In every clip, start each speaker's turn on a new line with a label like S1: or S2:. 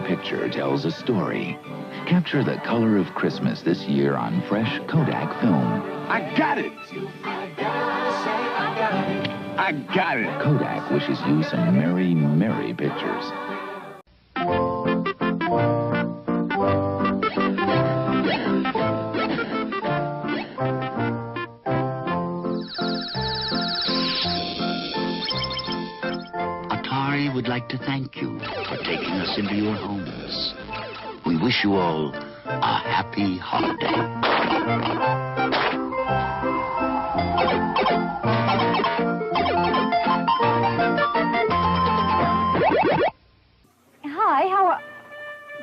S1: picture tells a story. Capture the color of Christmas this year on fresh Kodak film.
S2: I got it! I got it!
S1: Kodak wishes you some merry, merry pictures.
S3: Atari would like to thank you for taking us into your homes. We wish you all a happy holiday.
S4: Hi, how are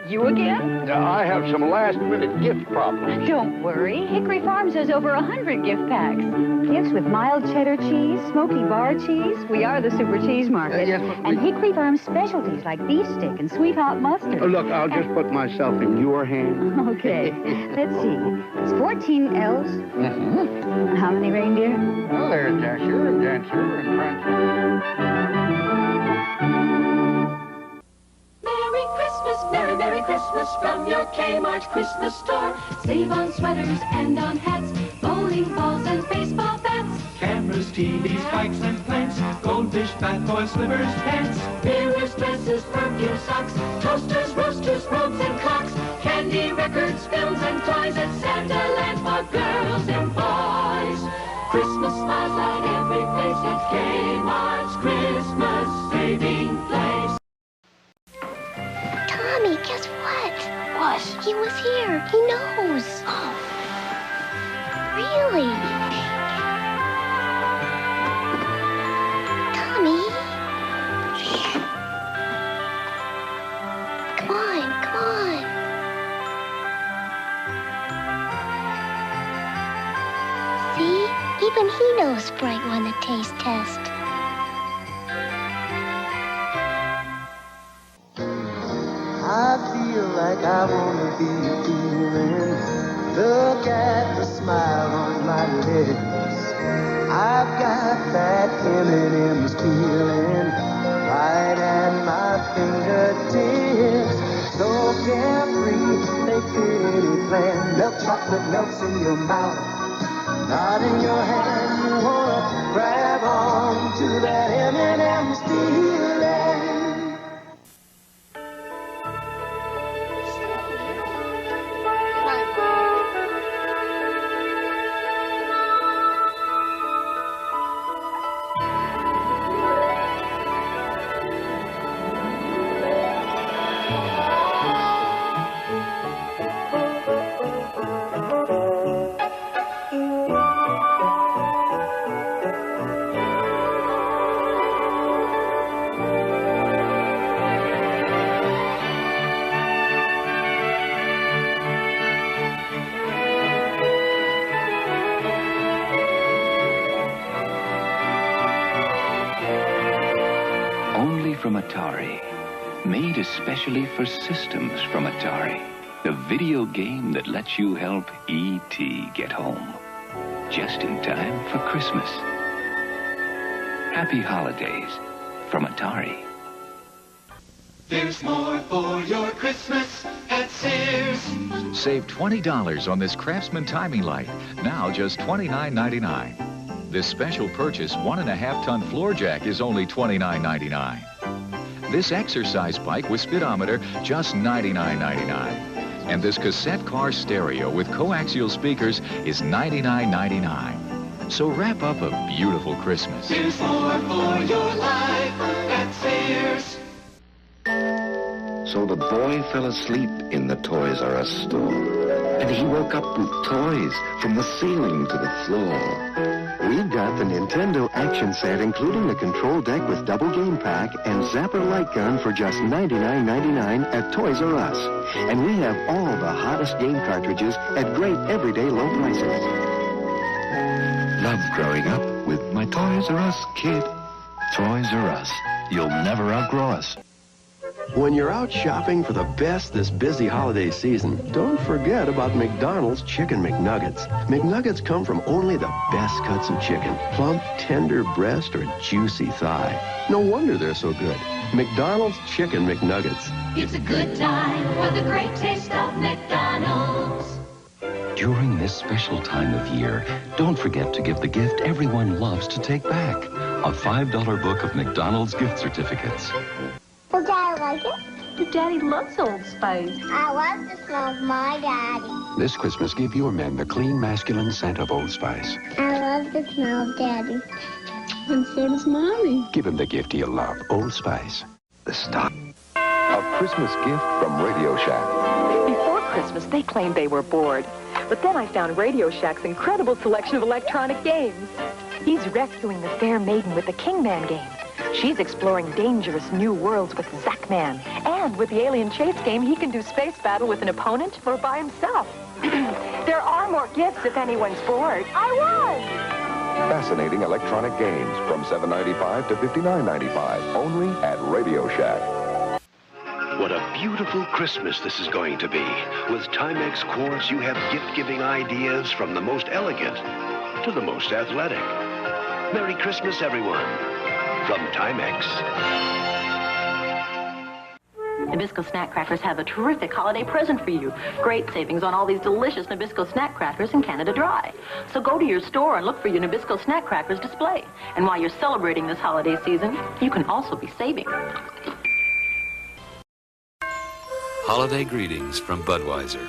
S4: you again?
S2: I have some last-minute gift problems.
S4: Don't worry. Hickory Farms has over 100 gift packs. Gifts with mild cheddar cheese, smoky bar cheese. We are the super cheese market.
S2: Yes, but
S4: and Hickory Farms specialties like beef stick and sweet hot mustard.
S2: Oh, look, I'll just put myself in your hands.
S4: Okay. Let's see. It's 14 elves.
S2: Mm-hmm.
S4: How many reindeer?
S2: Well, there's Dasher and Dancer and Prancer.
S5: Merry Christmas, Merry, Merry Christmas from your Kmart Christmas store. Save on sweaters and on hats, bowling balls and baseball bats.
S6: Cameras, TVs, bikes and plants, goldfish, bath toys, slippers, pants.
S5: Mirrors, dresses, perfume, socks, toasters, roasters, robes and clocks. Candy, records, films and toys at Santa Land for girls and boys. Christmas smiles light every place at Kmart's Christmas saving place.
S7: Tommy, guess what?
S4: What?
S7: He was here. He knows. Really? Tommy? Come on, come on. See? Even he knows Sprite won the taste test.
S8: I feel like I wanna be feeling. Look at the smile on my lips. I've got that M&M's feeling right at my fingertips. So carefree, they fit any plan. Milk chocolate melts in your mouth, not in your hand. You wanna grab on to that M&M's feeling.
S1: From Atari, made especially for systems from Atari, the video game that lets you help E.T. get home, just in time for Christmas. Happy holidays from Atari.
S6: There's more for your Christmas at Sears.
S9: Save $20 on this Craftsman timing light, now just $29.99. This special purchase 1.5-ton floor jack is only $29.99. This exercise bike with speedometer, just $99.99. And this cassette car stereo with coaxial speakers is $99.99. So wrap up a beautiful Christmas.
S6: There's more for your life at Sears.
S10: So the boy fell asleep in the Toys R Us store. And he woke up with toys from the ceiling to the floor.
S11: We've got the Nintendo action set, including the control deck with double game pack and Zapper light gun for just $99.99 at Toys R Us. And we have all the hottest game cartridges at great everyday low prices.
S10: Love growing up with my Toys R Us kid. Toys R Us. You'll never outgrow us.
S12: When you're out shopping for the best this busy holiday season, don't forget about McDonald's Chicken McNuggets. McNuggets come from only the best cuts of chicken, plump, tender breast, or juicy thigh. No wonder they're so good. McDonald's Chicken McNuggets.
S5: It's a good time for the great taste of McDonald's.
S10: During this special time of year, don't forget to give the gift everyone loves to take back. A $5 book of McDonald's gift certificates.
S7: Does Daddy like it?
S4: Your daddy loves Old Spice.
S7: I love the smell of my daddy.
S2: This Christmas, give your men the clean, masculine scent of Old Spice.
S7: I love the smell of Daddy.
S4: And so does Mommy.
S2: Give him the gift he'll love, Old Spice.
S10: The stop. A Christmas gift from Radio Shack.
S13: Before Christmas, they claimed they were bored. But then I found Radio Shack's incredible selection of electronic games. He's rescuing the fair maiden with the Kingman game. She's exploring dangerous new worlds with Zackman. And with the Alien Chase game, he can do space battle with an opponent or by himself. There are more gifts if anyone's bored. I was!
S14: Fascinating electronic games from $7.95 to $59.95, only at Radio Shack.
S15: What a beautiful Christmas this is going to be. With Timex Quartz, you have gift-giving ideas from the most elegant to the most athletic. Merry Christmas, everyone, from Timex.
S16: Nabisco Snack Crackers have a terrific holiday present for you. Great savings on all these delicious Nabisco Snack Crackers in Canada Dry. So go to your store and look for your Nabisco Snack Crackers display. And while you're celebrating this holiday season, you can also be saving.
S17: Holiday greetings from Budweiser.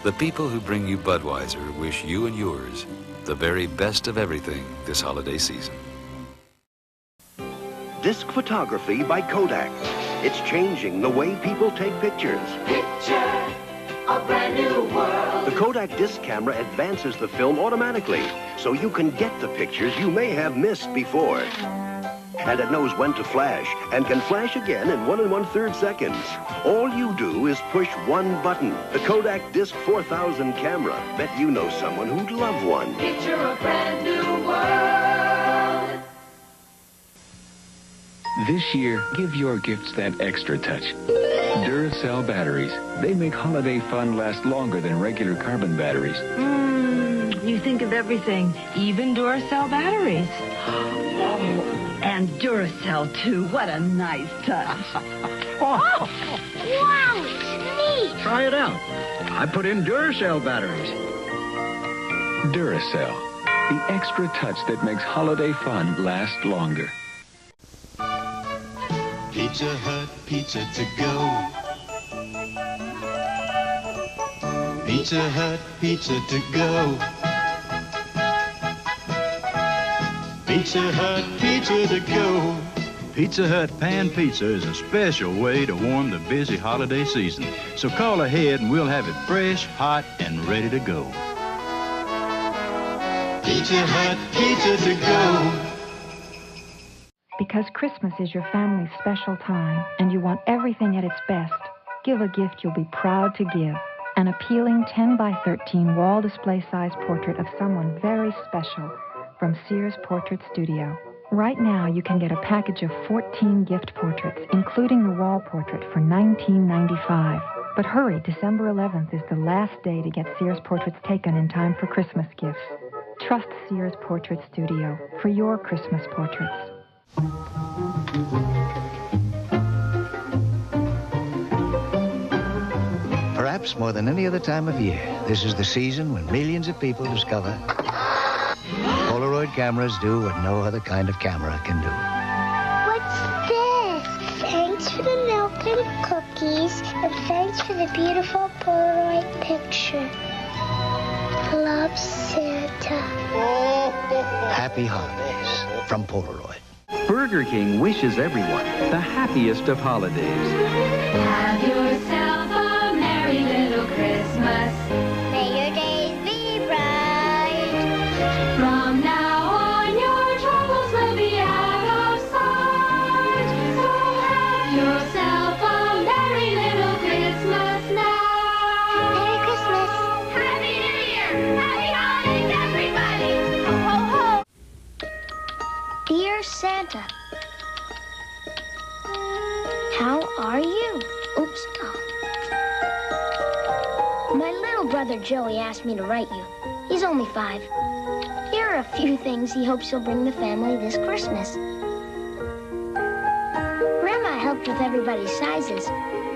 S17: The people who bring you Budweiser wish you and yours the very best of everything this holiday season.
S15: Disc photography by Kodak. It's changing the way people take pictures.
S5: Picture a brand new world.
S15: The Kodak disc camera advances the film automatically, so you can get the pictures you may have missed before. And it knows when to flash, and can flash again in 1 1/3 seconds. All you do is push one button. The Kodak Disc 4000 camera. Bet you know someone who'd love one.
S5: Picture a brand new world.
S1: This year, give your gifts that extra touch. Duracell batteries. They make holiday fun last longer than regular carbon batteries.
S18: You think of everything, even Duracell batteries. Oh, and Duracell, too. What a nice touch.
S7: Wow, it's neat.
S2: Try it out. I put in Duracell batteries.
S1: Duracell. The extra touch that makes holiday fun last longer.
S19: Pizza Hut, pizza to go. Pizza Hut, pizza to go. Pizza Hut, pizza to go.
S20: Pizza Hut Pan Pizza is a special way to warm the busy holiday season. So call ahead and we'll have it fresh, hot, and ready to go.
S19: Pizza Hut, pizza to go.
S21: Because Christmas is your family's special time and you want everything at its best, give a gift you'll be proud to give. An appealing 10 by 13 wall display size portrait of someone very special from Sears Portrait Studio. Right now, you can get a package of 14 gift portraits, including the wall portrait, for $19.95. But hurry, December 11th is the last day to get Sears portraits taken in time for Christmas gifts. Trust Sears Portrait Studio for your Christmas portraits.
S22: Perhaps more than any other time of year, this is the season when millions of people discover Polaroid cameras do what no other kind of camera can do.
S7: What's this? Thanks for the milk and cookies, and thanks for the beautiful Polaroid picture. Love, Santa.
S22: Happy holidays from Polaroid.
S3: Burger King wishes everyone the happiest of holidays.
S5: Have yourself a merry little Christmas.
S7: May your days be bright.
S5: From now on, your troubles will be out of sight. So have yourself a merry little Christmas now.
S7: Merry Christmas.
S5: Happy New Year! Happy holidays, everybody! Ho, ho, ho!
S7: Dear Santa, how are you? Oops. Oh. My little brother Joey asked me to write you. He's only 5. Here are a few things he hopes you'll bring the family this Christmas. Grandma helped with everybody's sizes.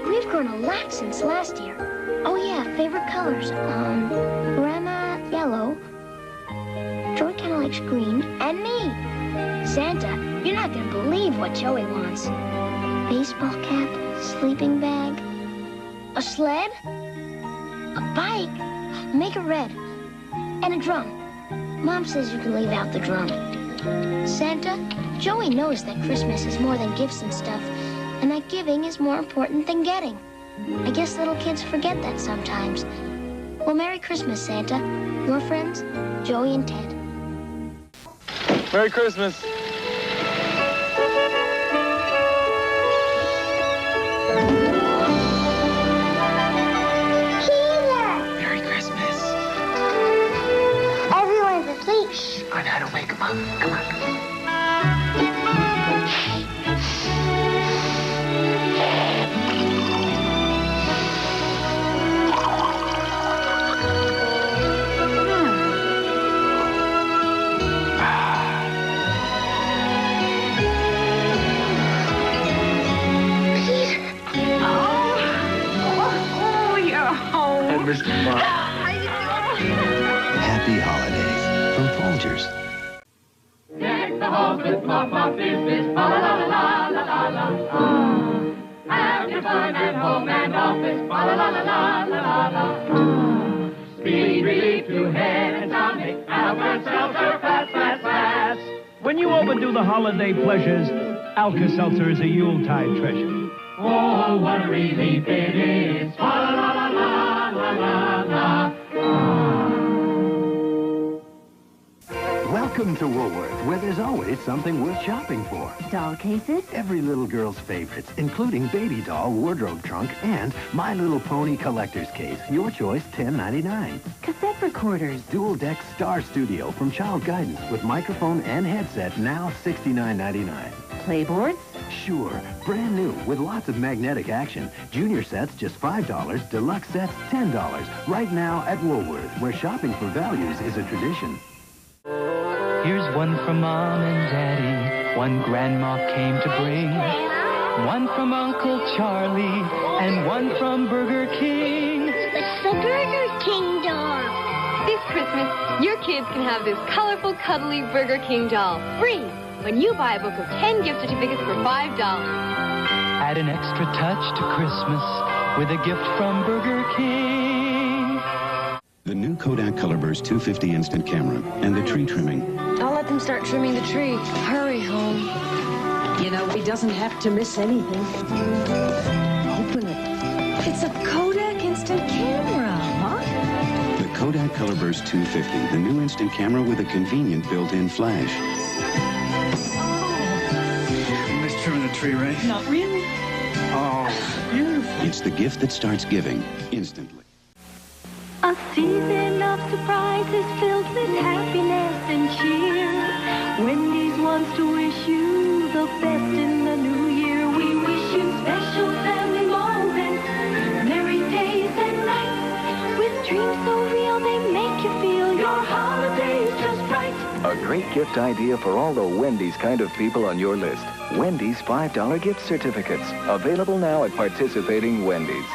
S7: We've grown a lot since last year. Oh yeah, favorite colors. Grandma, yellow. Joey kind of likes green. And me. Santa, you're not going to believe what Joey wants. Baseball cap, sleeping bag, a sled, a bike, make it red, and a drum. Mom says you can leave out the drum. Santa, Joey knows that Christmas is more than gifts and stuff, and that giving is more important than getting. I guess little kids forget that sometimes. Well, Merry Christmas, Santa. Your friends, Joey and Ted.
S8: Merry Christmas.
S7: Merry Christmas. Everyone's asleep. Shh,
S22: I know how to wake 'em up. Come on.
S8: Mr. Bob.
S22: Happy holidays from Folgers.
S5: Deck the halls with mop, mop, biz, fa la la la la la la la. Have your fun at home and office, fa la la la la la la la. Speed relief to head and stomach, Alka-Seltzer, fast, fast, fast.
S23: When you overdo the holiday pleasures, Alka-Seltzer is a Yuletide treasure.
S5: Oh, what a relief it is, fa la la la la la la la.
S24: Welcome to Woolworth, where there's always something worth shopping for.
S25: Doll cases?
S24: Every little girl's favorites, including baby doll, wardrobe trunk, and My Little Pony collector's case. Your choice, $10.99.
S25: Cassette recorders.
S24: Dual deck Star Studio from Child Guidance with microphone and headset, now $69.99.
S25: Playboards?
S24: Sure, brand new with lots of magnetic action. Junior sets just $5, deluxe sets $10. Right now at Woolworth, where shopping for values is a tradition.
S26: Here's one from Mom and Daddy, one Grandma came to bring, one from Uncle Charlie, and one from Burger King.
S7: It's the Burger King doll.
S27: This Christmas, your kids can have this colorful, cuddly Burger King doll free when you buy a book of 10 gift certificates for $5.
S26: Add an extra touch to Christmas with a gift from Burger King.
S28: The new Kodak Colorburst 250 instant camera and the tree trimming.
S29: I'll let them start trimming the tree. Hurry home. You know, he doesn't have to miss anything. Open it. It's a Kodak instant camera, huh?
S28: The Kodak Colorburst 250, the new instant camera with a convenient built-in flash.
S8: Nice trimming the tree, right?
S29: Not really.
S8: Oh, beautiful.
S28: It's the gift that starts giving instantly.
S5: A season of surprises filled with happiness and cheer. Wendy's wants to wish you the best in the new year. We wish you special family moments, merry days and nights, with dreams so real they make you feel your holidays just right.
S30: A great gift idea for all the Wendy's kind of people on your list. Wendy's $5 gift certificates. Available now at participating Wendy's.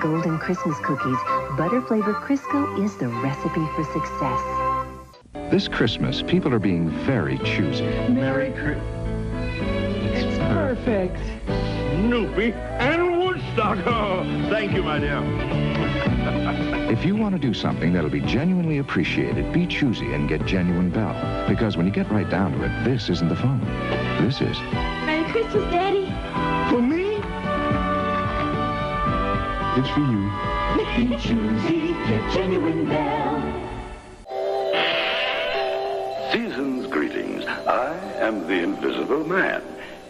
S25: and golden Christmas cookies, butter-flavored Crisco is the recipe for success.
S2: This Christmas, people are being very choosy.
S23: Merry Christmas. It's perfect.
S4: Snoopy and Woodstock. Oh, thank you, my dear.
S2: If you want to do something that'll be genuinely appreciated, be choosy and get Genuine Bell. Because when you get right down to it, this isn't the phone. This is.
S7: Merry Christmas, Daddy.
S4: For me?
S2: It's for you.
S5: Be choosy, get Genuine Bell.
S6: Season's greetings. I am the Invisible Man.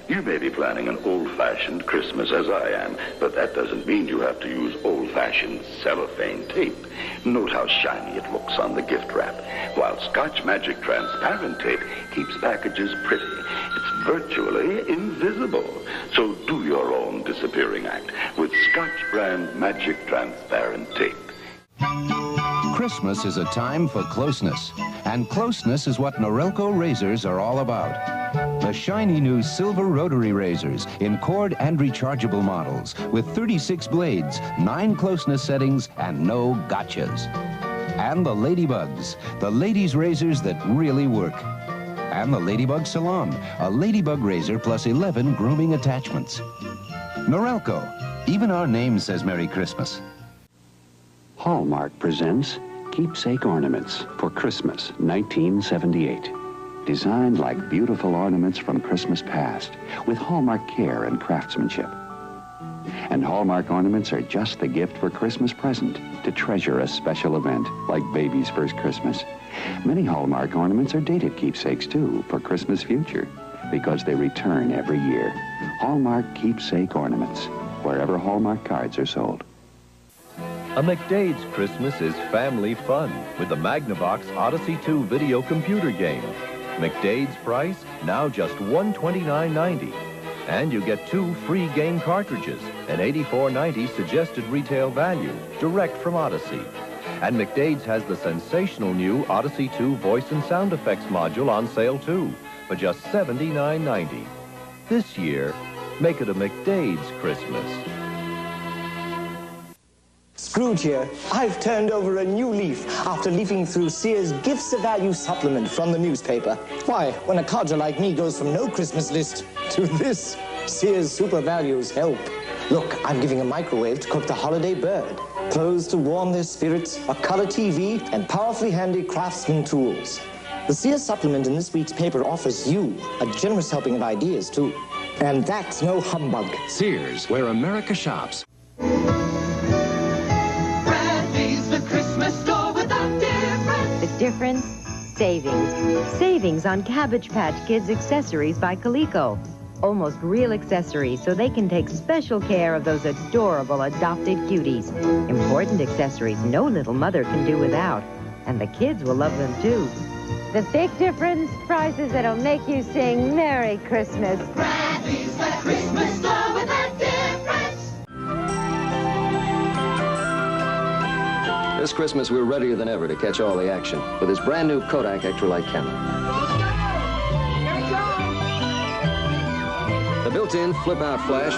S6: You may be planning an old-fashioned Christmas as I am, but that doesn't mean you have to use old-fashioned cellophane tape. Note how shiny it looks on the gift wrap, while Scotch Magic transparent tape keeps packages pretty. It's virtually invisible. So do your own disappearing act with Scotch brand Magic transparent tape.
S9: Christmas is a time for closeness, and closeness is what Norelco razors are all about. The shiny new silver rotary razors in cord and rechargeable models with 36 blades, 9 closeness settings, and no gotchas. And the Ladybugs, the ladies' razors that really work. And the Ladybug Salon, a ladybug razor plus 11 grooming attachments. Norelco, even our name says Merry Christmas.
S2: Hallmark presents Keepsake Ornaments for Christmas, 1978. Designed like beautiful ornaments from Christmas past, with Hallmark care and craftsmanship. And Hallmark ornaments are just the gift for Christmas present to treasure a special event like baby's first Christmas. Many Hallmark ornaments are dated keepsakes too for Christmas future because they return every year. Hallmark Keepsake Ornaments, wherever Hallmark cards are sold.
S10: A McDade's Christmas is family fun with the Magnavox Odyssey 2 video computer game. McDade's price, now just $129.90. And you get 2 free game cartridges, an $84.90 suggested retail value, direct from Odyssey. And McDade's has the sensational new Odyssey 2 voice and sound effects module on sale too, for just $79.90. This year, make it a McDade's Christmas.
S11: Scrooge here. I've turned over a new leaf after leafing through Sears' Gifts of Value supplement from the newspaper. Why, when a codger like me goes from no Christmas list to this, Sears Super Values help. Look, I'm giving a microwave to cook the holiday bird, clothes to warm their spirits, a color TV, and powerfully handy craftsman tools. The Sears supplement in this week's paper offers you a generous helping of ideas, too. And that's no humbug.
S2: Sears, where America shops.
S12: The difference? Savings. Savings on Cabbage Patch Kids accessories by Coleco. Almost real accessories so they can take special care of those adorable adopted cuties. Important accessories no little mother can do without. And the kids will love them too. The big difference? Prices that'll make you sing Merry Christmas.
S5: Bradley's the Christmas store with a difference.
S13: This Christmas, we're readier than ever to catch all the action with this brand new Kodak Extra-Light camera. The built-in flip-out flash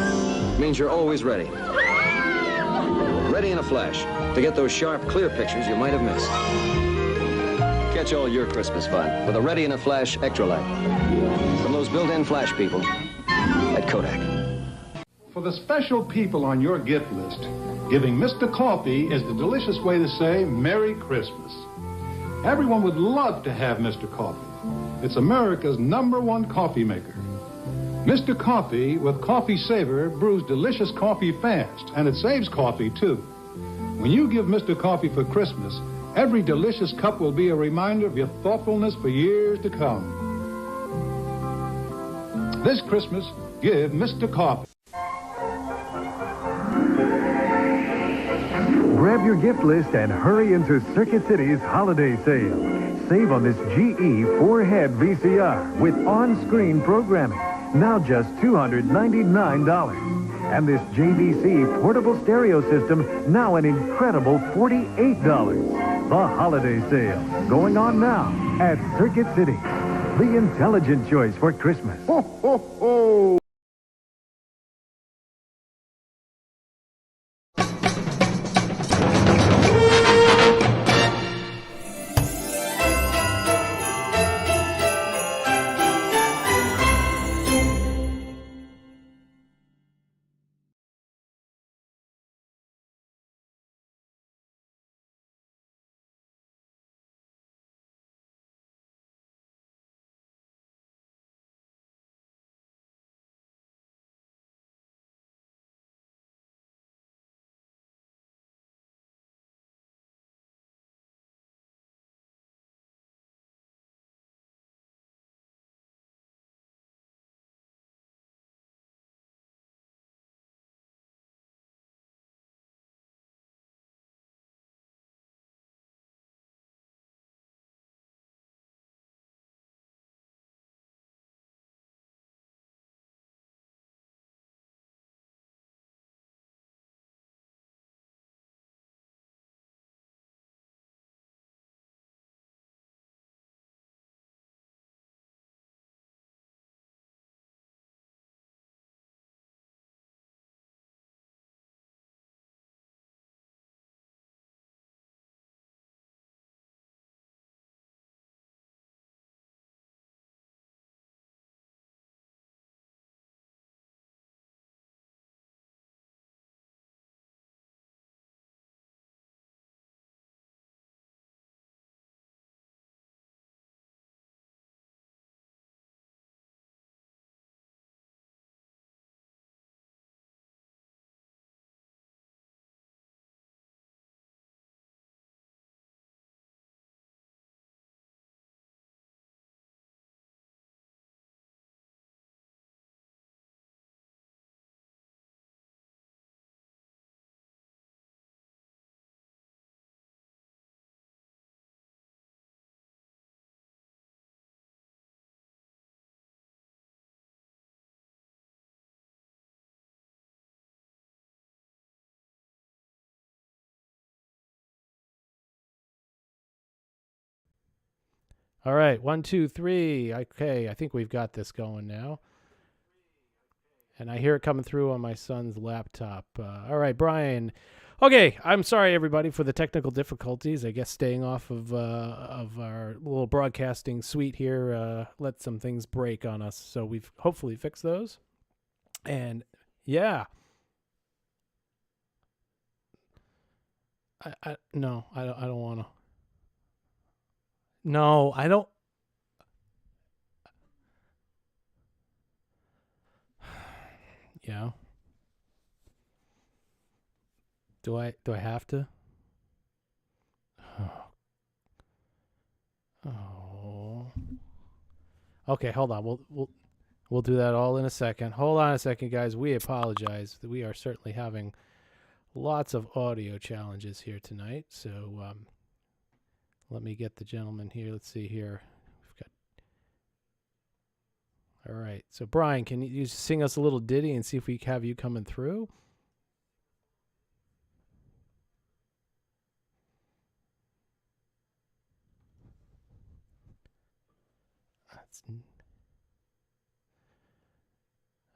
S13: means you're always ready. Ready in a flash to get those sharp, clear pictures you might have missed. Catch all your Christmas fun with a Ready in a Flash Extra-Light from those built-in flash people at Kodak.
S14: For the special people on your gift list, giving Mr. Coffee is the delicious way to say Merry Christmas. Everyone would love to have Mr. Coffee. It's America's #1 coffee maker. Mr. Coffee with Coffee Saver brews delicious coffee fast, and it saves coffee, too. When you give Mr. Coffee for Christmas, every delicious cup will be a reminder of your thoughtfulness for years to come. This Christmas, give Mr. Coffee.
S16: Grab your gift list and hurry into Circuit City's holiday sale. Save on this GE 4-head VCR with on-screen programming, now just $299. And this JVC portable stereo system, now an incredible $48. The holiday sale, going on now at Circuit City. The intelligent choice for Christmas. Ho, ho, ho!
S1: All right, 1, 2, 3. Okay, I think we've got this going now. And I hear it coming through on my son's laptop. All right, Brian. Okay, I'm sorry, everybody, for the technical difficulties. I guess staying off of our little broadcasting suite here let some things break on us. So we've hopefully fixed those. And, yeah. No, I don't want to. No, I don't. Yeah. Do I have to? Oh. Okay, hold on. We'll do that all in a second. Hold on a second, guys. We apologize. We are certainly having lots of audio challenges here tonight. So let me get the gentleman here. Let's see here. We've got. All right. So Brian, can you sing us a little ditty and see if we have you coming through?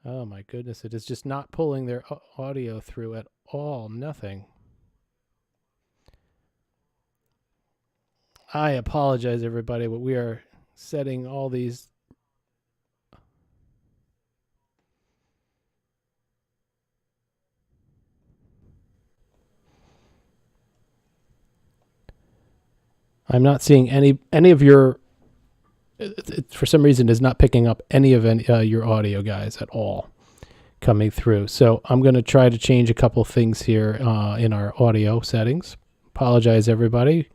S1: Oh my goodness, it is just not pulling their audio through at all. Nothing. I apologize, everybody, but we are setting all these. I'm not seeing any of your. It, for some reason, is not picking up any of your audio, guys, at all coming through. So I'm going to try to change a couple things here in our audio settings. Apologize, everybody.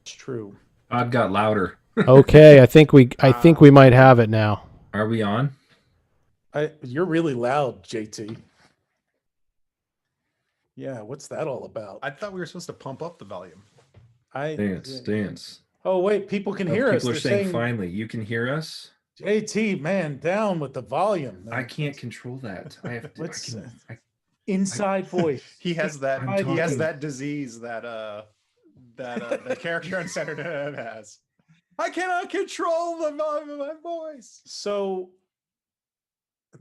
S3: It's true.
S15: Todd got louder.
S1: Okay, I think we might have it now.
S15: Are we on?
S3: You're really loud, JT. Yeah, what's that all about?
S17: I thought we were supposed to pump up the volume.
S15: Dance.
S3: Oh wait, people can hear us.
S15: People are saying finally, you can hear us.
S3: JT, man, down with the volume. Man.
S15: I can't control that. I have to.
S3: Inside voice.
S17: He has that. He has that disease that the character on Saturday Night Live has. I cannot control the volume of my voice.
S3: So,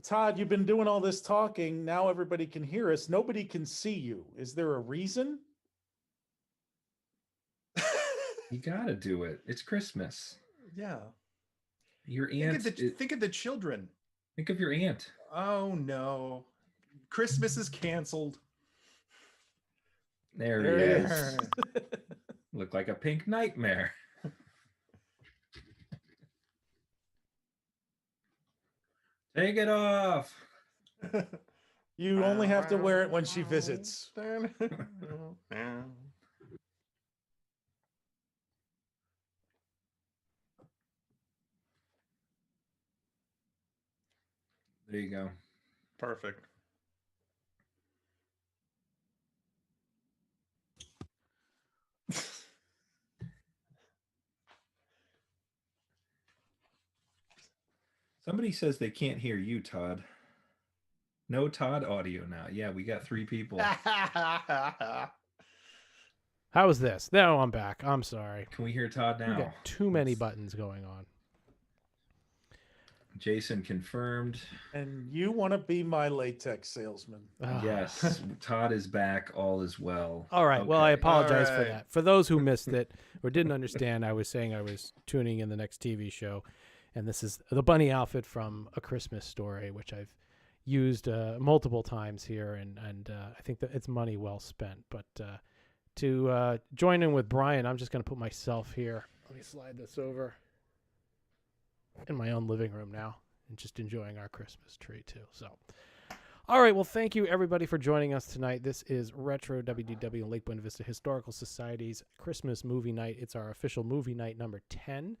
S3: Todd, you've been doing all this talking. Now everybody can hear us. Nobody can see you. Is there a reason?
S15: You gotta do it. It's Christmas.
S17: Yeah.
S15: Your aunt.
S17: Think of the children.
S15: Think of your aunt.
S17: Oh no. Christmas is canceled.
S15: There he is. Look like a pink nightmare. Take it off.
S3: You only have to wear it when she visits.
S15: There you go.
S17: Perfect.
S15: Somebody says they can't hear you, Todd. No Todd audio now. Yeah, we got 3 people.
S1: How is this? No, I'm back. I'm sorry.
S15: Can we hear Todd now?
S1: We got too many buttons going on.
S15: Jason confirmed.
S3: And you want to be my latex salesman.
S15: Yes, Todd is back. All is well.
S1: All right. Okay. Well, I apologize for that. For those who missed it or didn't understand, I was saying I was tuning in the next TV show. And this is the bunny outfit from A Christmas Story, which I've used multiple times here. And I think that it's money well spent. But to join in with Brian, I'm just going to put myself here. Let me slide this over. In my own living room now and just enjoying our Christmas tree too. So, all right. Well, thank you everybody for joining us tonight. This is Retro WDW Lake Buena Vista Historical Society's Christmas movie night. It's our official movie night number 10.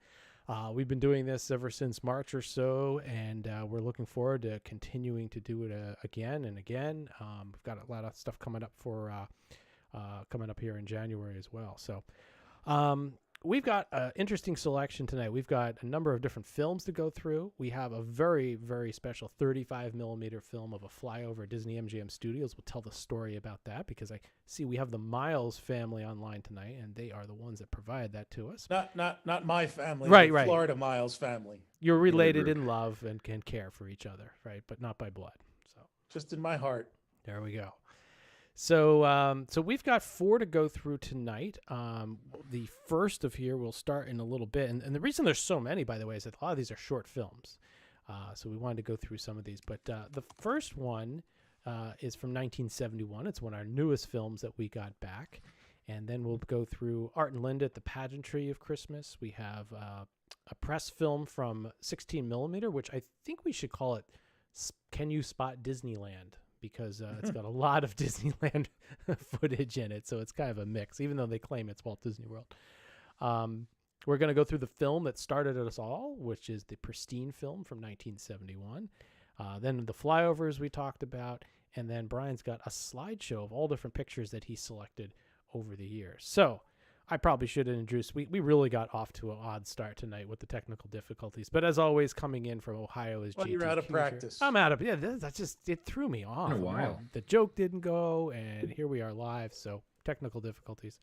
S1: We've been doing this ever since March or so, and we're looking forward to continuing to do it again and again. We've got a lot of stuff coming up for coming up here in January as well. So, we've got an interesting selection tonight. We've got a number of different films to go through. We have a very, very special 35mm film of a flyover at Disney MGM Studios. We'll tell the story about that because I see we have the Miles family online tonight, and they are the ones that provide that to us.
S3: Not my family.
S1: Right,
S3: the
S1: right.
S3: Florida Miles family.
S1: You're related in love and can care for each other, right? But not by blood. So
S3: just in my heart.
S1: There we go. So we've got 4 to go through tonight. The first of here we'll start in a little bit. And the reason there's so many, by the way, is that a lot of these are short films. So we wanted to go through some of these. But the first one is from 1971. It's one of our newest films that we got back. And then we'll go through Art and Linda at the Pageantry of Christmas. We have a press film from 16mm, which I think we should call it Can You Spot Disneyland? Because it's got a lot of Disneyland footage in it, so it's kind of a mix, even though they claim it's Walt Disney World. We're going to go through the film that started us all, which is the Pristine film from 1971. Then the flyovers we talked about, and then Brian's got a slideshow of all different pictures that he selected over the years. So I probably should have introduced. We really got off to an odd start tonight with the technical difficulties. But as always, coming in from Ohio is JT.
S3: You're out of
S1: Kucher.
S3: practice.
S1: I'm out of. Yeah, that just it threw me off.
S15: In a while.
S1: The joke didn't go, and here we are live. So technical difficulties.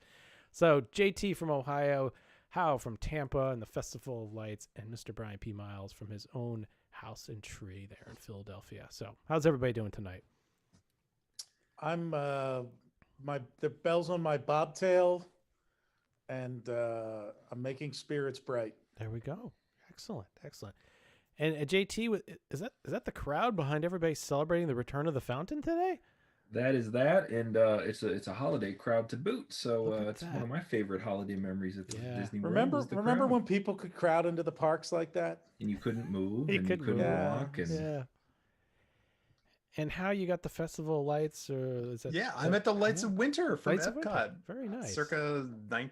S1: So JT from Ohio, Howe from Tampa and the Festival of Lights, and Mr. Brian P. Miles from his own house and tree there in Philadelphia. So how's everybody doing tonight?
S3: I'm the bell's on my bobtail. And I'm making spirits bright.
S1: There we go. Excellent. And JT, is that the crowd behind everybody celebrating the return of the fountain today?
S15: That is that, and it's a holiday crowd to boot. So it's one of my favorite holiday memories at Disney World.
S3: Remember when people could crowd into the parks like that?
S15: And you couldn't move,
S1: You
S15: and
S1: couldn't
S15: you couldn't
S1: move.
S15: walk, and
S1: Yeah. And how you got the Festival of Lights, or is that?
S17: I'm at the Lights of Winter from
S1: Lights of
S17: Epcot.
S1: Winter. Very nice.
S17: Circa mid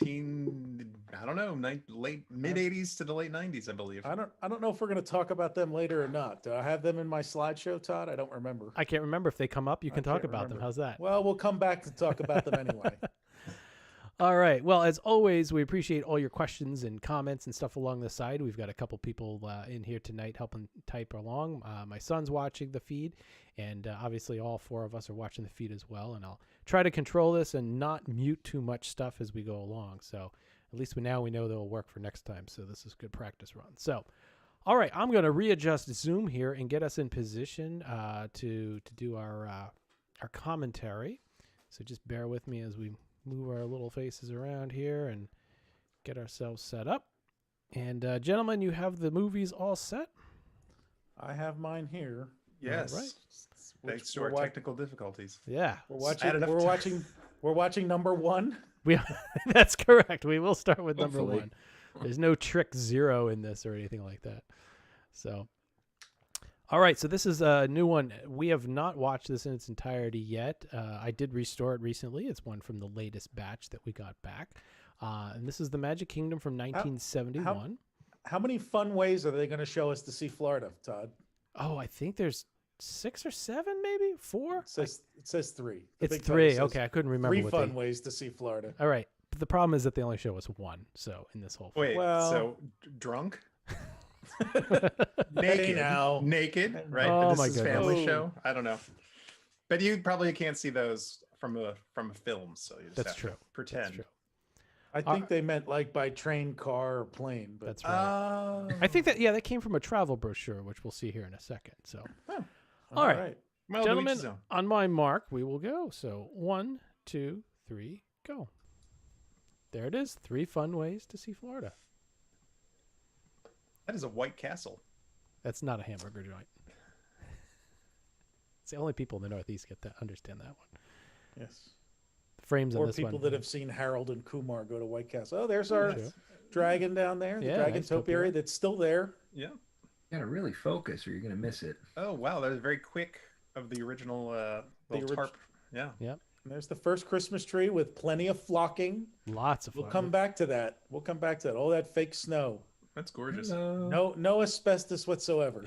S17: 80s to the late 90s, I believe.
S3: I don't know if we're going to talk about them later or not. Do I have them in my slideshow, Todd? I don't remember.
S1: I can't remember. If they come up, you can talk about them. How's that?
S3: Well, we'll come back to talk about them anyway.
S1: All right. Well, as always, we appreciate all your questions and comments and stuff along the side. We've got a couple people in here tonight helping type along. My son's watching the feed, and obviously all 4 of us are watching the feed as well. And I'll try to control this and not mute too much stuff as we go along. So at least now we know that will work for next time. So this is good practice run. So, all right, I'm going to readjust Zoom here and get us in position to do our commentary. So just bear with me as we move our little faces around here and get ourselves set up. And gentlemen, you have the movies all set?
S3: I have mine here.
S17: Yes.
S1: All right.
S17: Thanks to our technical difficulties.
S1: Yeah.
S3: We're watching number 1.
S1: That's correct. We will start with number
S15: Hopefully.
S1: 1. There's no trick 0 in this or anything like that. So, all right. So this is a new one. We have not watched this in its entirety yet. I did restore it recently. It's one from the latest batch that we got back. And this is The Magic Kingdom from 1971.
S3: How many fun ways are they going to show us to see Florida, Todd?
S1: Oh, I think there's 6 or 7, maybe 4.
S3: It says 3.
S1: It's 3. Okay, I couldn't remember.
S3: 3 fun ways to see Florida.
S1: All right, but the problem is that they only show us 1. So in this whole
S17: wait, so drunk, naked, right?
S1: Oh,
S17: but
S1: my
S17: this is
S1: goodness.
S17: family show. I don't know, but you probably can't see those from a film, so you just
S1: That's
S17: have
S1: true.
S17: to pretend.
S1: That's true.
S3: I think they meant like by train, car, or plane. But
S1: That's right. I think that came from a travel brochure, which we'll see here in a second. So, all right.
S17: Well,
S1: Gentlemen, on my mark, we will go. So 1, 2, 3, go. There it is. 3 fun ways to see Florida.
S17: That is a White Castle.
S1: That's not a hamburger joint. It's the only people in the Northeast understand that one.
S3: Yes.
S1: The frames on
S3: or
S1: this
S3: people
S1: one.
S3: that have seen Harold and Kumar go to White Castle. Oh, there's our dragon down there. The dragon
S1: nice
S3: topiary that's still there.
S17: Yeah.
S15: You gotta really focus or you're gonna miss it.
S17: Oh wow, that was very quick of the original little tarp. Yeah.
S1: Yep.
S3: And there's the first Christmas tree with plenty of flocking.
S1: Lots of
S3: We'll come back to that. All that fake snow.
S17: That's gorgeous.
S3: Hello. No asbestos whatsoever.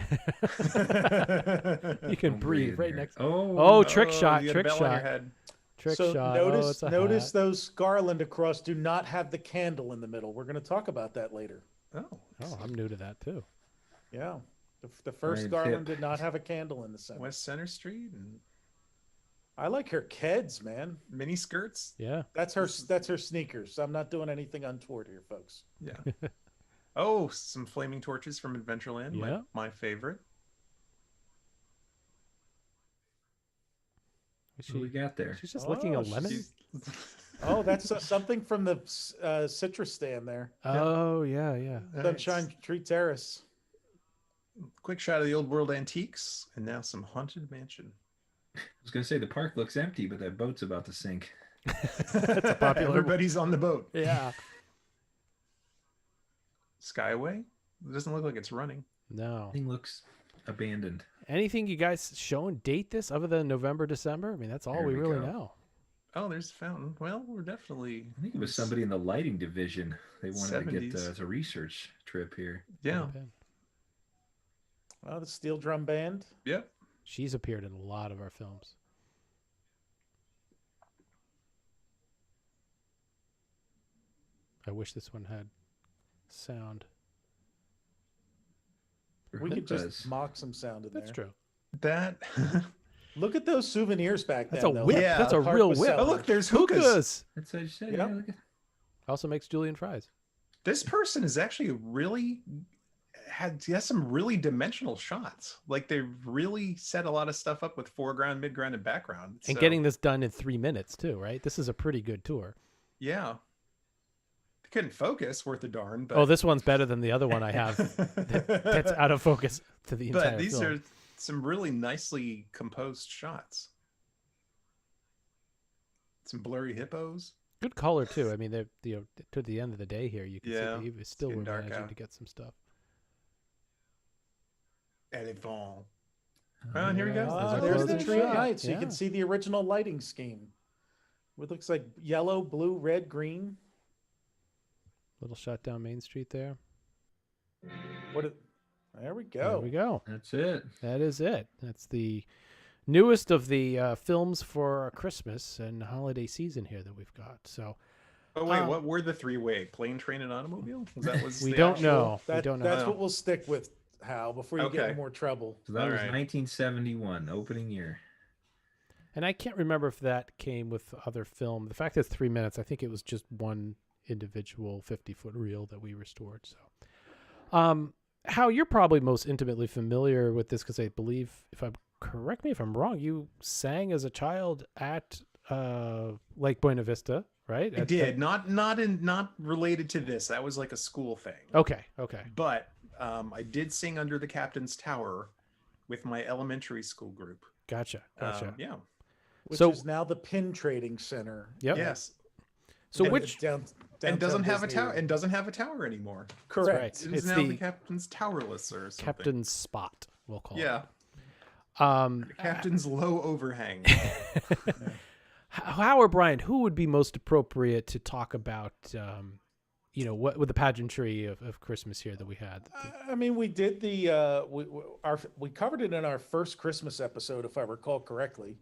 S1: You can breathe right next.
S17: Oh,
S1: trick shot.
S17: you got a
S1: Trick
S17: bell on your
S1: shot.
S17: head.
S1: Trick
S3: So
S1: shot.
S3: notice
S1: it's a
S3: notice
S1: hat.
S3: those garland across do not have the candle in the middle. We're going to talk about that later.
S17: Oh,
S1: I'm new to that too.
S3: Yeah. The first
S15: Brian
S3: garland
S15: Phipp.
S3: did not have a candle in the center.
S17: West Center Street and
S3: I like her keds, man.
S17: mini skirts.
S1: Yeah.
S3: That's her sneakers. I'm not doing anything untoward here, folks.
S17: Yeah. Oh, some flaming torches from Adventureland.
S1: Yeah.
S17: My favorite.
S15: What do we got there?
S1: She's just licking a lemon.
S3: Oh, that's something from the citrus stand there.
S1: Oh, yeah.
S3: Sunshine Tree Terrace.
S17: Quick shot of the old world antiques, and now some haunted mansion.
S15: I was going to say the park looks empty, but that boat's about to sink.
S1: That's a popular.
S17: Everybody's on the boat.
S1: Yeah.
S17: Skyway? It doesn't look like it's running.
S1: No.
S15: Thing looks abandoned.
S1: Anything you guys show and date this other than November, December? I mean, that's all
S15: There
S1: we
S15: we
S1: really
S15: go.
S1: know.
S17: Oh, there's a fountain. Well, we're definitely.
S15: I think it was somebody in the lighting division. They wanted to get
S17: 70s.
S15: as a research trip here.
S17: Yeah.
S3: Oh, the Steel Drum Band.
S17: Yep.
S1: She's appeared in a lot of our films. I wish this one had sound.
S3: We could just
S15: does.
S3: mock some sound in
S1: That's
S3: there.
S1: true.
S17: That.
S3: Look at those souvenirs back
S1: That's
S3: then.
S1: a
S3: though.
S1: whip.
S17: Yeah,
S1: That's a
S3: the park
S1: real
S3: was
S1: whip.
S3: selling.
S17: Oh, look, there's hookahs.
S1: Hookahs.
S15: That's what you said.
S3: Yep.
S15: Yeah, look at
S1: Also makes Julian fries.
S17: This person is actually really has some really dimensional shots. Like they really set a lot of stuff up with foreground, midground, and background.
S1: And
S17: So,
S1: getting this done in 3 minutes too, right? This is a pretty good tour.
S17: yeah. They couldn't focus worth a darn. But
S1: Oh, this one's better than the other one I have. That's out of focus to the entire
S17: but these
S1: film.
S17: are some really nicely composed shots. Some blurry hippos.
S1: Good color too. I mean, they're to the end of the day here, you can see
S17: Yeah,
S1: that you still
S17: getting
S1: were
S17: dark
S1: managing
S17: out.
S1: to get some stuff.
S17: Elephant. Oh, and here we go.
S1: Those are
S3: There's the
S1: closing
S3: tree at
S1: shots.
S3: night, so you
S1: Yeah.
S3: can see the original lighting scheme. It looks like yellow, blue, red, green.
S1: Little shot down Main Street there.
S3: There we
S1: There
S3: go.
S1: we go.
S15: That's it.
S1: That is it. That's the newest of the films for Christmas and holiday season here that we've got. So
S17: Oh wait, what were the three-way? Plane, train, and automobile? That was
S1: we
S17: the
S1: don't
S17: actual-
S1: know. We don't know.
S3: That's what we'll stick with, Hal, before you get
S17: Okay.
S3: in more trouble.
S15: So that
S17: All
S15: was
S17: right.
S15: 1971, opening year.
S1: And I can't remember if that came with other film. The fact that it's 3 minutes, I think it was just one individual 50-foot reel that we restored. So, Hal, you're probably most intimately familiar with this because I believe, correct me if I'm wrong, you sang as a child at Lake Buena Vista, right?
S17: I did. Not related to this. That was like a school thing.
S1: Okay.
S17: But I did sing under the Captain's Tower with my elementary school group.
S1: Gotcha.
S17: Yeah.
S3: Which
S1: So-
S3: is now the Pin Trading Center.
S1: Yep.
S17: Yes.
S1: So
S17: And
S1: which
S17: and doesn't
S3: downtown
S17: have a
S3: Disney.
S17: tower and doesn't have a tower anymore.
S3: Correct.
S17: It
S1: It's
S17: is now
S1: the
S17: the Captain's Towerless or something.
S1: Captain's Spot, we'll call
S17: Yeah.
S1: it.
S17: The Captain's low overhang.
S1: How or Brian, who would be most appropriate to talk about, what with the pageantry of Christmas here that we had?
S3: I mean, we did we covered it in our first Christmas episode, if I recall correctly.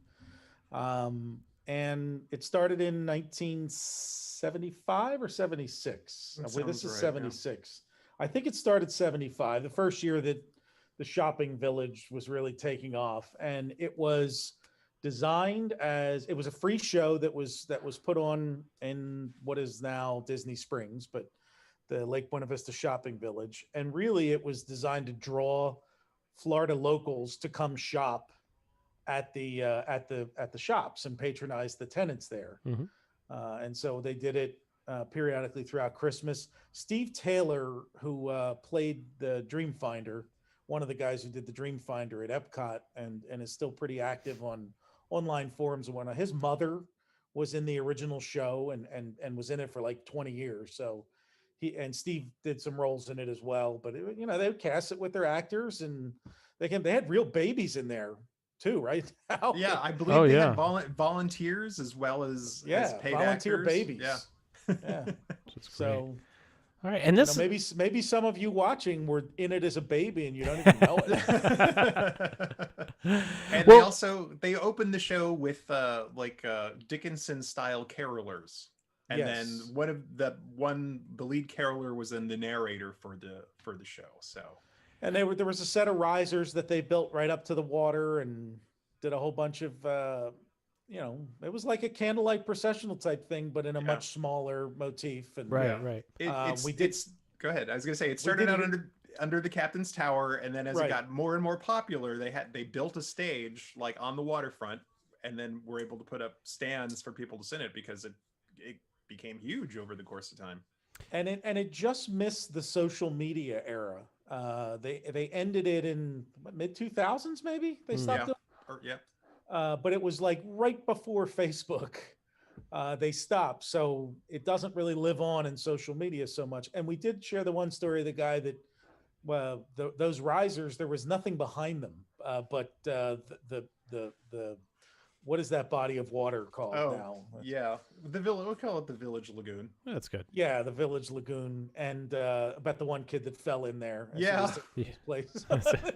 S3: And it started in 1975 or 76.
S17: That
S3: I believe this
S17: sounds
S3: is
S17: right, yeah.
S3: 76. I think it started 75, the first year that the shopping village was really taking off. And it was designed it was a free show that was put on in what is now Disney Springs, but the Lake Buena Vista shopping village. And really it was designed to draw Florida locals to come shop at the shops and patronize the tenants there.
S1: Mhm.
S3: And so they did it periodically throughout Christmas. Steve Taylor, who played the Dreamfinder, one of the guys who did the Dreamfinder at Epcot and is still pretty active on online forums and whatnot. His mother was in the original show and was in it for like 20 years. So Steve did some roles in it as well, but they would cast it with their actors and they had real babies in there too, right?
S17: Yeah, I believe
S1: yeah.
S17: had volunteers as well as paid
S3: volunteer
S17: actors.
S3: babies.
S17: Yeah.
S3: Yeah. So
S1: All right, and this
S3: maybe some of you watching were in it as a baby and you don't even know it.
S17: And they opened the show with Dickinson style carolers, and then the lead caroler was then the narrator for the show. So,
S3: and there was a set of risers that they built right up to the water and did a whole bunch of it was like a candlelight processional type thing, but in a much smaller motif. And
S1: right.
S17: Go ahead. I was gonna say it started out under the captain's tower, and then as it got more and more popular, they built a stage like on the waterfront, and then were able to put up stands for people to sit in it because it became huge over the course of time.
S3: And it just missed the social media era. They ended it in mid 2000s, maybe they stopped it. But it was like right before Facebook. They stopped, so it doesn't really live on in social media so much. And we did share the one story of the guy that, those risers, there was nothing behind them, but the what is that body of water called now?
S17: Yeah, the village. We'll call it the Village Lagoon.
S1: That's good.
S3: Yeah, the Village Lagoon, and about the one kid that fell in there. Place.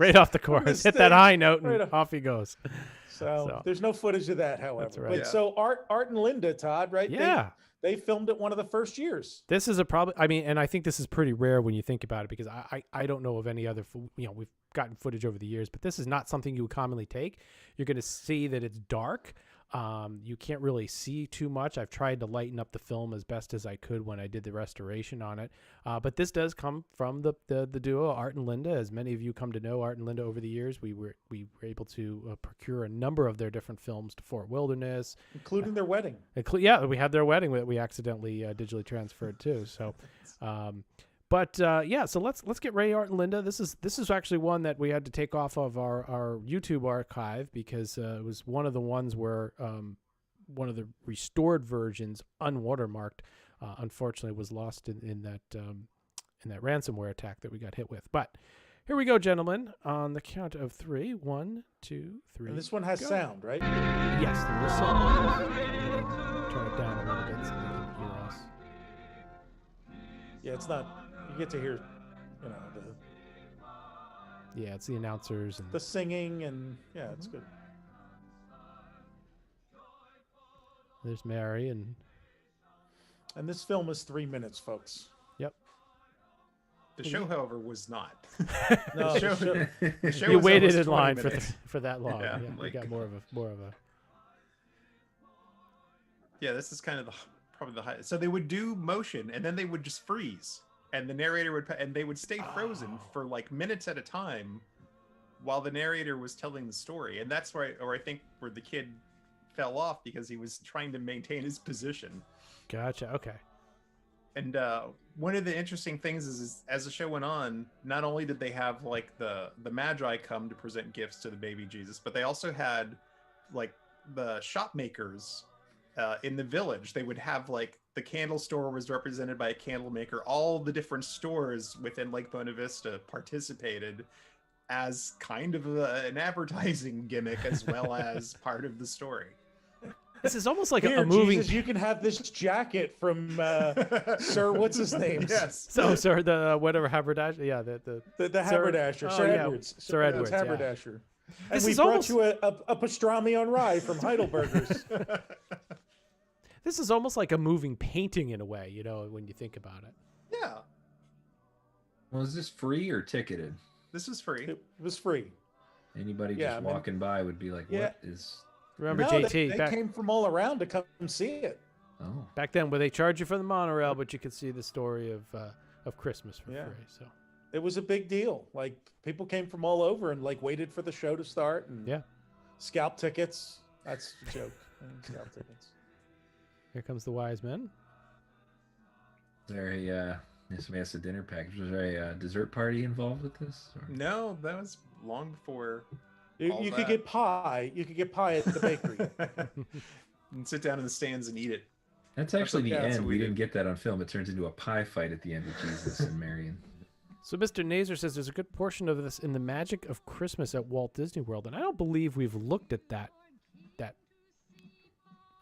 S1: Right off the course, hit that high note, and off he goes.
S3: So there's no footage of that, however.
S1: That's right.
S3: But so Art and Linda, Todd, right?
S1: Yeah.
S3: They filmed it one of the first years.
S1: This is and I think this is pretty rare when you think about it, because I don't know of any other, we've gotten footage over the years, but this is not something you would commonly take. You're going to see that it's dark. You can't really see too much. I've tried to lighten up the film as best as I could when I did the restoration on it. But this does come from the duo, Art and Linda. As many of you come to know Art and Linda over the years, we were able to procure a number of their different films to Fort Wilderness.
S3: Including their wedding.
S1: We had their wedding that we accidentally digitally transferred too. So, so let's get Ray, Art, and Linda. This is actually one that we had to take off of our YouTube archive because it was one of the ones where one of the restored versions, unwatermarked, unfortunately was lost in that ransomware attack that we got hit with. But here we go, gentlemen. On the count of 3, 1, 2, 3.
S3: And this one has sound, right?
S1: Yes, there is sound. Turn it down a little bit so they can hear us.
S3: Yeah, it's not. You get to hear,
S1: it's the announcers and
S3: the singing, and it's good.
S1: There's Mary, and
S3: this film is 3 minutes, folks.
S1: Yep.
S17: The show, however, was not.
S3: No,
S17: the show
S1: you
S17: was
S1: waited in
S17: 20
S1: line
S17: minutes.
S1: for that long.
S17: Yeah,
S1: we got more of a.
S17: Yeah, this is kind of probably the high. So they would do motion, and then they would just freeze. And the narrator they would stay frozen for like minutes at a time while the narrator was telling the story. And that's where I think where the kid fell off, because he was trying to maintain his position.
S1: Gotcha. Okay.
S17: And one of the interesting things is as the show went on, not only did they have like the Magi come to present gifts to the baby Jesus, but they also had like the shop makers in the village. They would have like the candle store was represented by a candle maker. All the different stores within Lake Buena Vista participated as kind of an advertising gimmick as well as part of the story.
S1: This is almost like
S3: Here,
S1: a moving.
S3: Jesus, you can have this jacket from Sir. What's his name?
S17: Yes.
S1: So, sir, the whatever haberdasher. Yeah, the
S3: haberdasher. Sir Edwards.
S1: Sir Edwards.
S3: Haberdasher.
S1: Yeah.
S3: And we brought you a pastrami on rye from Heidelberger's.
S1: This is almost like a moving painting in a way, when you think about it.
S17: Yeah.
S15: Well, is this free or ticketed?
S17: This was free.
S3: It was free.
S15: Anybody just walking by would be like, "What is?"
S1: Remember,
S3: no,
S1: JT?
S3: They came from all around to come see it.
S15: Oh.
S1: Back then, where they charge you for the monorail, but you could see the story of Christmas for free. So
S3: it was a big deal. Like people came from all over and like waited for the show to start and scalp tickets. That's a joke. Scalp tickets.
S1: Here comes the wise men.
S15: Is there somebody has a dinner package. Was there a dessert party involved with this? Or?
S17: No, that was long before.
S3: You could get pie. You could get pie at the bakery.
S17: And sit down in the stands and eat it.
S15: That's actually the end. We didn't get that on film. It turns into a pie fight at the end with Jesus and Marion.
S1: So Mr. Nazer says there's a good portion of this in The Magic of Christmas at Walt Disney World, and I don't believe we've looked at that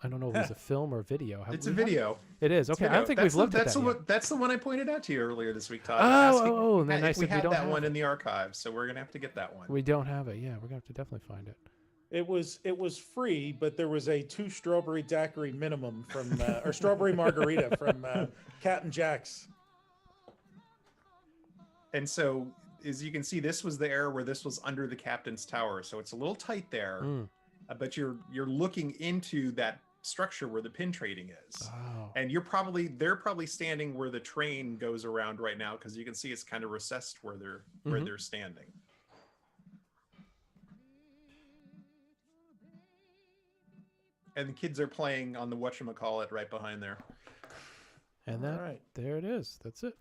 S1: I don't know if it was a film or video.
S17: It's a video.
S1: It is. Okay. I don't think we've looked at that yet.
S17: That's the one I pointed out to you earlier this week, Todd.
S1: Oh, and then I
S17: if we
S1: said we
S17: had
S1: don't
S17: that
S1: have
S17: one
S1: it.
S17: in the archives, so we're gonna have to get that one.
S1: We don't have it. Yeah, we're gonna have to definitely find it.
S3: It was free, but there was a 2 strawberry daiquiri minimum from or strawberry margarita from Cat and Jack's.
S17: And so, as you can see, this was the era where this was under the captain's tower, so it's a little tight there. But you're looking into that structure where the pin trading is, and they're probably standing where the train goes around right now, because you can see it's kind of recessed where they're standing. And the kids are playing on the whatchamacallit right behind there.
S1: And there it is. That's it.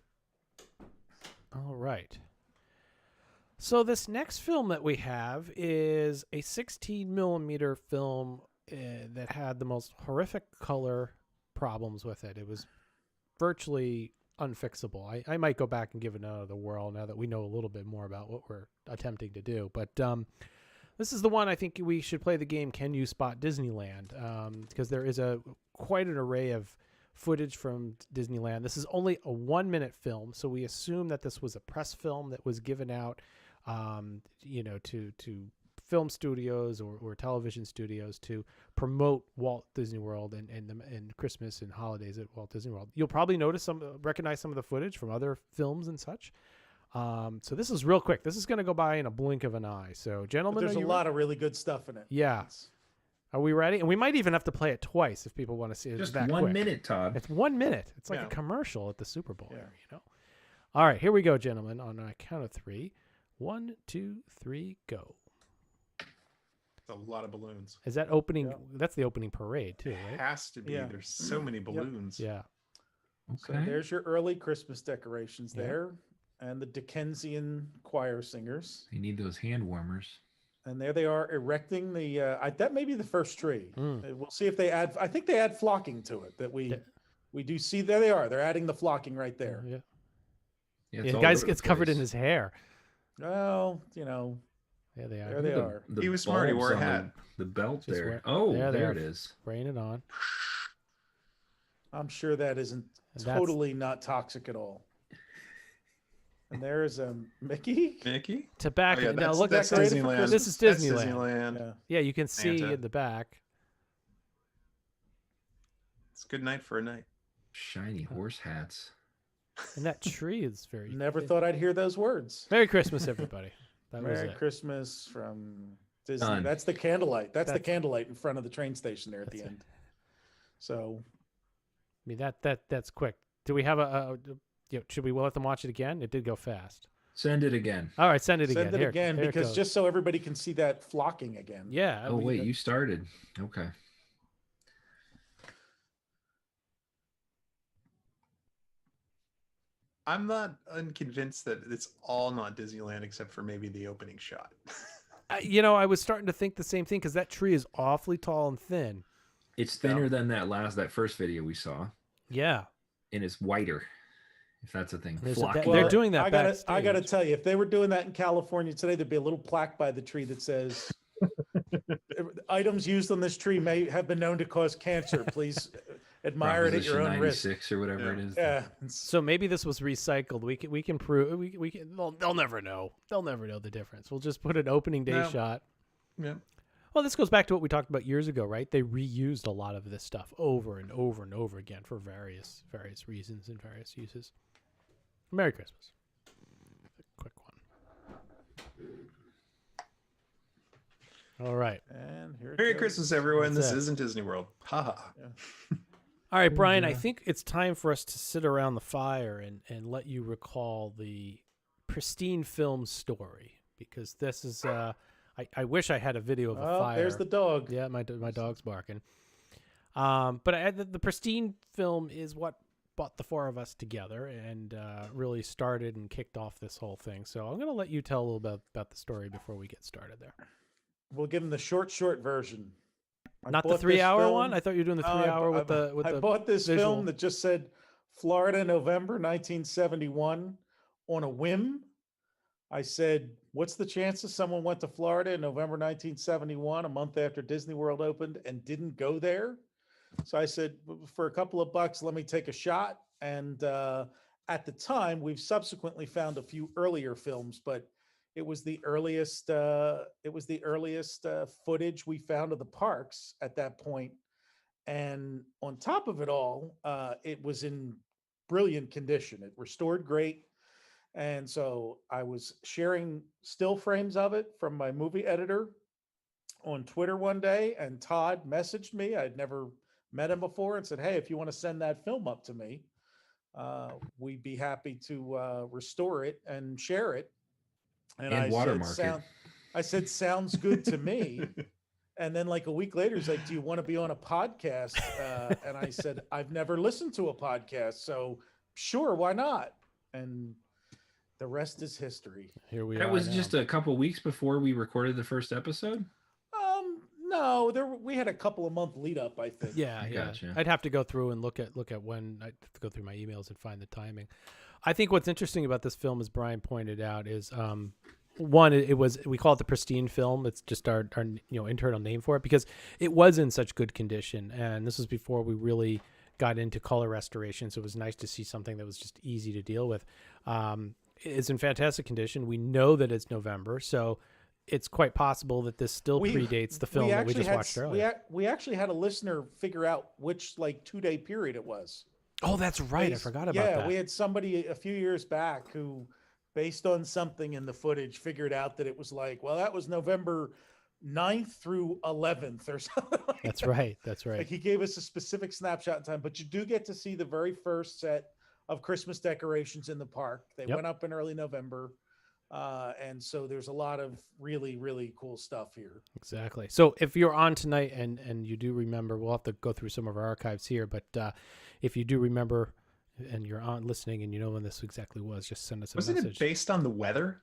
S1: All right. So this next film that we have is a 16 millimeter film that had the most horrific color problems with it. It was virtually unfixable. I might go back and give it another whirl now that we know a little bit more about what we're attempting to do. But this is the one I think we should play the game Can You Spot Disneyland? Because there is quite an array of footage from Disneyland. This is only a 1-minute film, so we assume that this was a press film that was given out to film studios or television studios to promote Walt Disney World and Christmas and holidays at Walt Disney World. You'll probably recognize some of the footage from other films and such. So this is real quick. This is going to go by in a blink of an eye. So, gentlemen,
S3: But there's a lot of really good stuff in it.
S1: Yeah. Are we ready? And we might even have to play it twice if people want to see it.
S15: Just
S1: that
S15: 1
S1: quick.
S15: minute, Todd.
S1: It's 1 minute. It's like a commercial at the Super Bowl. All right, here we go, gentlemen. On a count of 3. 1, 2, 3, go.
S17: It's a lot of balloons.
S1: Is that opening? That's the opening parade too, right?
S17: It has to be.
S3: Yeah.
S17: There's so many balloons.
S1: Yeah.
S3: So there's your early Christmas decorations there, and the Dickensian choir singers.
S15: You need those hand warmers.
S3: And there they are erecting the. That may be the first tree. We'll see if they add. I think they add flocking to it. That we do see. There they are. They're adding the flocking right there.
S1: Yeah. The guy gets covered in his hair.
S3: Well,
S1: There they are.
S3: There they are.
S17: He was smart. He wore a hat.
S15: The belt
S1: Just
S15: there.
S1: there
S15: It is.
S1: Spraying it on.
S3: I'm sure that isn't totally not toxic at all. And there's
S17: Mickey.
S1: Tobacco.
S17: Oh, yeah,
S1: now look,
S17: that's Disneyland.
S1: This is
S17: That's
S1: Disneyland.
S17: Disneyland.
S1: Yeah, you can see
S17: Santa.
S1: in the back.
S17: It's a good night for a night.
S15: Shiny horse hats.
S1: And that tree is very.
S3: Never thought I'd hear those words.
S1: Merry Christmas, everybody. That was
S3: Merry
S1: it.
S3: Christmas from Disney.
S15: Done.
S3: That's the candlelight. That's the candlelight in front of the train station there at the
S1: That's
S3: end. So,
S1: I mean that's quick. Do we have should we let them watch it again? It did go fast.
S15: Send it again.
S1: All right, send it again.
S3: send it
S1: Here-
S3: again
S1: here it
S3: because
S1: goes.
S3: just so everybody can see that flocking again.
S1: Yeah.
S15: Oh, wait, you started. Okay.
S17: I'm not unconvinced that it's all not Disneyland except for maybe the opening shot.
S1: I was starting to think the same thing because that tree is awfully tall and thin.
S15: It's thinner than that first video we saw.
S1: Yeah.
S15: And it's whiter, if that's a thing.
S1: There's
S15: Flocking.
S1: they're doing that
S3: I gotta tell you, if they were doing that in California today, there'd be a little plaque by the tree that says items used on this tree may have been known to cause cancer. Please admire it at your own risk.
S15: 96 or whatever it is.
S3: Yeah.
S1: So maybe this was recycled. We can prove we can. They'll never know. They'll never know the difference. We'll just put an opening day shot.
S17: Yeah.
S1: Well, this goes back to what we talked about years ago, right? They reused a lot of this stuff over and over and over again for various reasons and various uses. Merry Christmas. A quick one. All right.
S3: And here it
S17: Merry
S3: goes.
S17: Christmas, everyone.
S1: That's
S17: This
S1: it.
S17: isn't Disney World. Haha.
S1: All right, Brian, I think it's time for us to sit around the fire and let you recall the pristine film story, because this is I wish I had a video of a fire.
S3: There's the dog.
S1: Yeah, my dog's barking. But the pristine film is what brought the four of us together and really started and kicked off this whole thing. So I'm going to let you tell a little bit about the story before we get started there.
S3: We'll give them the short version.
S1: Not the 3-hour one? I thought you were doing the 3-hour with the
S3: I bought this
S1: visual.
S3: film that just said Florida, November 1971 on a whim. I said, what's the chances someone went to Florida in November 1971, a month after Disney World opened, and didn't go there? So I said, for a couple of bucks, let me take a shot. And at the time, we've subsequently found a few earlier films, but it was the earliest. Footage we found of the parks at that point. And on top of it all, it was in brilliant condition. It restored great. And so I was sharing still frames of it from my movie editor on Twitter one day, and Todd messaged me. I'd never met him before and said, "Hey, if you want to send that film up to me, we'd be happy to restore it and share it." And I
S15: watermark it.
S3: I said, "Sounds good to me." And then like a week later, he's like, "Do you want to be on a podcast?" And I said, "I've never listened to a podcast, so sure, why not?" And the rest is history.
S1: Here we are.
S15: That was
S1: now.
S15: just a couple weeks before we recorded the first episode.
S3: No, we had a couple of month lead up, I think.
S1: Yeah.
S15: Gotcha.
S1: I'd have to go through and look at when I'd have to go through my emails and find the timing. I think what's interesting about this film, as Brian pointed out, is one, we call it the pristine film. It's just our internal name for it because it was in such good condition, and this was before we really got into color restoration. So it was nice to see something that was just easy to deal with. It's in fantastic condition. We know that it's November, so it's quite possible that this still predates the film that we just watched earlier.
S3: We actually had a listener figure out which 2-day period it was.
S1: Oh, that's right. I forgot about that.
S3: Yeah, we had somebody a few years back who, based on something in the footage, figured out that it was that was November 9th through 11th or something like
S1: That's
S3: that.
S1: right. That's right.
S3: Like he gave us a specific snapshot in time, but you do get to see the very first set of Christmas decorations in the park. They went up in early November. And so there's a lot of really, really cool stuff here.
S1: Exactly. So if you're on tonight and you do remember, we'll have to go through some of our archives here, but if you do remember and you're on listening and you know when this exactly was, just send us a message.
S17: Wasn't it based on the weather?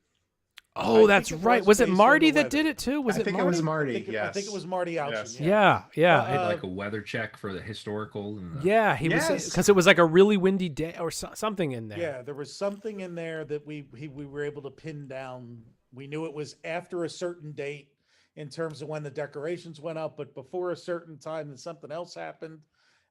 S1: Oh, that's right. Was it Marty that did it too?
S17: I think it was Marty.
S3: I think it was Marty Ouchin.
S17: Yes.
S1: Yeah.
S15: Had like a weather check for the historical. And
S1: he was, because it was like a really windy day or something in there.
S3: Yeah, there was something in there that we were able to pin down. We knew it was after a certain date in terms of when the decorations went up, but before a certain time that something else happened.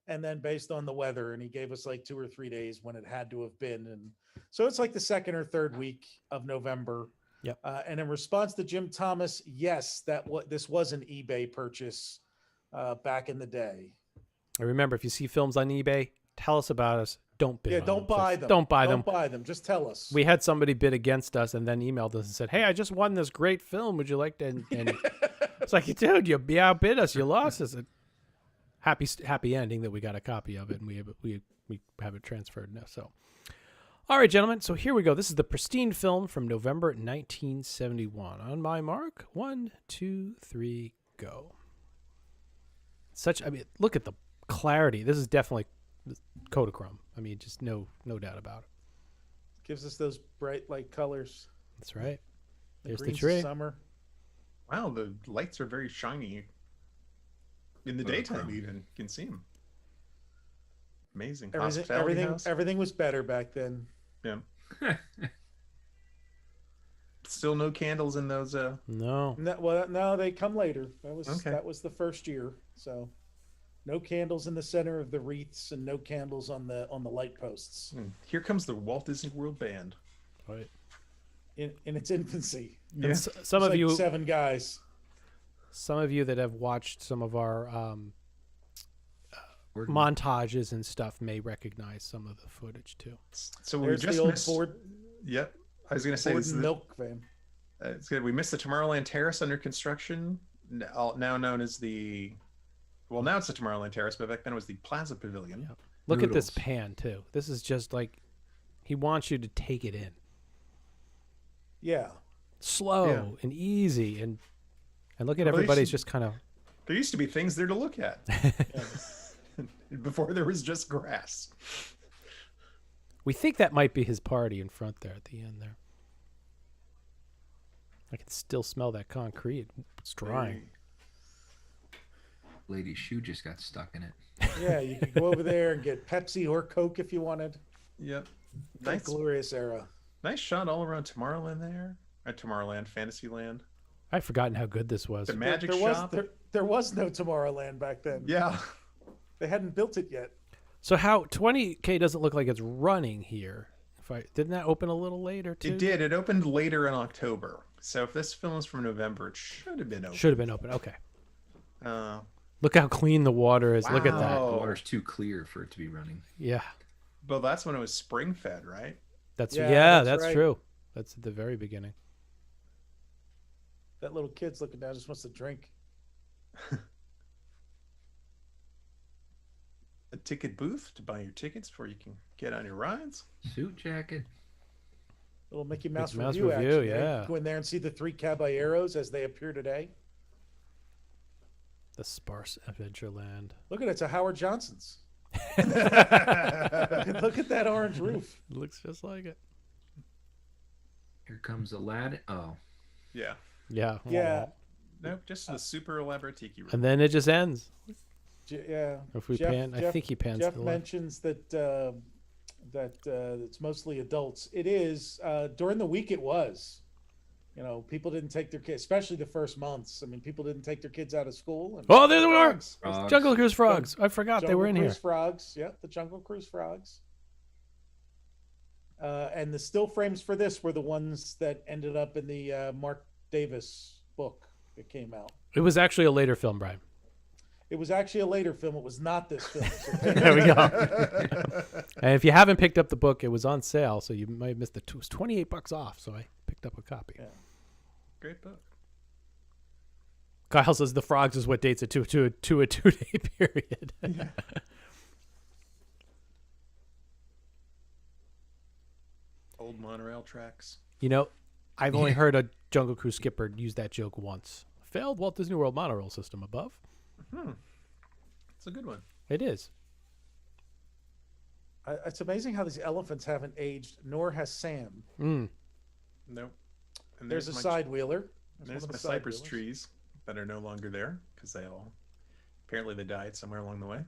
S3: And then based on the weather, and he gave us 2 or 3 days when it had to have been. And so it's the second or third week of November.
S1: Yep.
S3: And in response to Jim Thomas, yes, this was an eBay purchase back in the day.
S1: I remember, if you see films on eBay, tell us about us. Don't bid.
S3: Yeah,
S1: on
S3: don't
S1: them,
S3: buy
S1: please.
S3: them.
S1: Don't buy them.
S3: Don't buy them. Just tell us.
S1: We had somebody bid against us and then emailed us and said, "Hey, I just won this great film. Would you like to?" And it's like, dude, you outbid us. You lost us. Happy ending that we got a copy of it and we have it transferred now. So. All right, gentlemen. So here we go. This is the pristine film from November 1971. On my mark, 1, 2, 3, go. Look at the clarity. This is definitely Kodachrome. Just no doubt about it.
S3: Gives us those bright light colors.
S1: That's right. There's the
S3: green's
S1: tree.
S3: Summer.
S17: Wow, the lights are very shiny. In the daytime, even you can see them. Amazing.
S3: Everything was better back then.
S17: Yeah. Still no candles in those.
S1: No.
S3: No, they come later. That was the first year. So, no candles in the center of the wreaths and no candles on the light posts.
S17: Here comes the Walt Disney World Band.
S1: Right.
S3: In its infancy.
S17: Yeah.
S1: Some of you
S3: 7 guys.
S1: Some of you that have watched some of our montages and stuff may recognize some of the footage too.
S17: So we
S3: There's
S17: just
S3: the old
S17: missed.
S3: Ford.
S17: Yep, I was going to say this is
S3: milk van.
S17: It's good. We missed the Tomorrowland Terrace under construction, now known as the. Well, now it's the Tomorrowland Terrace, but back then it was the Plaza Pavilion.
S1: Yep. Look at this pan too. This is just he wants you to take it in.
S3: Yeah.
S1: Slow and easy and look at everybody's just kind of.
S17: There used to be things there to look at. Before there was just grass.
S1: We think that might be his party in front there at the end there. I can still smell that concrete. It's drying.
S15: Lady's shoe just got stuck in it.
S3: Yeah, you could go over there and get Pepsi or Coke if you wanted.
S17: Yep.
S3: Nice, glorious era.
S17: Nice shot all around Tomorrowland there. At Tomorrowland, Fantasyland.
S1: I've forgotten how good this was.
S17: The magic
S3: there
S17: shop.
S3: There was no Tomorrowland back then.
S17: Yeah.
S3: They hadn't built it yet.
S1: So how 20K doesn't look like it's running here? Didn't that open a little later too?
S17: It did. It opened later in October. So if this film is from November, it should have been open.
S1: Should have been open. Okay.
S17: Uh,
S1: Look how clean the water is.
S17: Wow.
S1: Look at that.
S15: The water's too clear for it to be running.
S1: Yeah.
S17: But that's when it was spring fed, right?
S1: That's
S3: that's right.
S1: true. That's at the very beginning.
S3: That little kid's looking down, just wants to drink.
S17: A ticket booth to buy your tickets before you can get on your rides.
S15: Suit jacket.
S3: Little Mickey Mouse,
S1: Mouse
S3: review,
S1: review,
S3: actually.
S1: yeah.
S3: Right? Go in there and see the 3 caballeros as they appear today.
S1: The sparse Adventureland.
S3: Look at it. It's a Howard Johnson's. Look at that orange roof.
S1: Looks just like it.
S15: Here comes Aladdin. Oh.
S17: Yeah.
S1: Yeah.
S3: Yeah.
S17: Nope, just the super elaborate tiki room.
S1: And then it just ends.
S3: Yeah.
S1: If we pan, I think he pans
S3: Jeff
S1: to the left.
S3: mentions that it's mostly adults. It is. During the week, it was. You know, people didn't take their kids, especially the first months. I mean, people didn't take their kids out of school. And
S1: Oh, there they are!
S3: frogs.
S1: Jungle Cruise frogs. I forgot they were in
S3: Jungle Cruise
S1: here.
S3: Frogs. Yeah, the Jungle Cruise frogs. And the still frames for this were the ones that ended up in the Mark Davis book that came out.
S1: It was actually a later film, Brian.
S3: It was actually a later film. It was not this film. So
S1: There we go. And if you haven't picked up the book, it was on sale, so you might have missed it. It was $28 off, so I picked up a copy.
S3: Yeah.
S17: Great book.
S1: Kyle says the frogs is what dates it to a 2-day period.
S17: Yeah. Old monorail tracks.
S1: You know, I've only heard a Jungle Cruise skipper use that joke once. Failed Walt Disney World monorail system above.
S17: It's a good one.
S1: It is.
S3: It's amazing how these elephants haven't aged, nor has Sam.
S1: Mm.
S17: Nope. And
S3: There's a
S17: my-
S3: side wheeler.
S17: There's my cypress trees that are no longer there because they all apparently they died somewhere along the way.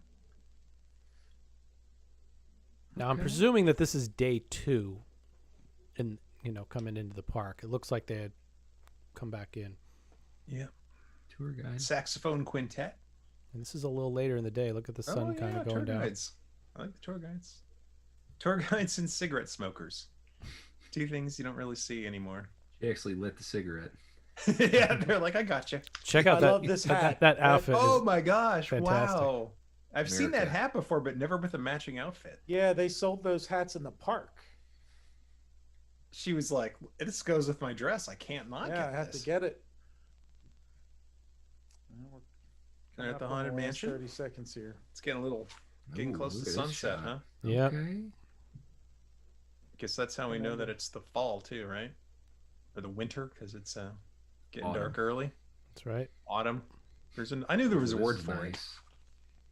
S1: Now I'm presuming that this is day 2, and coming into the park. It looks like they had come back in.
S17: Yeah.
S15: Tour guide.
S17: Saxophone quintet.
S1: And this is a little later in the day. Look at the sun kind of going
S17: tour
S1: down.
S17: Guides. I like the tour guides. Tour guides and cigarette smokers. 2 things you don't really see anymore.
S15: She actually lit the cigarette.
S17: Yeah, they're like, I got you.
S1: Check out
S3: I
S1: that
S3: love this hat.
S1: that outfit.
S17: Oh
S1: is
S17: my gosh!
S1: fantastic.
S17: Wow, I've seen that
S15: America.
S17: hat before, but never with a matching outfit.
S3: Yeah, they sold those hats in the park.
S17: She was like, "This goes with my dress. I can't not
S3: Yeah,
S17: get
S3: I have
S17: this."
S3: to get it.
S17: They're at the
S3: Up on
S17: Haunted
S3: last
S17: Mansion.
S3: 30 seconds here.
S17: It's getting getting
S15: Ooh,
S17: close to
S15: look at this
S17: sunset,
S15: shot.
S17: huh?
S1: Yep.
S15: Okay.
S17: Guess that's how we know that it's the fall too, right? Or the winter, because it's getting
S15: Autumn.
S17: dark early.
S1: That's right.
S17: Autumn. I knew there was a
S15: Ooh,
S17: word
S15: this
S17: for
S15: is
S17: it.
S15: nice.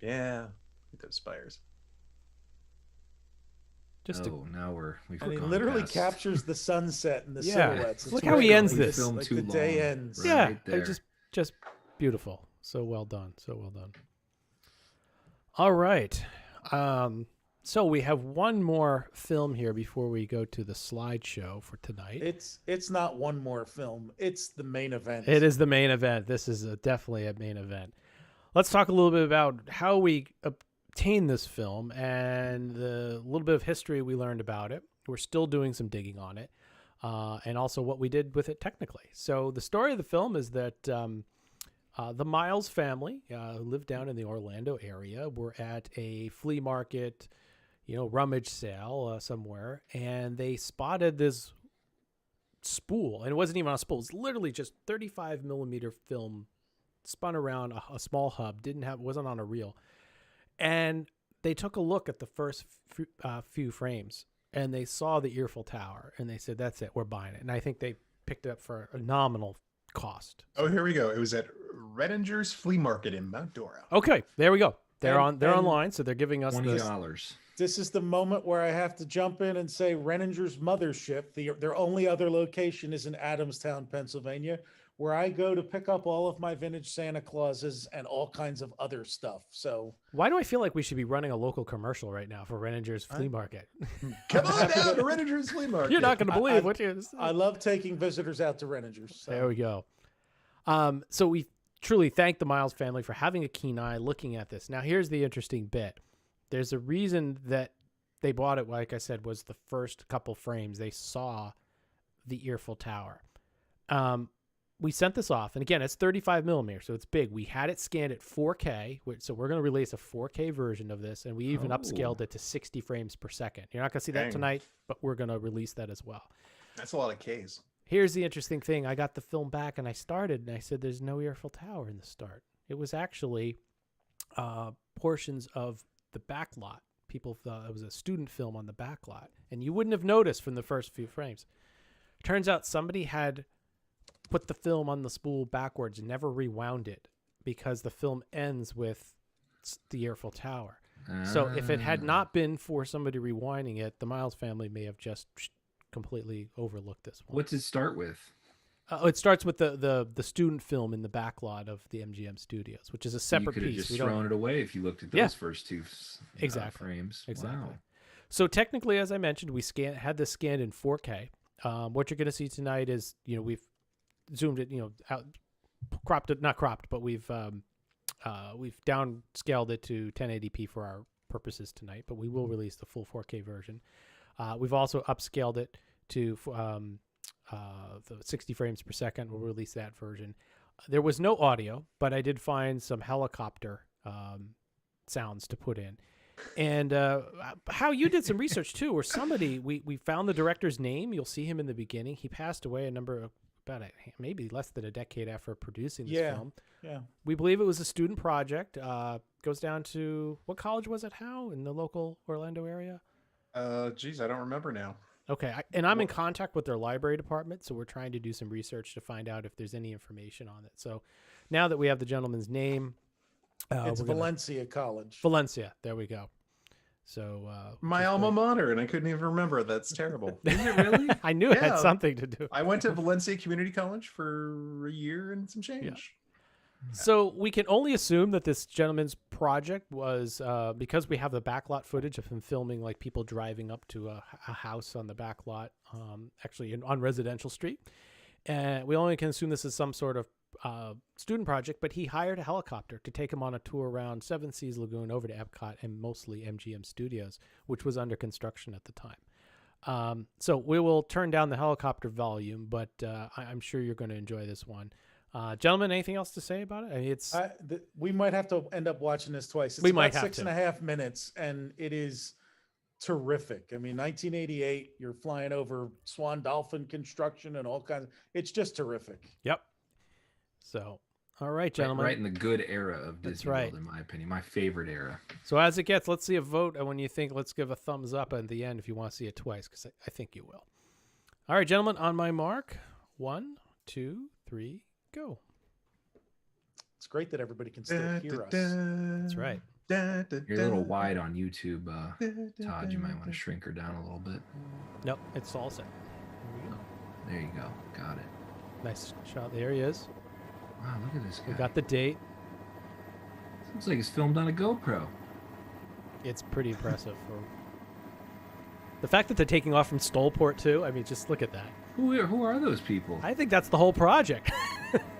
S17: Yeah, look at those spires.
S1: Just
S15: Oh, now we've
S3: And he
S15: gone
S3: literally
S15: past-
S3: captures the sunset and the
S1: Yeah.
S3: silhouettes.
S1: Look
S3: It's
S1: how he
S3: really
S1: ends
S3: like
S1: this.
S15: Film
S3: Like
S15: too
S3: the day
S15: long.
S3: ends.
S15: Right
S1: Yeah,
S15: there.
S1: just beautiful. So well done. So well done. All right. So we have one more film here before we go to the slideshow for tonight.
S3: It's not one more film. It's the main event.
S1: It is the main event. This is definitely a main event. Let's talk a little bit about how we obtained this film and the little bit of history we learned about it. We're still doing some digging on it, and also what we did with it technically. So the story of the film is that the Miles family, who lived down in the Orlando area, were at a flea market, rummage sale somewhere, and they spotted this spool, and it wasn't even on a spool. It's literally just 35 millimeter film spun around a small hub, wasn't on a reel. And they took a look at the first few frames, and they saw the Earful Tower, and they said, that's it, we're buying it. And I think they picked it up for a nominal cost.
S17: Oh, here we go. It was at Redinger's Flea Market in Mount Dora.
S1: Okay, there we go. They're
S3: And-
S1: online, so they're giving us this.
S15: $20.
S3: This is the moment where I have to jump in and say Renninger's mothership. Their only other location is in Adamstown, Pennsylvania, where I go to pick up all of my vintage Santa Clauses and all kinds of other stuff. So
S1: Why do I feel like we should be running a local commercial right now for Renninger's Flea Market?
S17: Come on down to Redinger's Flea Market.
S1: You're not going to believe what you.
S3: I love taking visitors out to Renninger's. So.
S1: There we go. So we truly thank the Miles family for having a keen eye looking at this. Now, here's the interesting bit. There's a reason that they bought it, like I said, was the first couple frames. They saw the Earful Tower. We sent this off, and again, it's 35 millimeters, so it's big. We had it scanned at 4K, so we're going to release a 4K version of this, and we even upscaled it to 60 frames per second. You're not going to see that tonight, but we're going to release that as well.
S17: That's a lot of Ks.
S1: Here's the interesting thing. I got the film back, and I started, and I said, there's no Earful Tower in the start. It was actually portions of the back lot. People thought it was a student film on the back lot, and you wouldn't have noticed from the first few frames. Turns out somebody had put the film on the spool backwards and never rewound it because the film ends with the Earful Tower. So if it had not been for somebody rewinding it, the Miles family may have just completely overlooked this one.
S15: What's it start with?
S1: It starts with the student film in the backlot of the MGM Studios, which is a separate
S15: you could have
S1: piece.
S15: just thrown it away if you looked at those first two frames.
S1: Exactly.
S15: Wow.
S1: So technically, as I mentioned, we had this scanned in 4K. What you're going to see tonight is, we've zoomed it, out, cropped it, not cropped, but we've downscaled it to 1080p for our purposes tonight, but we will release the full 4K version. We've also upscaled it to the 60 frames per second. We'll release that version. There was no audio, but I did find some helicopter sounds to put in. And how you did some research too, where somebody, we found the director's name. You'll see him in the beginning. He passed away maybe less than a decade after producing this film.
S3: Yeah.
S1: We believe it was a student project. Goes down to, what college was it, How, in the local Orlando area?
S17: Geez, I don't remember now.
S1: Okay, I'm in contact with their library department, so we're trying to do some research to find out if there's any information on it. So now that we have the gentleman's name,
S3: it's Valencia College.
S1: Valencia, there we go. So
S17: my alma mater, and I couldn't even remember. That's terrible.
S15: Is it really?
S1: I knew it had something to do.
S17: I went to Valencia Community College for a year and some change.
S1: Yeah. So we can only assume that this gentleman's project was because we have the backlot footage of him filming like people driving up to a house on the backlot, actually on Residential Street. And we only can assume this is some sort of student project, but he hired a helicopter to take him on a tour around Seven Seas Lagoon over to Epcot and mostly MGM Studios, which was under construction at the time. So we will turn down the helicopter volume, but I'm sure you're going to enjoy this one. Gentlemen, anything else to say about it? I mean,
S3: we might have to end up watching this twice.
S1: We might have
S3: 6.5 minutes, and it is terrific. I mean, 1988, you're flying over Swan Dolphin construction and all kinds. It's just terrific.
S1: Yep. So, all right, gentlemen.
S15: Right in the good era of Disney World, in my opinion. My favorite era.
S1: So as it gets, let's see a vote. And when you think, let's give a thumbs up at the end if you want to see it twice, because I think you will. All right, gentlemen, on my mark. 1, 2, 3, go.
S3: It's great that everybody can still hear us.
S1: That's right.
S15: You're a little wide on YouTube, Todd. You might want to shrink her down a little bit.
S1: Nope, it's all set.
S15: There you go. Got it.
S1: Nice shot. There he is.
S15: Wow, look at this guy.
S1: We got the date.
S15: Looks like it's filmed on a GoPro.
S1: It's pretty impressive. For the fact that they're taking off from Stoleport too. I mean, just look at that.
S15: Who are those people?
S1: I think that's the whole project.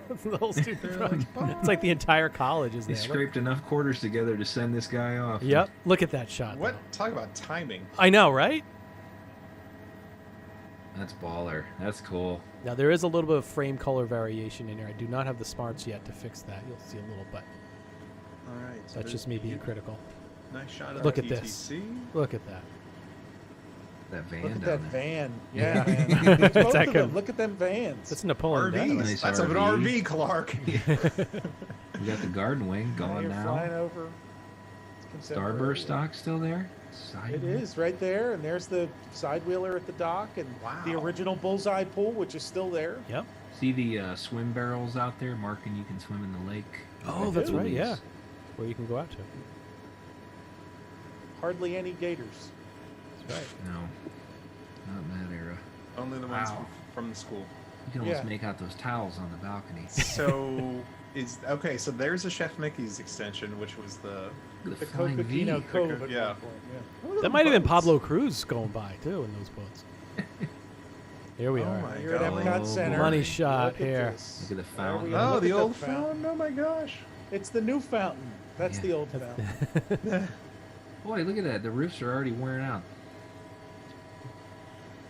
S1: That's the whole student project. It's like the entire college is
S15: They
S1: there.
S15: scraped enough quarters together to send this guy off.
S1: Yep. Look at that shot.
S17: What? Talk about timing.
S1: I know, right?
S15: That's baller. That's cool.
S1: Now, there is a little bit of frame color variation in here. I do not have the smarts yet to fix that. You'll see a little, but
S17: all right. So
S1: that's just me being critical.
S17: Nice shot of
S1: Look
S17: the
S1: at this.
S17: TTC.
S1: Look at that.
S15: That van.
S3: Look at
S15: down
S3: that
S15: there.
S3: van. Yeah, man. Both of
S1: Exactly.
S3: them. Look at them vans.
S1: That's Napoleon.
S17: RVs.
S15: Nice
S17: That's an RV, Clark.
S15: We got the garden wing gone
S3: You're
S15: now.
S3: flying over.
S15: Starburst stock still there?
S3: It is right there, and there's the side wheeler at the dock, and the original bullseye pool, which is still there.
S1: Yep.
S15: See the swim barrels out there marking you can swim in the lake?
S1: Oh, that's right. Yeah. Where you can go out to.
S3: Hardly any gators.
S1: That's right.
S15: No. Not in that era.
S17: Only the ones from the school.
S15: You can almost make out those towels on the balcony.
S17: So so there's a Chef Mickey's extension, which was the
S15: flying V.
S3: Coquino Cove at
S17: Yeah.
S3: one point, yeah.
S1: That might have been Pablo Cruz going by too in those boats. Here we are.
S17: my
S3: You're at
S17: golly.
S3: Epcot Center.
S1: Money shot
S3: Look at
S1: here.
S3: this.
S10: Look at the
S3: There
S10: fountain.
S3: we go.
S17: Oh,
S3: Look
S17: the
S3: at
S17: old
S3: fountain.
S17: fountain. Oh my gosh.
S3: It's the new fountain. That's
S10: Yeah.
S3: the old fountain.
S10: Boy, look at that. The roofs are already wearing out.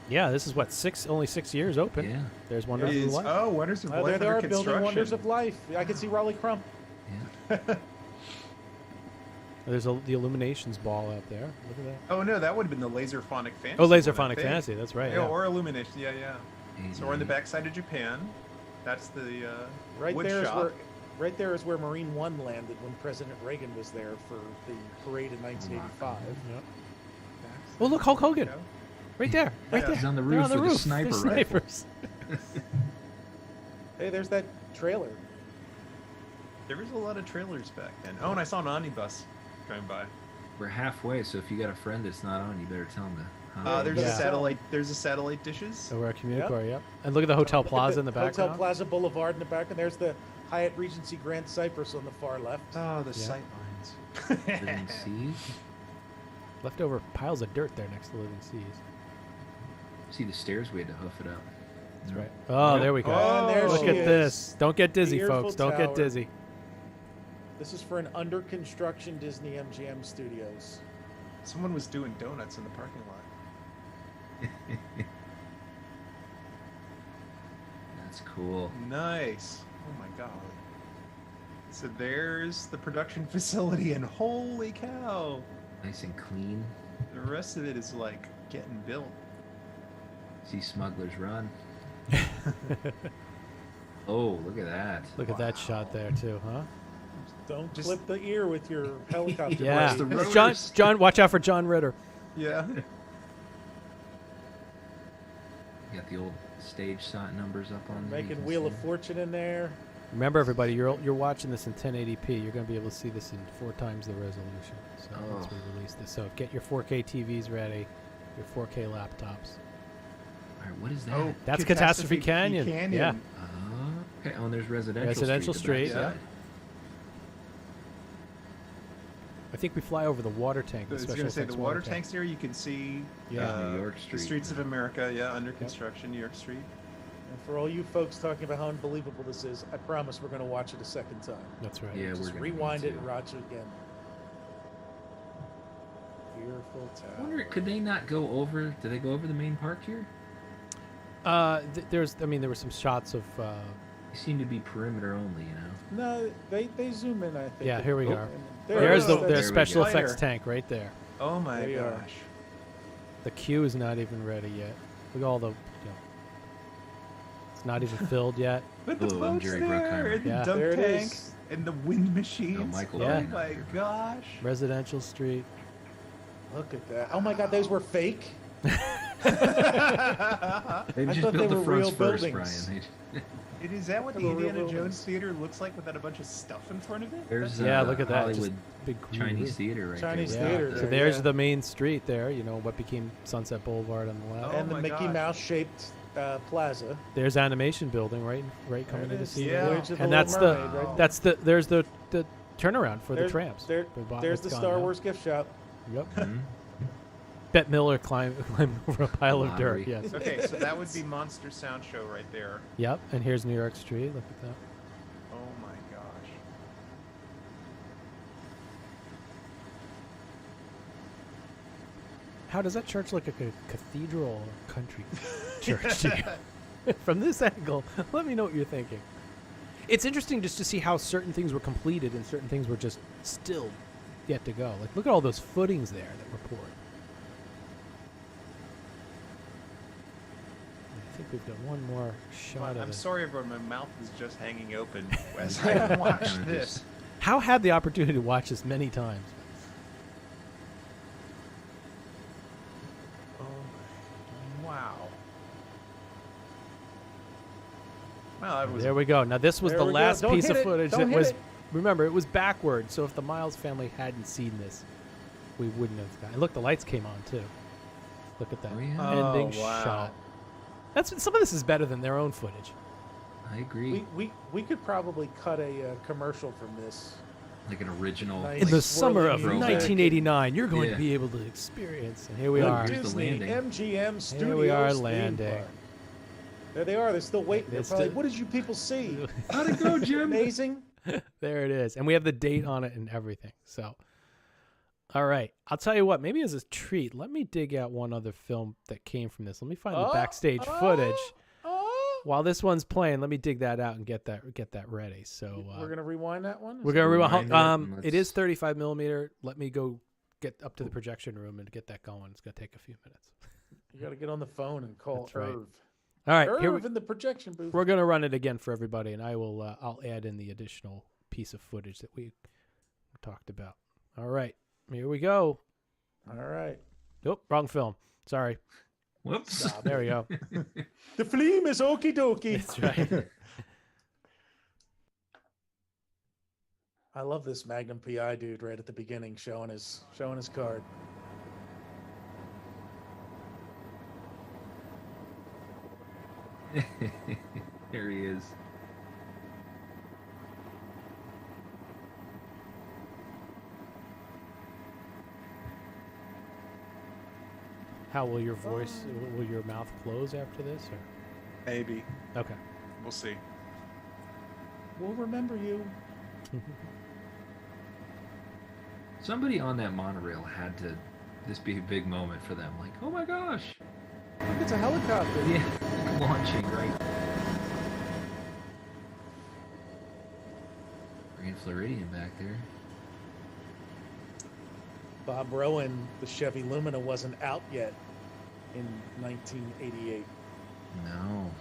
S1: Yeah, this is what only 6 years open.
S10: Yeah.
S1: There's Wonders of Life.
S17: Oh, Wonders of
S3: There
S17: Life
S3: they
S17: under
S3: are, building
S17: construction.
S3: Wonders of Life. I can see Raleigh Crump.
S1: There's the Illuminations ball out there. Look at that.
S17: Oh no, that would have been the Laserphonic Fantasy.
S1: Oh,
S17: one, I
S1: Laserphonic
S17: think.
S1: Fantasy. That's right.
S17: Yeah,
S1: Yeah.
S17: or Illumination. Yeah, yeah. So we're in the backside of Japan. That's the
S3: Right
S17: wood
S3: there is
S17: shop.
S3: where, right there is where Marine One landed when President Reagan was there for the parade in 1985.
S1: Yep. Oh, look, Hulk Hogan. Right there. Right
S17: Yeah.
S1: there.
S10: He's on the
S1: They're
S10: roof with a sniper
S1: They're
S10: rifle.
S1: snipers.
S3: Hey, there's that trailer.
S17: There was a lot of trailers back then. Oh, and I saw an omnibus going by.
S10: We're halfway, so if you got a friend that's not on, you better tell him to.
S17: There's
S1: Yeah.
S17: a satellite. There's a satellite dishes.
S1: So we're at Communicore, yep. And look at the Hotel Plaza in the
S3: Hotel
S1: background.
S3: Plaza Boulevard in the back, and there's the Hyatt Regency Grand Cypress on the far left.
S17: Oh, the
S1: Yeah.
S17: sight lines.
S10: Living Seas.
S1: Leftover piles of dirt there next to Living Seas.
S10: See the stairs? We had to hoof it up.
S1: That's right. Oh, there we go.
S3: Oh, and there
S1: Look
S3: she
S1: at
S3: is.
S1: this. Don't get dizzy,
S3: The Earful
S1: folks. Don't get
S3: Tower.
S1: dizzy.
S3: This is for an under construction Disney MGM Studios.
S17: Someone was doing donuts in the parking lot.
S10: That's cool.
S17: Nice. Oh my god. So there's the production facility, and holy cow,
S10: Nice and clean.
S17: the rest of it is like getting built.
S10: See Smugglers Run. Oh, look at that.
S1: Look at that shot there, too, huh?
S3: Don't clip the ear with your helicopter.
S1: Yeah.
S3: blade.
S1: It's John, watch out for John Ritter.
S17: Yeah.
S10: You got the old stage sign numbers up on there. you
S3: Making
S10: can
S3: Wheel
S10: see
S3: of
S10: it.
S3: Fortune in there.
S1: Remember, everybody, you're watching this in 1080p. You're going to be able to see this in 4 times the resolution. So once we release this, so get your 4K TVs ready, your 4K laptops.
S10: All right, what is that?
S17: Oh,
S1: That's Catastrophe Canyon. Yeah.
S10: Okay. Oh, and there's Residential
S1: Residential
S10: Street.
S1: Street.
S10: the backside.
S1: I think we fly over the water tank.
S17: I
S1: The
S17: was
S1: special
S17: going to say the
S1: effects
S17: water tanks here. You can see
S1: Yeah.
S10: New York
S17: the
S10: Street.
S17: streets of America. Yeah, under construction, New York Street.
S3: And for all you folks talking about how unbelievable this is, I promise we're going to watch it a second time.
S1: That's right.
S10: Yeah,
S3: Just
S10: we're gonna
S3: rewind
S10: need
S3: it
S10: to.
S3: and watch it again. Earful
S10: I
S3: Tower.
S10: wonder, could they not go over? Did they go over the main park here?
S1: There were some shots of.
S10: They seem to be perimeter only, you know.
S3: No, they zoom in, I think.
S1: Yeah, here we
S3: Oh,
S1: are.
S3: and
S1: There's
S3: it is.
S1: their
S10: we
S1: special
S10: go.
S1: effects
S17: Fighter.
S1: tank right there.
S17: Oh my
S3: There you are.
S17: gosh.
S1: The queue is not even ready yet. Look at all the. It's not even filled yet.
S17: But the
S10: Oh, I'm
S17: boats
S10: Jerry
S17: there,
S10: Bruckheimer.
S17: and the
S1: Yeah.
S17: dump
S3: There it
S17: tank,
S3: is.
S17: and the wind machines.
S10: Oh, Michael
S1: Yeah.
S17: Oh
S10: Caine.
S17: my gosh.
S1: Residential Street.
S3: Look at that. Oh my God, those were fake.
S10: They
S3: I
S10: just
S3: thought they
S10: built the
S3: were
S10: fronts
S3: real
S10: first,
S3: buildings.
S10: Brian.
S17: Is that what the
S3: They were real
S17: Indiana
S3: buildings.
S17: Jones Theater looks like without a bunch of stuff in front of it?
S10: There's
S1: Yeah, look at that.
S10: Hollywood
S1: Just big green
S10: Chinese
S1: roof.
S10: theater right
S3: Chinese
S10: there.
S3: theater
S1: So
S3: there,
S1: there's
S3: yeah.
S1: the main street there. You know what became Sunset Boulevard on the left.
S17: Oh
S3: And the
S17: my
S3: Mickey
S17: gosh.
S3: Mouse shaped plaza.
S1: There's animation building right coming
S3: There
S1: in
S3: it
S1: to
S3: is.
S1: see
S17: Yeah.
S3: Voyage of the
S1: and
S3: Little
S1: that's
S3: Mermaid
S1: the
S3: right
S1: that's the there's the turnaround for the
S3: There's-
S1: tramps.
S3: there-
S1: We bought
S3: there's
S1: what's
S3: the
S1: gone
S3: Star
S1: now.
S3: Wars gift shop.
S1: Yep.
S10: Mhm.
S1: Bette Miller climb over a pile of dirt.
S10: Lottery.
S1: Yes.
S17: Okay, so that would be Monster Sound Show right there.
S1: Yep. And here's New York Street. Look at that.
S17: Oh my gosh.
S1: How does that church look like a cathedral or country church to you? From this angle, let me know what you're thinking. It's interesting just to see how certain things were completed and certain things were just still yet to go. Like, look at all those footings there that were poured. I think we've got one more shot of
S17: I'm
S1: it.
S17: sorry, everyone. My mouth is just hanging open as I watch this.
S1: How had the opportunity to watch this many times?
S17: Wow. Well, that was
S1: There we go. Now this was
S3: There
S1: the
S3: we go.
S1: last
S3: Don't
S1: piece
S3: hit
S1: of
S3: it.
S1: footage
S3: Don't
S1: that
S3: hit
S1: was.
S3: it.
S1: Remember, it was backward, so if the Miles family hadn't seen this, we wouldn't have gotten. Look, the lights came on too. Look at that
S10: Oh, yeah.
S1: ending
S17: Oh, wow.
S1: shot. That's some of this is better than their own footage.
S10: I agree.
S3: We could probably cut a commercial from this.
S10: Like an original.
S3: Nice.
S1: In the summer of
S3: swirling
S10: music.
S1: 1989, you're going
S10: Yeah.
S1: to be able to experience. And here we
S3: The
S1: are.
S10: Here's the
S3: Disney
S10: landing.
S3: MGM Studios
S1: Here we are
S3: theme
S1: landing.
S3: park. There they are. They're still waiting. They're probably,
S1: still-
S3: what did you people see?
S15: How'd it go, Jim?
S3: Amazing.
S1: There it is. And we have the date on it and everything. So, all right. I'll tell you what, maybe as a treat, let me dig out one other film that came from this. Let me find the backstage footage. While this one's playing, let me dig that out and get that ready. So
S3: We're going to rewind that one?
S1: we're going to rewind.
S15: Rewind it.
S1: It is 35 millimeter. Let me go get up to the projection room and get that going. It's going to take a few minutes.
S3: You got to get on the phone and call
S1: That's right.
S3: Irv.
S1: All right,
S3: Irv in the projection booth.
S1: We're going to run it again for everybody, and I'll add in the additional piece of footage that we talked about. All right, here we go.
S3: All right.
S1: Nope, wrong film. Sorry.
S15: Whoops.
S1: There we go.
S3: The flame is okie dokie.
S1: That's right.
S3: I love this Magnum PI dude right at the beginning showing his card.
S15: There he is.
S1: How will your voice, will your mouth close after this? Or?
S17: Maybe.
S1: Okay.
S17: We'll see.
S3: We'll remember you.
S15: Somebody on that monorail had to this be a big moment for them. Like, oh my gosh.
S3: Look, it's a helicopter.
S15: Yeah, launching right. Grand Floridian back there.
S3: Bob Rowan, the Chevy Lumina wasn't out yet in 1988.
S15: No.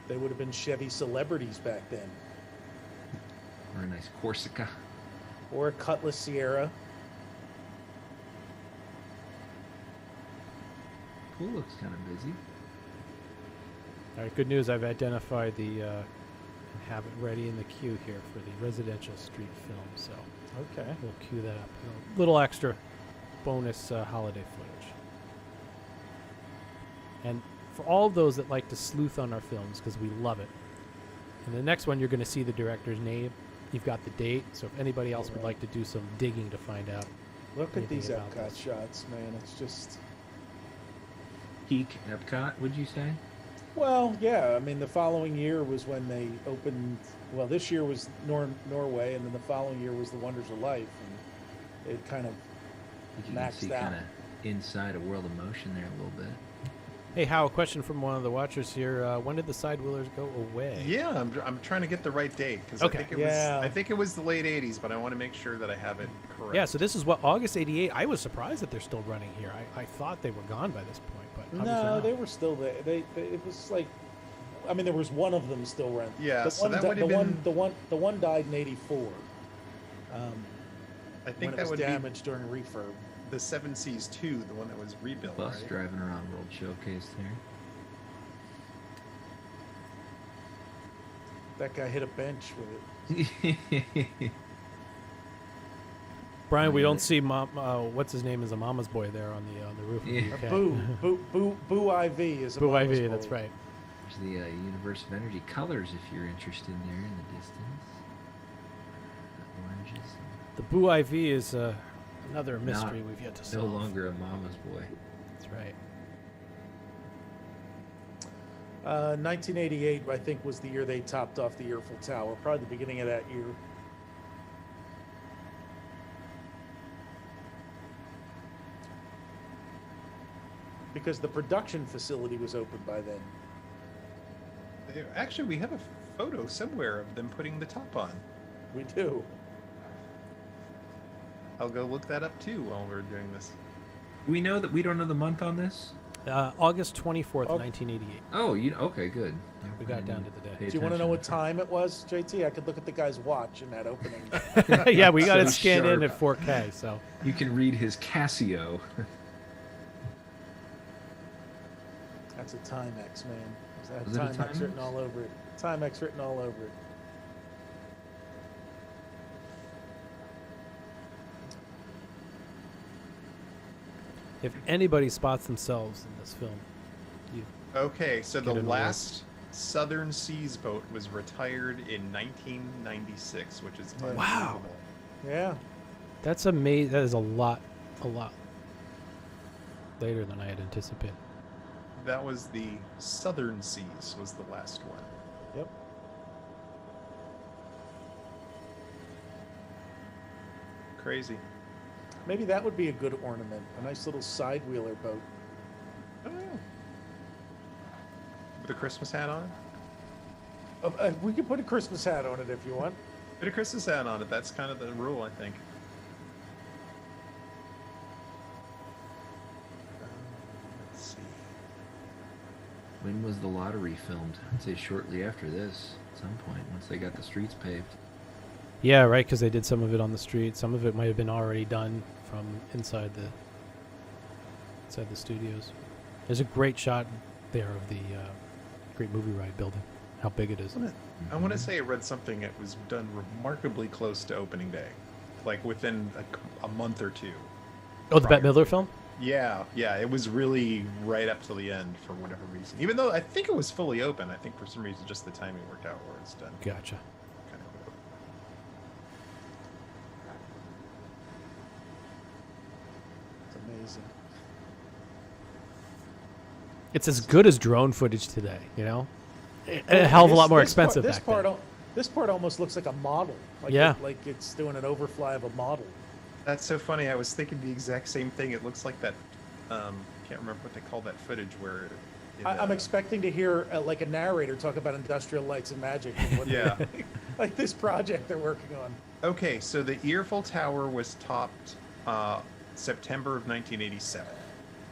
S3: They would have been Chevy celebrities back then.
S15: Or a nice Corsica.
S3: Or a Cutlass Sierra.
S15: Pool looks kind of busy.
S1: All right, good news. I've identified the and have it ready in the queue here for the residential street film. So
S3: okay,
S1: we'll queue that up. A little extra bonus holiday footage. And for all those that like to sleuth on our films, because we love it, in the next one you're going to see the director's name. You've got the date. So if anybody else would like to do some digging to find out.
S3: Look at these
S1: about
S3: Epcot
S1: this.
S3: shots, man. It's just...
S15: Peak Epcot, would you say?
S3: Well, yeah. I mean, the following year was when they opened... Well, this year was Norway, and then the following year was the Wonders of Life. And it kind of
S15: You can see
S3: maxed out.
S15: kind of inside a World of Motion there a little bit.
S1: Hey, Hal, a question from one of the watchers here. When did the side wheelers go away?
S17: Yeah, I'm trying to get the right date because
S1: Okay.
S17: I think it was the late '80s, but I want to make sure that I have it correct.
S1: Yeah, so this is what, August 88. I was surprised that they're still running here. I thought they were gone by this point, but obviously
S3: No,
S1: not.
S3: they were still there. It was like... I mean, there was one of them still running.
S17: Yeah,
S3: the
S17: so
S3: one
S17: that
S3: di-
S17: would have
S3: the
S17: been-
S3: one died in '84.
S17: I think
S3: when it
S17: that
S3: was
S17: would
S3: damaged during refurb.
S17: be the Seven Seas 2, the one that was rebuilt.
S15: Bus
S17: right?
S15: driving around World Showcase there.
S3: That guy hit a bench with it.
S1: Brian, we don't see Mom. What's his name? Is a mama's boy there on the roof of the UK.
S3: Boo IV is a
S1: Boo
S3: mama's
S1: IV.
S3: boy.
S1: That's right.
S15: There's the Universe of Energy colors if you're interested in there in the distance. The oranges.
S1: The Boo IV is another mystery
S15: Not-
S1: we've yet to
S15: No
S1: solve.
S15: longer a mama's boy.
S1: That's right.
S3: 1988, I think, was the year they topped off the Earful Tower. Probably the beginning of that year. Because the production facility was open by then.
S17: Actually, we have a photo somewhere of them putting the top on.
S3: We do.
S17: I'll go look that up too while we're doing this.
S15: We know that we don't know the month on this.
S1: August 24th, 1988.
S15: Oh, okay, good.
S1: We got down to the day.
S3: Do you want to know what time it was, JT? I could look at the guy's watch in that opening.
S1: Yeah, we got
S15: So
S1: it scanned in
S15: sharp.
S1: at 4K. So
S15: You can read his Casio.
S3: That's a Timex, man. That
S15: Was it a
S3: Timex
S15: Timex?
S3: written all over it. Timex written all over it.
S1: if anybody spots themselves in this film, you
S17: Okay, so
S1: Get
S17: the
S1: an award.
S17: last Southern Seas boat was retired in 1996, which is
S1: Wow.
S17: unbelievable.
S3: Yeah.
S1: That's amazing. That is a lot later than I had anticipated.
S17: That was the Southern Seas was the last one.
S3: Yep.
S17: Crazy.
S3: Maybe that would be a good ornament. A nice little side wheeler boat.
S17: Oh. With a Christmas hat on it?
S3: We could put a Christmas hat on it if you want.
S17: Put a Christmas hat on it. That's kind of the rule, I think. Let's see.
S15: When was the lottery filmed? I'd say shortly after this, at some point, once they got the streets paved.
S1: Yeah, right, because they did some of it on the street. Some of it might have been already done from inside the studios. There's a great shot there of the great movie ride building. How big it is.
S17: I want to say I read something that was done remarkably close to opening day, like within a month or two.
S1: Oh, the Bette Midler film?
S17: Yeah, it was really right up to the end for whatever reason. Even though I think it was fully open, I think for some reason just the timing worked out where it's done.
S1: Gotcha.
S3: It's amazing.
S1: It's as good as drone footage today, you know? A hell of a lot more expensive back then.
S3: This part almost looks like a model.
S1: Yeah.
S3: Like it's doing an overfly of a model.
S17: That's so funny. I was thinking the exact same thing. It looks like that. Can't remember what they call that footage where.
S3: I'm expecting to hear like a narrator talk about industrial lights and magic. And what
S17: Yeah.
S3: like this project they're working on.
S17: Okay, so the Earful Tower was topped September of 1987.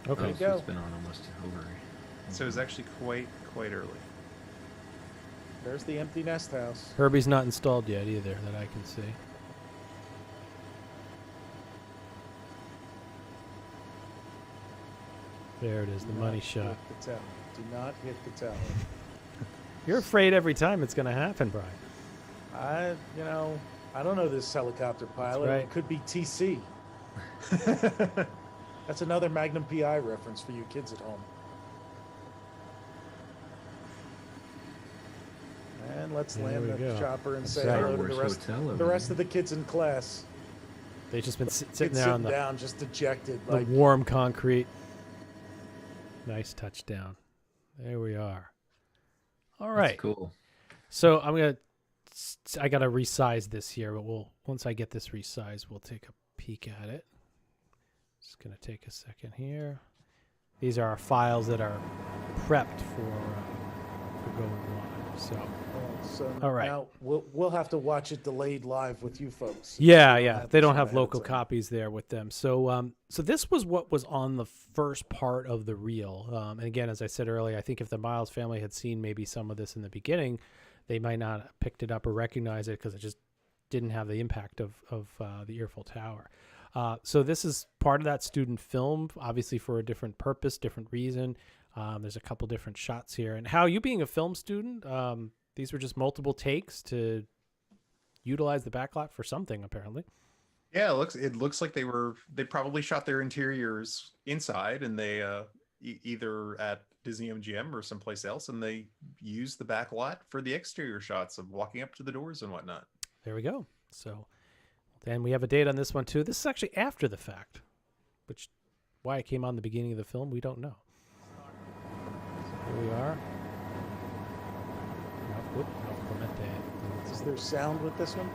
S1: Okay.
S3: There you
S15: So
S3: go.
S15: it's been on almost over.
S17: So it was actually quite early.
S3: There's the empty nest house.
S1: Herbie's not installed yet either, that I can see. There it is, the money shot.
S3: Hit the tower. Do not hit the tower.
S1: You're afraid every time it's going to happen, Brian.
S3: I don't know this helicopter pilot.
S1: right.
S3: It could be TC. That's another Magnum PI reference for you kids at home. And let's
S1: There
S3: land
S1: we
S3: the
S1: go.
S3: chopper and
S1: That's
S3: say
S1: right.
S3: hello to
S15: Star Wars Hotel over
S3: the rest
S15: there.
S3: of the kids in class.
S1: They've just been sitting
S3: Kids
S1: there on
S3: sitting down, just dejected.
S1: the
S3: Like,
S1: warm concrete. Nice touchdown. There we are. All right.
S15: That's cool.
S1: So I gotta resize this here, but once I get this resized, we'll take a peek at it. Just gonna take a second here. These are our files that are prepped for going live. So all right.
S3: Now we'll have to watch it delayed live with you folks.
S1: Yeah. They don't have
S3: ahead of
S1: local
S3: time.
S1: copies there with them. So this was what was on the first part of the reel. And again, as I said earlier, I think if the Miles family had seen maybe some of this in the beginning, they might not have picked it up or recognized it because it just didn't have the impact of the Earful Tower. So this is part of that student film, obviously for a different purpose, different reason. There's a couple different shots here. And how, you being a film student, these were just multiple takes to utilize the backlot for something, apparently.
S17: Yeah, it looks like they probably shot their interiors inside, and they either at Disney MGM or someplace else, and they used the back lot for the exterior shots of walking up to the doors and whatnot.
S1: There we go. So then we have a date on this one too. This is actually after the fact, which why it came on the beginning of the film, we don't know. So here we are.
S3: Is there sound with this one?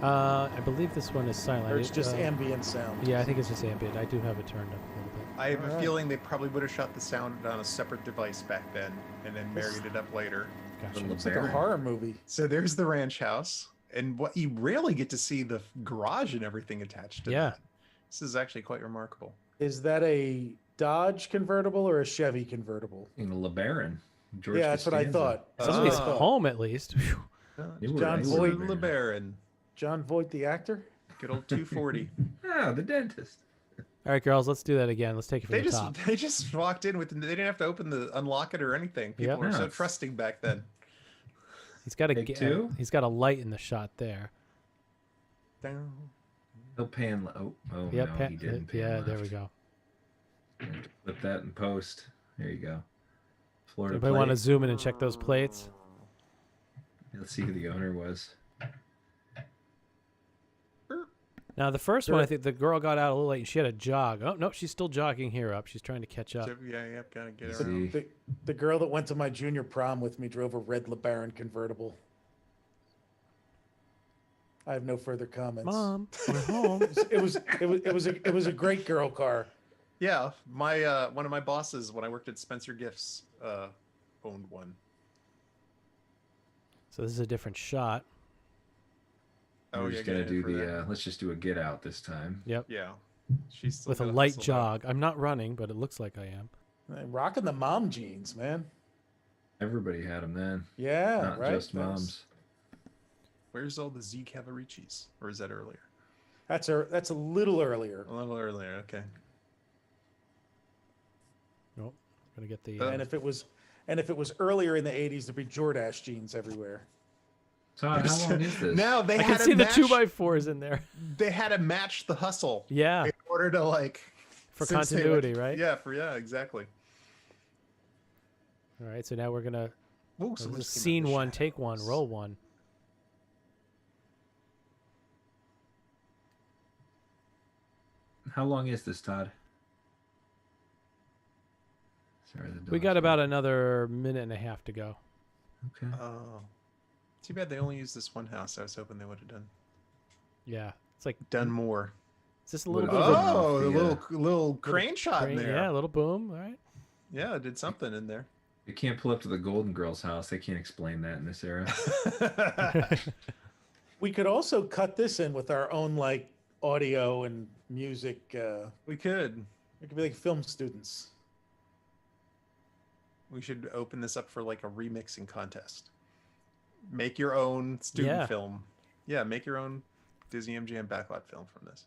S1: I believe this one is silent.
S3: Or it's just ambient sound?
S1: Yeah, I think it's just ambient. I do have it turned up a little bit.
S17: I have a feeling they probably would have shot the sound on a separate device back then and then married it up later.
S1: Gotcha.
S3: It's like a horror movie.
S17: So there's the ranch house, and what you rarely get to see the garage and everything attached to that. This is actually quite remarkable.
S3: Is that a Dodge convertible or a Chevy convertible?
S15: In the LeBaron. George
S3: Yeah, that's what I
S15: Costanza.
S3: thought.
S1: Somebody's home at least.
S3: John Voight
S17: LeBaron.
S3: John Voight, the actor?
S17: Good old 240.
S15: Ah, the dentist.
S1: All right, girls, let's do that again. Let's take it from the top.
S17: They just walked in with. They didn't have to unlock it or anything. People
S1: Yep.
S17: were so
S1: Yeah.
S17: trusting back then.
S1: He's got
S15: Take two?
S1: he's got a light in the shot there.
S15: He'll pan. Oh,
S1: Yep,
S15: no, he didn't. Pan
S1: yeah,
S15: left.
S1: there we go.
S15: Put that in post. There you go. Florida.
S1: Anybody want to
S15: plate.
S1: zoom in and check those plates?
S15: Let's see who the owner was.
S1: Now, the first one, I think the girl got out a little late and she had a jog. Oh, no, she's still jogging here up. She's trying to catch up.
S17: Yeah, gotta get her.
S3: The girl that went to my junior prom with me drove a red LeBaron convertible. I have no further comments.
S1: Mom, we're home.
S3: It was a great girl car.
S17: Yeah, my one of my bosses when I worked at Spencer Gifts owned one.
S1: So this is a different shot.
S15: We're just gonna do the. Let's just do a get out this time.
S1: Yep.
S17: Yeah. She's still
S1: with a light jog. I'm not running, but it looks like I am.
S3: Rocking the mom jeans, man.
S15: Everybody had them then.
S3: Yeah,
S15: not
S3: right.
S15: just moms.
S17: Where's all the Z Cavariccis? Or is that earlier?
S3: That's a little earlier.
S17: A little earlier. Okay.
S1: Nope. Gonna get the.
S3: And if it was earlier in the '80s, there'd be Jordache jeans everywhere.
S15: Todd, how long is this?
S17: Now they
S1: I
S17: had
S1: can see
S17: match,
S1: the 2x4s in there.
S17: They had to match the hustle.
S1: Yeah.
S17: In order to
S1: for
S17: since they,
S1: continuity, right?
S17: Yeah, exactly.
S1: All right, so now we're gonna
S17: so
S1: scene one, take one, roll one.
S15: How long is this, Todd? Sorry,
S1: We got about another minute and a half to go.
S15: Okay.
S17: Oh. Too bad they only used this one house. I was hoping they would have done.
S1: Yeah, it's like
S17: done more.
S1: It's just a little bit. Of
S17: a little crane shot in there.
S1: Yeah, a little boom. All right.
S17: Yeah, it did something in there.
S15: You can't pull up to the Golden Girls house. They can't explain that in this era.
S3: We could also cut this in with our own like audio and music.
S17: We could.
S3: We could be like film students.
S17: We should open this up for like a remixing contest. Make your own student film. Yeah, make your own Disney MGM backlot film from this.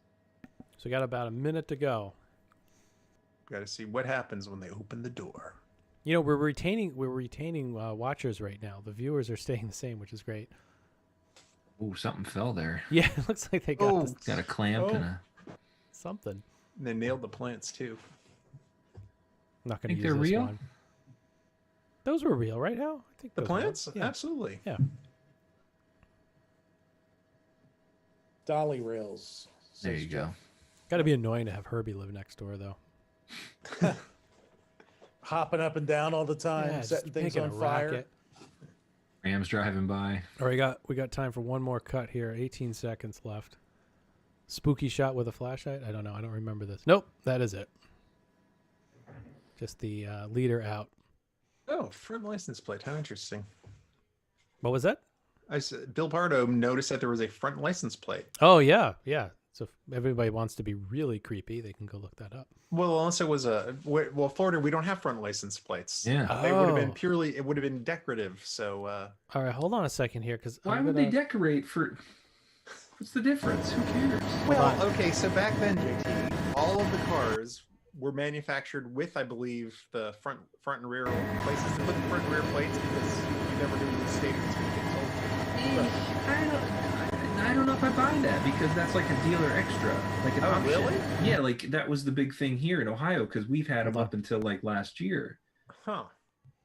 S1: So we got about a minute to go.
S17: Got to see what happens when they open the door.
S1: You know, we're retaining watchers right now. The viewers are staying the same, which is great.
S15: Oh, something fell there.
S1: Yeah, it looks like they got this.
S15: Got a clamp and a
S1: something.
S17: And they nailed the plants too.
S1: I'm not going to use
S15: they're
S1: this
S15: real?
S1: one. Those were real, right, Hal? I think
S17: The
S1: those were.
S17: plants?
S1: Yeah.
S17: Absolutely.
S1: Yeah.
S3: Dolly rails.
S15: There you go.
S1: Got to be annoying to have Herbie live next door, though.
S3: Hopping up and down all the time,
S1: Yeah,
S3: setting
S1: just
S3: things
S1: making
S3: on
S1: a
S3: fire.
S1: racket.
S15: Rams driving by.
S1: All right, we got time for one more cut here. 18 seconds left. Spooky shot with a flashlight? I don't know. I don't remember this. Nope, that is it. Just the leader out.
S17: Oh, front license plate. How interesting.
S1: What was that?
S17: I said Bill Pardo noticed that there was a front license plate.
S1: Oh, yeah. So if everybody wants to be really creepy, they can go look that up.
S17: Well, unless it was Florida, we don't have front license plates.
S15: Yeah.
S17: They would have been it would have been decorative. So.
S1: All right, hold on a second here, because
S15: why would they decorate for? What's the difference? Who cares?
S17: Well, okay, so back then, JT, all of the cars were manufactured with, I believe, the front and rear places to put the front and rear plates because you never knew the state it was going to get sold.
S15: I don't know if I buy that because that's like a dealer extra, like an option.
S17: Really?
S15: Yeah, like that was the big thing here in Ohio because we've had them up until like last year.
S17: Huh.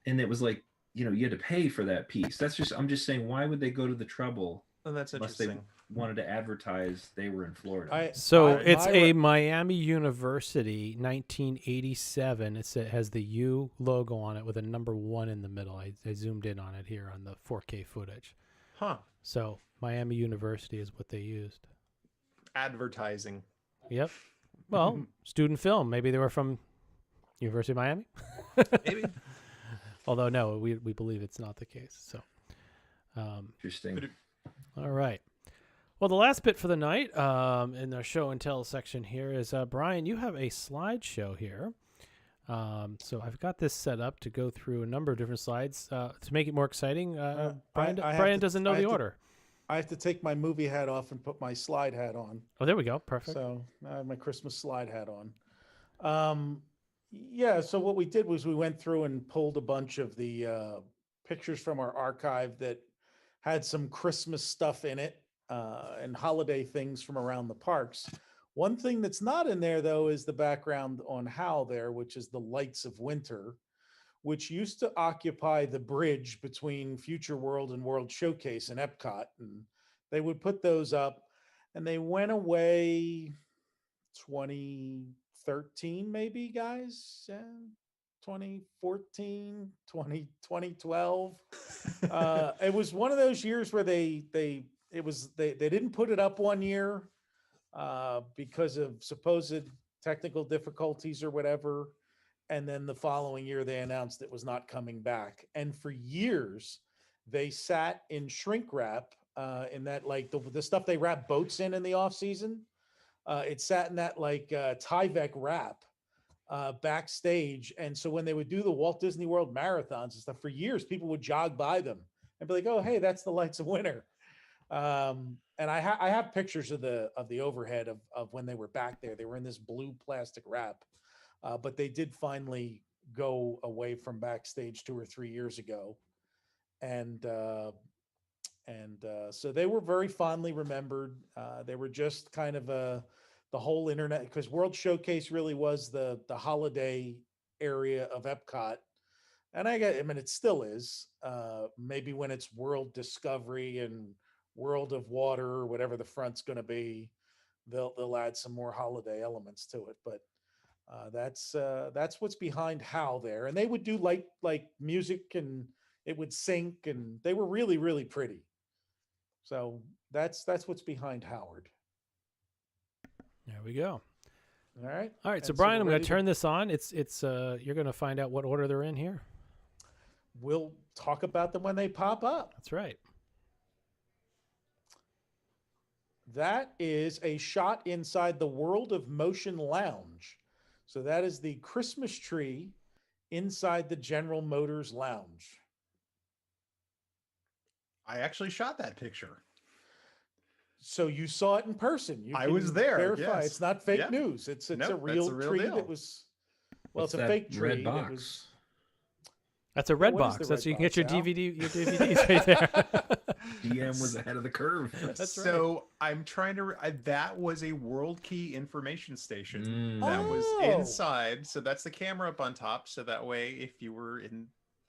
S15: And it was like, you had to pay for that piece. I'm just saying, why would they go to the trouble?
S17: Oh, that's interesting.
S15: Unless they wanted to advertise they were in Florida.
S1: It's a Miami University 1987. It has the U logo on it with a number 1 in the middle. I zoomed in on it here on the 4K footage.
S17: Huh.
S1: So Miami University is what they used.
S17: Advertising.
S1: Yep. Well, student film. Maybe they were from University of Miami.
S17: Maybe.
S1: Although no, we believe it's not the case. So
S15: interesting.
S1: All right. Well, the last bit for the night in our show and tell section here is Brian. You have a slideshow here. So I've got this set up to go through a number of different slides to make it more exciting. Brian doesn't know the order.
S3: I have to take my movie hat off and put my slide hat on.
S1: Oh, there we go. Perfect.
S3: So I have my Christmas slide hat on. So what we did was we went through and pulled a bunch of the pictures from our archive that had some Christmas stuff in it and holiday things from around the parks. One thing that's not in there, though, is the background on Hal there, which is the lights of winter, which used to occupy the bridge between Future World and World Showcase in Epcot. And they would put those up. and they went away 2013, maybe, guys. 2014, 2012. It was one of those years where they didn't put it up one year because of supposed technical difficulties or whatever. And then the following year, they announced it was not coming back. And for years, they sat in shrink wrap in that, like the stuff they wrap boats in the off season. It sat in that like Tyvek wrap backstage. And so when they would do the Walt Disney World marathons and stuff, for years, people would jog by them and be like, "Oh, hey, that's the Lights of Winter." And I have pictures of the overhead of when they were back there. They were in this blue plastic wrap, but they did finally go away from backstage 2 or 3 years ago, and so they were very fondly remembered. They were just kind of the whole internet, because World Showcase really was the holiday area of Epcot. And I mean, it still is. Maybe when it's World Discovery and World of Water or whatever the front's going to be, they'll add some more holiday elements to it. But that's what's behind HAL there. And they would do like music, and it would sync, and they were really, really pretty. So that's what's behind Howard.
S1: There we go.
S3: All right.
S1: All right. So Brian, I'm going to turn this on. It's you're going to find out what order they're in here.
S3: We'll talk about them when they pop up.
S1: That's right.
S3: That is a shot inside the World of Motion Lounge. So that is the Christmas tree inside the General Motors Lounge.
S17: I actually shot that picture.
S3: So you saw it in person.
S17: I was there.
S3: Verify.
S17: Yes.
S3: It's not fake news. It's a real tree
S17: deal.
S3: that was. Well, it's a fake tree.
S8: Red box?
S1: That's a red box. That's so you can get your DVDs right there.
S15: DM was ahead of the curve.
S1: That's right.
S17: So I'm trying to. That was a World Key information station that was inside. So that's the camera up on top. So that way, if you were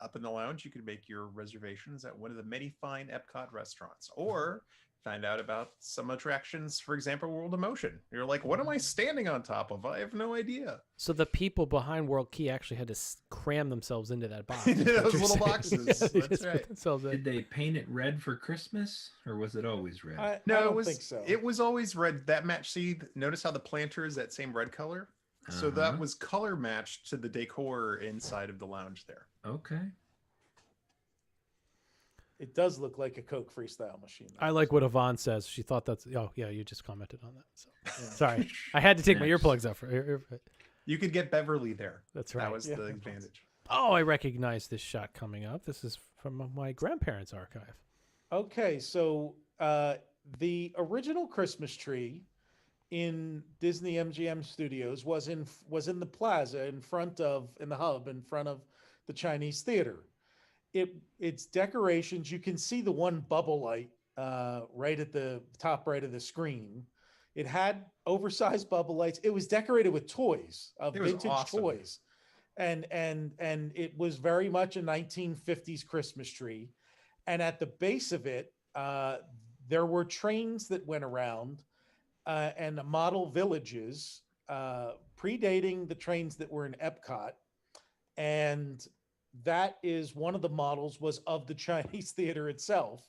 S17: up in the lounge, you could make your reservations at one of the many fine Epcot restaurants, or find out about some attractions, for example, World of Motion. You're like, what am I standing on top of? I have no idea.
S1: So the people behind World Key actually had to cram themselves into that box.
S17: Those little boxes. That's right.
S15: Did they paint it red for Christmas, or was it always red?
S3: No, I don't think so.
S17: It was always red. That match. See, notice how the planter is that same red color? So that was color matched to the decor inside of the lounge there.
S15: Okay.
S3: It does look like a Coke freestyle machine.
S1: I like what Yvonne says. She thought that's. Oh, yeah, you just commented on that. So sorry, I had to take my earplugs out for.
S17: You could get Beverly there.
S1: That's right.
S17: That was the advantage.
S1: Oh, I recognize this shot coming up. This is from my grandparents' archive.
S3: Okay, so the original Christmas tree in Disney MGM Studios was in the plaza in the hub in front of the Chinese Theater. Its decorations, you can see the one bubble light right at the top right of the screen. It had oversized bubble lights. It was decorated with toys, vintage toys. And it was very much a 1950s Christmas tree. And at the base of it, there were trains that went around and model villages predating the trains that were in Epcot. And that is one of the models was of the Chinese Theater itself.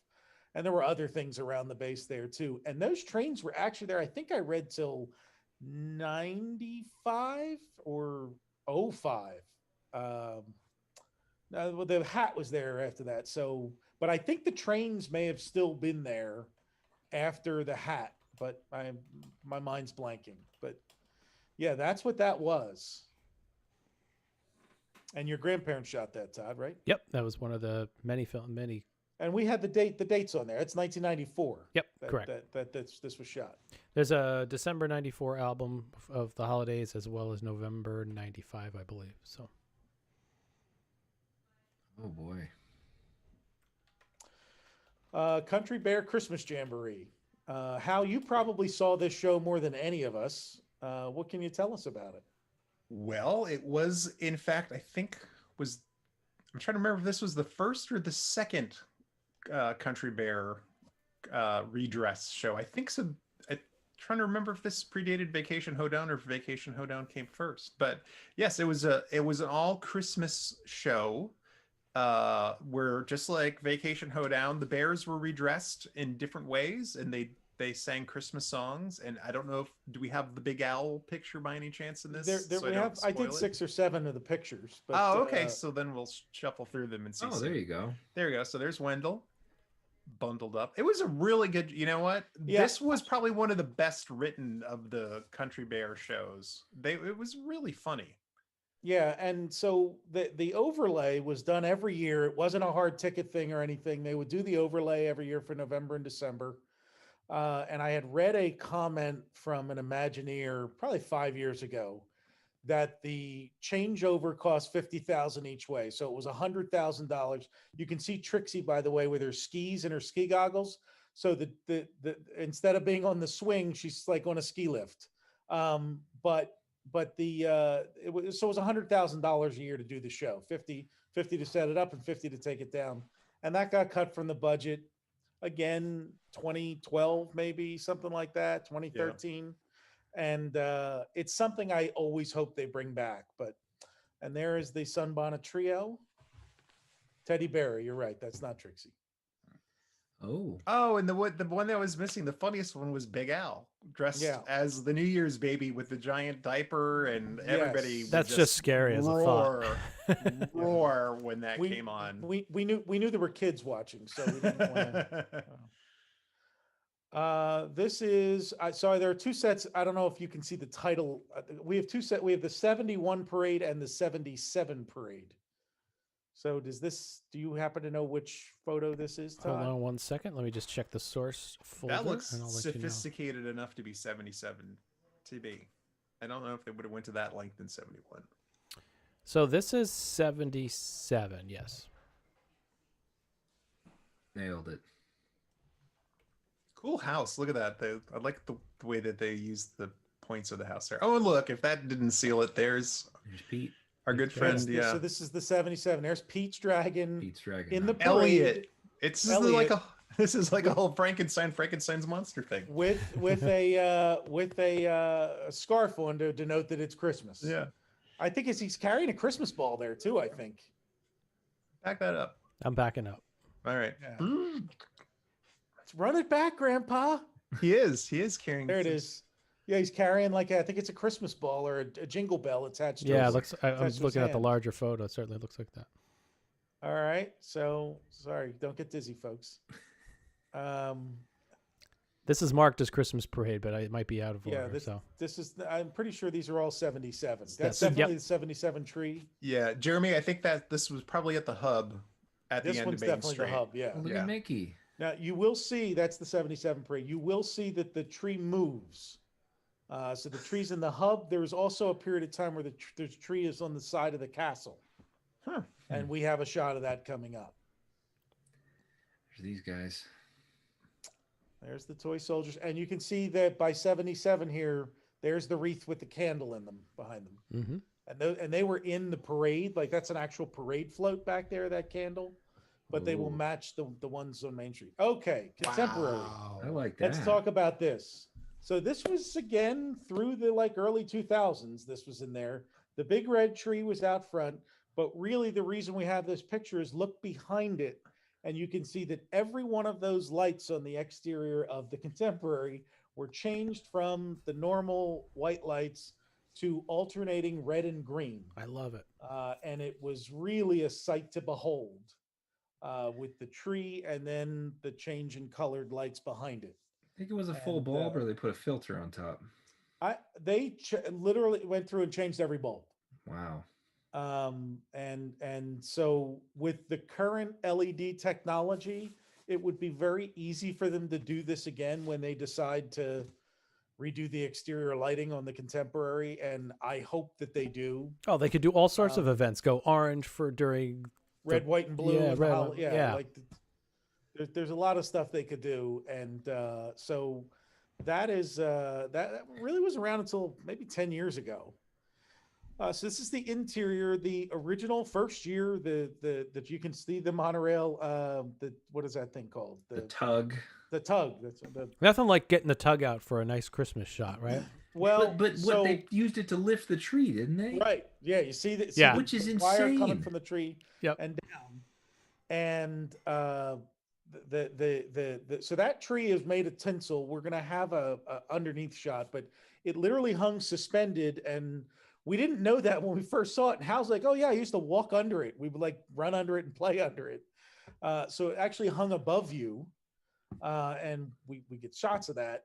S3: And there were other things around the base there too. And those trains were actually there, I think I read till 95 or 05. The hat was there after that. So, but I think the trains may have still been there after the hat, but my mind's blanking. But yeah, that's what that was. And your grandparents shot that, Todd, right?
S1: Yep, that was one of the many.
S3: And we had the dates on there. It's 1994.
S1: Yep, correct.
S3: This was shot.
S1: There's a December 94 album of the holidays as well as November 95, I believe. So.
S15: Oh boy.
S3: Country Bear Christmas Jamboree. Hal, you probably saw this show more than any of us. What can you tell us about it?
S17: Well, it was, in fact, I'm trying to remember if this was the first or the second Country Bear redress show. I think so. trying to remember if this predated Vacation Hoedown or if Vacation Hoedown came first. But yes, it was an all Christmas show. Where just like Vacation Hoedown, the bears were redressed in different ways, and they sang Christmas songs. And I don't know if do we have the Big Owl picture by any chance in this?
S3: I did 6 or 7 of the pictures. But,
S17: oh, okay. So then we'll shuffle through them and see.
S15: Oh, there you go.
S17: There you go. So there's Wendell, bundled up. It was a really good. You know what?
S3: Yeah.
S17: This was probably one of the best written of the Country Bear shows. It was really funny.
S3: Yeah, and so the overlay was done every year. It wasn't a hard ticket thing or anything. They would do the overlay every year for November and December. And I had read a comment from an Imagineer probably 5 years ago that the changeover cost $50,000 each way. So it was $100,000. You can see Trixie, by the way, with her skis and her ski goggles. So the instead of being on the swing, she's like on a ski lift. But it was $100,000 a year to do the show, 50 to set it up and 50 to take it down. And that got cut from the budget again, 2012, maybe something like that, 2013. Yeah. And it's something I always hope they bring back, and there is the Sunbonnet Trio. Teddy Bear, you're right. That's not Trixie.
S17: Oh, and the one that was missing, the funniest one was Big Al, dressed as the New Year's baby with the giant diaper, and everybody.
S1: That's just scary as a thought.
S17: Roar when that came on.
S3: We knew there were kids watching, so we didn't want to. This is sorry. There are 2 sets. I don't know if you can see the title. We have 2 sets. We have the 71 parade and the 77 parade. So do you happen to know which photo this is, Todd?
S1: Hold on 1 second. Let me just check the source folder.
S17: That looks sophisticated enough to be 77 TB. I don't know if they would have went to that length in 71.
S1: So this is 77, yes.
S15: Nailed it.
S17: Cool house. Look at that. I like the way that they used the points of the house there. Oh, and look, if that didn't seal it, there's
S15: Pete.
S17: Our good friend,
S3: So this is the 77. There's Pete's Dragon. In the parade.
S17: Elliot. This is like a whole Frankenstein's monster thing.
S3: With a scarf on to denote that it's Christmas.
S17: Yeah.
S3: I think he's carrying a Christmas ball there too, I think.
S17: Back that up.
S1: I'm backing up.
S17: All right.
S3: Yeah. Let's run it back, Grandpa.
S17: He is carrying.
S3: There it is. Yeah, he's carrying I think it's a Christmas ball or a jingle bell attached to
S1: it looks. I was looking at the larger photo. It certainly looks like that.
S3: All right. So sorry, don't get dizzy, folks.
S1: This is marked as Christmas parade, but it might be out of order.
S3: This is. I'm pretty sure these are all 77. That's definitely the 77 tree.
S17: Yeah, Jeremy, I think that this was probably at the hub at the end of Main Street. This one's
S3: definitely the hub. Yeah.
S15: Look at Mickey.
S3: Now you will see that's the 77 parade. You will see that the tree moves. So the tree's in the hub. There was also a period of time where the tree is on the side of the castle. And we have a shot of that coming up.
S15: There's these guys.
S3: There's the toy soldiers. And you can see that by 77 here, there's the wreath with the candle in them, behind them.
S1: Mm-hmm.
S3: And they were in the parade. Like that's an actual parade float back there, that candle. But they will match the ones on Main Street. Okay, contemporary.
S15: Wow. I like that.
S3: Let's talk about this. So this was, again, through the early 2000s, this was in there. The big red tree was out front, but really the reason we have this picture is look behind it, and you can see that every one of those lights on the exterior of the Contemporary were changed from the normal white lights to alternating red and green.
S1: I love it.
S3: And it was really a sight to behold with the tree and then the change in colored lights behind it.
S15: I think it was a full bulb, or they put a filter on top.
S3: They literally went through and changed every bulb.
S15: Wow.
S3: And so with the current LED technology, it would be very easy for them to do this again when they decide to redo the exterior lighting on the Contemporary, and I hope that they do.
S1: Oh, they could do all sorts of events. Go orange for during
S3: red, white, and blue.
S1: Yeah, red,
S3: there's a lot of stuff they could do, and so that is that really was around until maybe 10 years ago. So this is the interior, the original first year, the that you can see the monorail. The what is that thing called?
S15: The tug.
S3: The tug. That's the.
S1: Nothing like getting the tug out for a nice Christmas shot, right?
S3: Well,
S15: but what they used it to lift the tree, didn't they?
S3: Right. Yeah. You see that.
S1: Yeah.
S15: Which is
S3: wire
S15: insane.
S3: coming from the tree.
S1: Yep.
S3: And down, and the so that tree is made of tinsel. We're gonna have a underneath shot, but it literally hung suspended, and we didn't know that when we first saw it. And Hal's like, "Oh yeah, I used to walk under it. We would like run under it and play under it." So it actually hung above you, and we get shots of that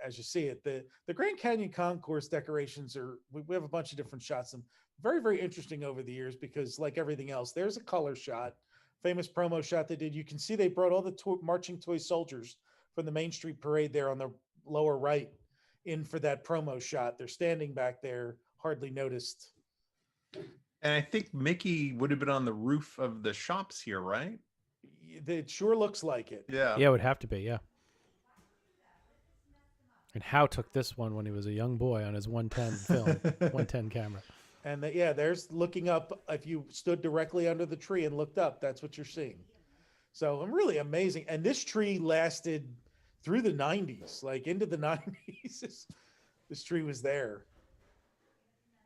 S3: as you see it. The Grand Canyon Concourse decorations are we have a bunch of different shots. And very, very interesting over the years because, like everything else, there's a color shot, famous promo shot they did. You can see they brought all the marching toy soldiers from the Main Street Parade there on the lower right in for that promo shot. They're standing back there, hardly noticed.
S17: And I think Mickey would have been on the roof of the shops here, right?
S3: It sure looks like it.
S17: Yeah.
S1: Yeah, it would have to be, yeah. And Hal took this one when he was a young boy on his 110 film, 110 camera.
S3: And there's looking up. If you stood directly under the tree and looked up, that's what you're seeing. So I'm really amazing. And this tree lasted through the 90s, like into the 90s. This tree was there.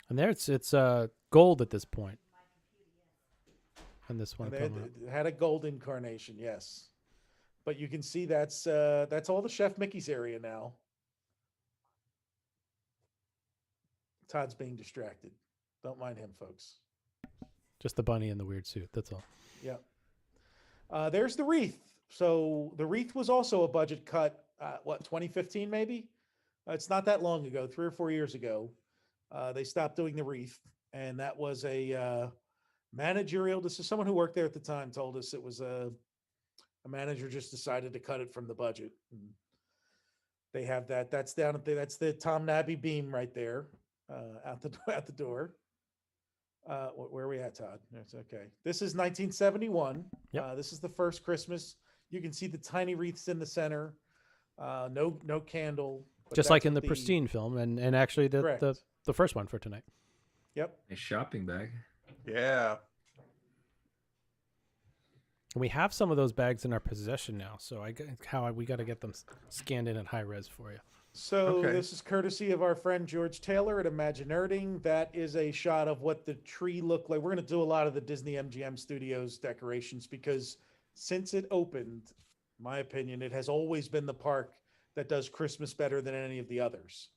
S1: And there it's gold at this point. And this one
S3: It had a gold incarnation, yes. But you can see that's all the Chef Mickey's area now. Todd's being distracted. Don't mind him, folks.
S1: Just the bunny in the weird suit. That's all.
S3: Yeah. There's the Wreath. So the Wreath was also a budget cut. 2015 maybe? It's not that long ago, 3 or 4 years ago. They stopped doing the Wreath, and that was a managerial. This is someone who worked there at the time told us it was a manager just decided to cut it from the budget. And they have that. That's down at that's the Tom Nabby beam right there, out the door. Where are we at, Todd? It's okay. This is 1971.
S1: Yep.
S3: This is the first Christmas. You can see the tiny wreaths in the center. No candle.
S1: Just like in the Pristine film, and actually the first one for tonight.
S3: Yep.
S15: A shopping bag.
S17: Yeah.
S1: And we have some of those bags in our possession now, so we got to get them scanned in at high res for you.
S3: So this is courtesy of our friend George Taylor at Imaginerding. That is a shot of what the tree looked like. We're going to do a lot of the Disney MGM Studios decorations because since it opened, in my opinion, it has always been the park that does Christmas better than any of the others.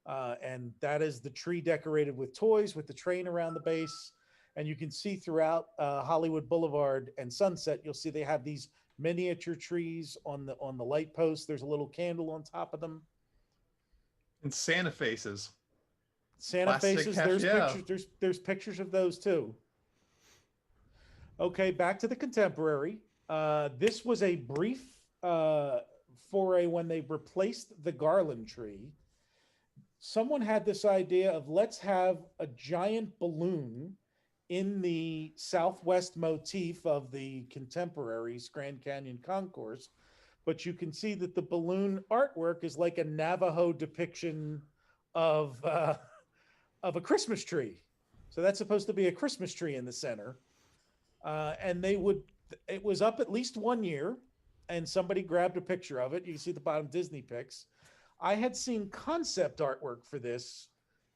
S3: And that is the tree decorated with toys, with the train around the base. And you can see throughout Hollywood Boulevard and Sunset, you'll see they have these miniature trees on the light posts. There's a little candle on top of them.
S17: And Santa faces.
S3: Santa faces. Pictures. There's pictures of those too. Okay, back to the contemporary. This was a brief foray when they replaced the garland tree. Someone had this idea of let's have a giant balloon in the southwest motif of the contemporaries Grand Canyon Concourse. But you can see that the balloon artwork is like a Navajo depiction of a Christmas tree. So that's supposed to be a Christmas tree in the center. And it was up at least 1 year, and somebody grabbed a picture of it. You can see the bottom Disney pics. I had seen concept artwork for this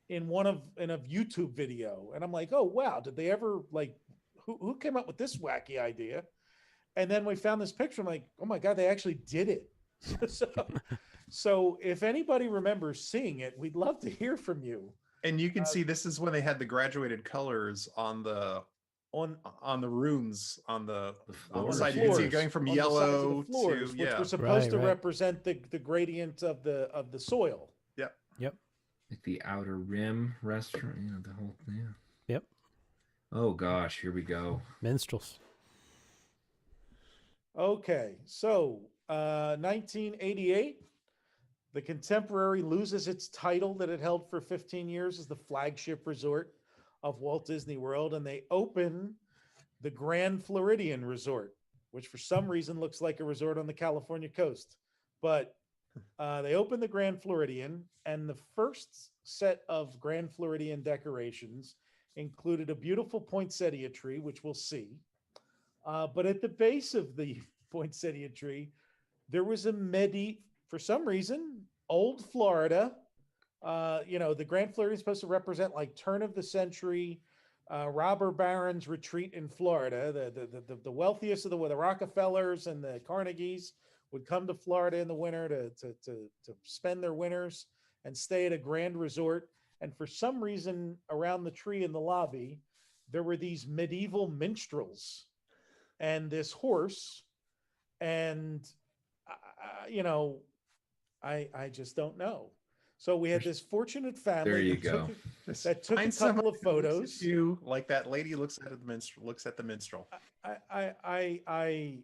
S3: in a YouTube video. And I'm like, oh, wow, did they ever, who came up with this wacky idea? And then we found this picture. I'm like, oh my God, they actually did it. So if anybody remembers seeing it, we'd love to hear from you.
S17: And you can see this is when they had the graduated colors on the runes on the side. You can see it going from yellow
S3: floors,
S17: to
S3: which were supposed to represent the gradient of the soil.
S17: Yep.
S1: Yep.
S15: Like the outer rim restaurant, the whole thing.
S1: Yep.
S15: Oh gosh, here we go.
S1: Minstrels.
S3: Okay, so 1988, the Contemporary loses its title that it held for 15 years as the flagship resort of Walt Disney World, and they open the Grand Floridian Resort, which for some reason looks like a resort on the California coast. But They opened the Grand Floridian, and the first set of Grand Floridian decorations included a beautiful poinsettia tree, which we'll see. But at the base of the poinsettia tree, there was for some reason, old Florida. The Grand Floridian is supposed to represent like turn of the century robber barons retreat in Florida. The wealthiest of the Rockefellers and the Carnegies would come to Florida in the winter to spend their winters and stay at a grand resort. And for some reason, around the tree in the lobby, there were these medieval minstrels and this horse. And, I just don't know. So we had this fortunate family
S15: There you go.
S3: that took a couple of photos.
S17: You like that lady looks at the minstrel.
S3: I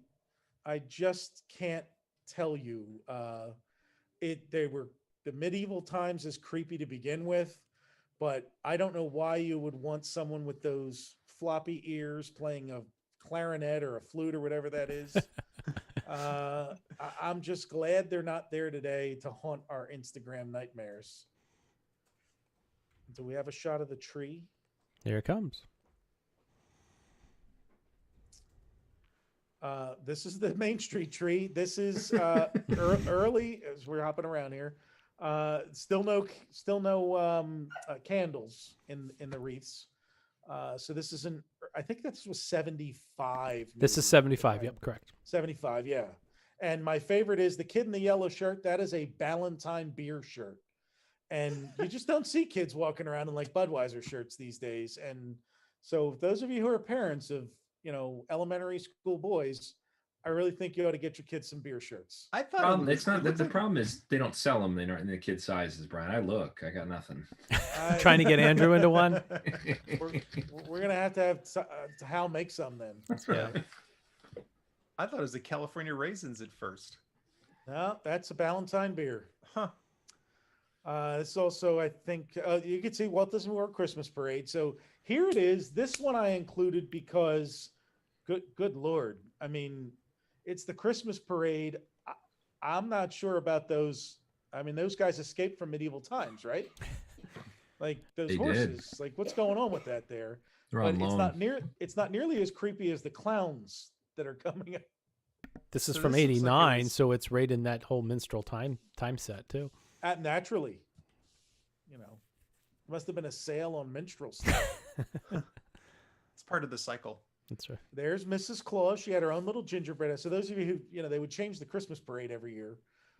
S3: just can't tell you. They were the medieval times is creepy to begin with, but I don't know why you would want someone with those floppy ears playing a clarinet or a flute or whatever that is. I'm just glad they're not there today to haunt our Instagram nightmares. Do we have a shot of the tree?
S1: Here it comes.
S3: This is the Main Street tree. This is early as we're hopping around here. Still no candles in the wreaths. So this isn't. I think this was 75.
S1: This is 75. Yep, correct.
S3: 75. Yeah. And my favorite is the kid in the yellow shirt. That is a Ballantine beer shirt, and you just don't see kids walking around in like Budweiser shirts these days. And so, those of you who are parents of elementary school boys, I really think you ought to get your kids some beer shirts.
S17: I thought
S15: it's not that the problem is they don't sell them. They aren't in the kid sizes, Brian. I got nothing.
S1: Trying to get Andrew into one.
S3: We're gonna have to Hal make some then.
S1: Yeah.
S17: I thought it was the California raisins at first.
S3: No, that's a Ballantine beer.
S17: Huh.
S3: It's also, I think, you can see Walt Disney World Christmas Parade. So here it is. This one I included because, good Lord. I mean, it's the Christmas parade. I'm not sure about those. I mean, those guys escaped from medieval times, right? Like those
S15: They
S3: horses.
S15: did.
S3: Like what's going on with that there?
S15: They're
S3: But
S15: on
S3: it's not nearly as creepy as the clowns that are coming up.
S1: This is
S3: So
S1: from
S3: this looks like it
S1: '89,
S3: was-
S1: so it's right in that whole minstrel time set too.
S3: Naturally, must have been a sale on minstrel stuff.
S17: It's part of the cycle.
S1: That's right.
S3: There's Mrs. Claus. She had her own little gingerbread. So those of you who, they would change the Christmas parade every year.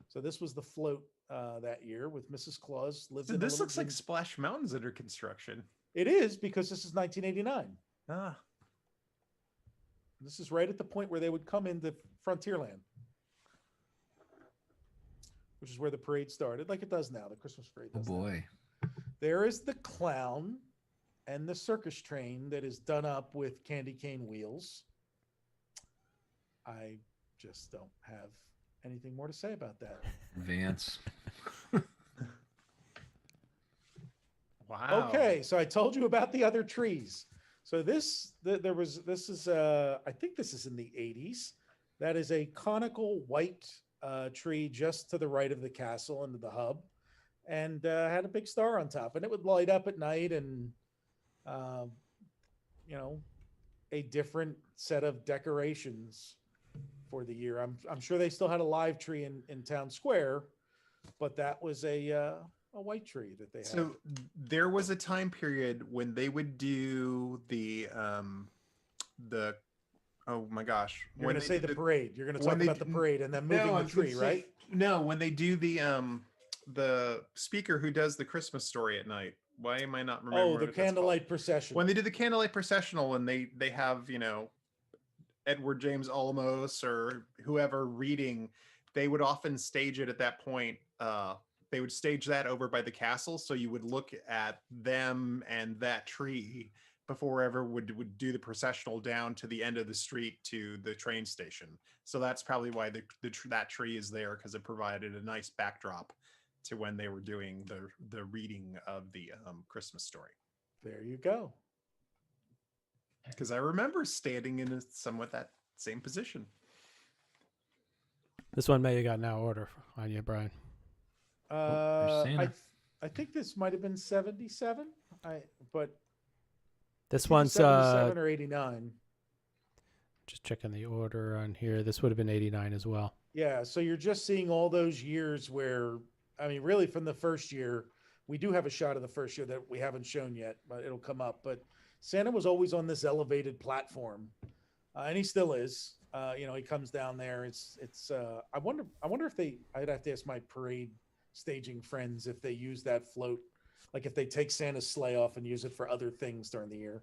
S3: So this was the float that year with Mrs. Claus.
S17: So this looks like Splash Mountain's under construction.
S3: It is, because this is 1989.
S17: Ah.
S3: This is right at the point where they would come into Frontierland, which is where the parade started, like it does now. The Christmas parade
S15: Oh
S3: does now.
S15: boy.
S3: There is the clown and the circus train that is done up with candy cane wheels. I just don't have anything more to say about that.
S15: Vance.
S17: Wow.
S3: Okay, so I told you about the other trees. So I think this is in the 80s. That is a conical white tree just to the right of the castle and the hub, and had a big star on top, and it would light up at night, and a different set of decorations for the year. I'm sure they still had a live tree in Town Square, but that was a white tree that they had.
S17: So there was a time period when they would do the oh my gosh.
S3: You're
S17: when
S3: going to
S17: they
S3: say the
S17: did
S3: parade. You're going to talk about the parade and then moving the tree, right?
S17: No, when they do the speaker who does the Christmas story at night. Why am I not remembering?
S3: Oh, the candlelight procession.
S17: When they do the candlelight processional and they have, Edward James Olmos or whoever reading, they would often stage it at that point. They would stage that over by the castle, so you would look at them and that tree before ever would do the processional down to the end of the street to the train station. So that's probably why that tree is there, because it provided a nice backdrop to when they were doing the reading of the Christmas story.
S3: There you go.
S17: Because I remember standing in somewhat that same position.
S1: This one may have gotten out of order on you, Brian.
S15: Santa.
S3: I think this might have been 77. But
S1: This
S3: it's either
S1: one's
S3: 77 or 89.
S1: Just checking the order on here. This would have been 89 as well.
S3: Yeah, so you're just seeing all those years where, I mean, really from the first year, we do have a shot of the first year that we haven't shown yet, but it'll come up. But Santa was always on this elevated platform, and he still is. You know, he comes down there. It's. I wonder if I'd have to ask my parade staging friends if they use that float, like if they take Santa's sleigh off and use it for other things during the year.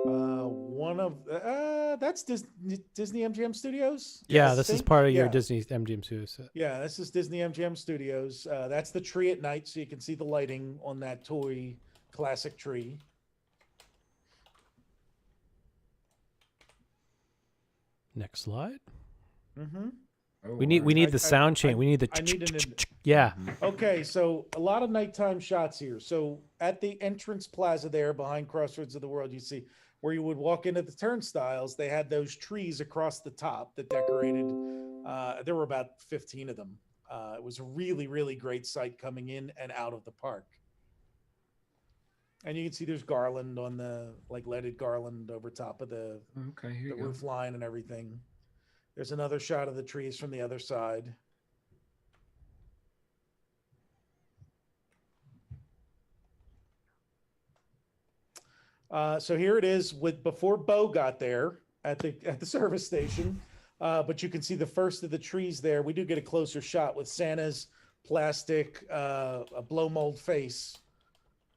S3: One of that's Disney MGM Studios.
S1: Yeah, this is part of your Disney MGM Studios.
S3: Yeah, this is Disney MGM Studios. That's the tree at night, so you can see the lighting on that toy classic tree.
S1: Next slide.
S3: Mm-hmm.
S1: We need the sound change. We need the yeah.
S3: Okay, so a lot of nighttime shots here. So at the entrance plaza there behind Crossroads of the World, you see where you would walk into the turnstiles, they had those trees across the top that decorated. There were about 15 of them. It was a really, really great sight coming in and out of the park. And you can see there's garland on the, like leaded garland over top of the roof line and everything. There's another shot of the trees from the other side. So here it is with before Bo got there at the service station, but you can see the first of the trees there. We do get a closer shot with Santa's plastic blow mold face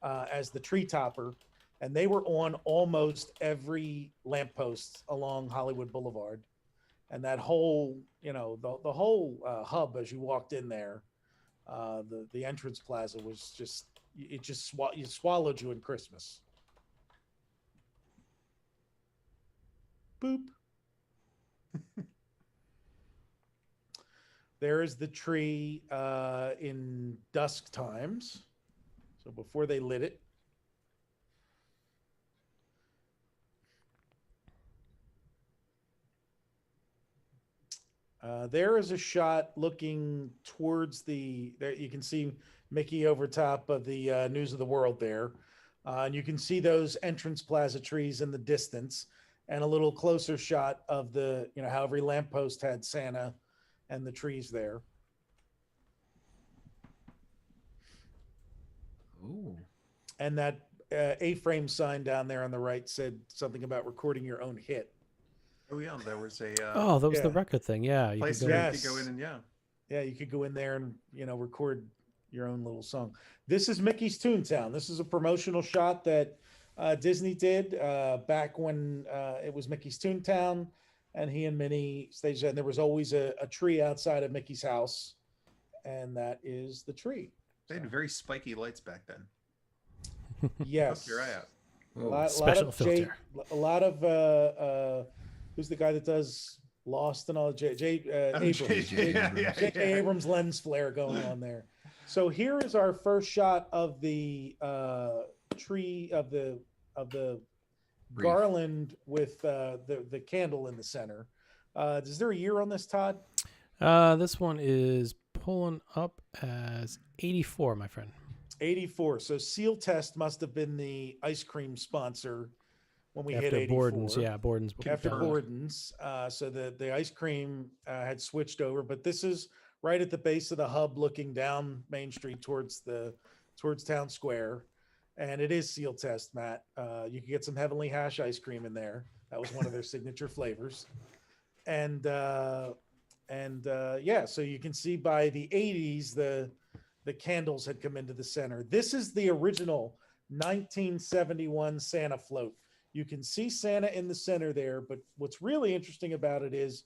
S3: as the tree topper, and they were on almost every lamppost along Hollywood Boulevard, and that whole the whole hub as you walked in there, the entrance plaza was just it swallowed you in Christmas. Boop. There is the tree in dusk times. So before they lit it. There is a shot looking towards there you can see Mickey over top of the News of the World there. And you can see those entrance plaza trees in the distance. And a little closer shot of the, how every lamppost had Santa and the trees there.
S15: Ooh.
S3: And that A-frame sign down there on the right said something about recording your own hit.
S17: Oh yeah, there was a.
S1: That was the record thing. Yeah,
S17: you could go in and
S3: yeah, you could go in there and record your own little song. This is Mickey's Toontown. This is a promotional shot that Disney did back when it was Mickey's Toontown, and he and Minnie staged that. And there was always a tree outside of Mickey's house, and that is the tree.
S17: They had very spiky lights back then.
S3: Yes.
S17: Your eye out.
S1: Special filter.
S3: A lot of who's the guy that does Lost and all? Abrams. J.J. Abrams lens flare going on there. So here is our first shot of the tree of the
S15: Wreath.
S3: garland with the candle in the center. Is there a year on this, Todd?
S1: This one is pulling up as 84, my friend.
S3: 84. So Seal Test must have been the ice cream sponsor when we hit 84.
S1: Borden's, yeah, Borden's.
S3: After Borden's. So the ice cream had switched over, but this is right at the base of the hub looking down Main Street towards Town Square. And it is Seal Test, Matt. You can get some Heavenly Hash ice cream in there. That was one of their signature flavors. And so you can see by the 80s, the candles had come into the center. This is the original 1971 Santa float. You can see Santa in the center there, but what's really interesting about it is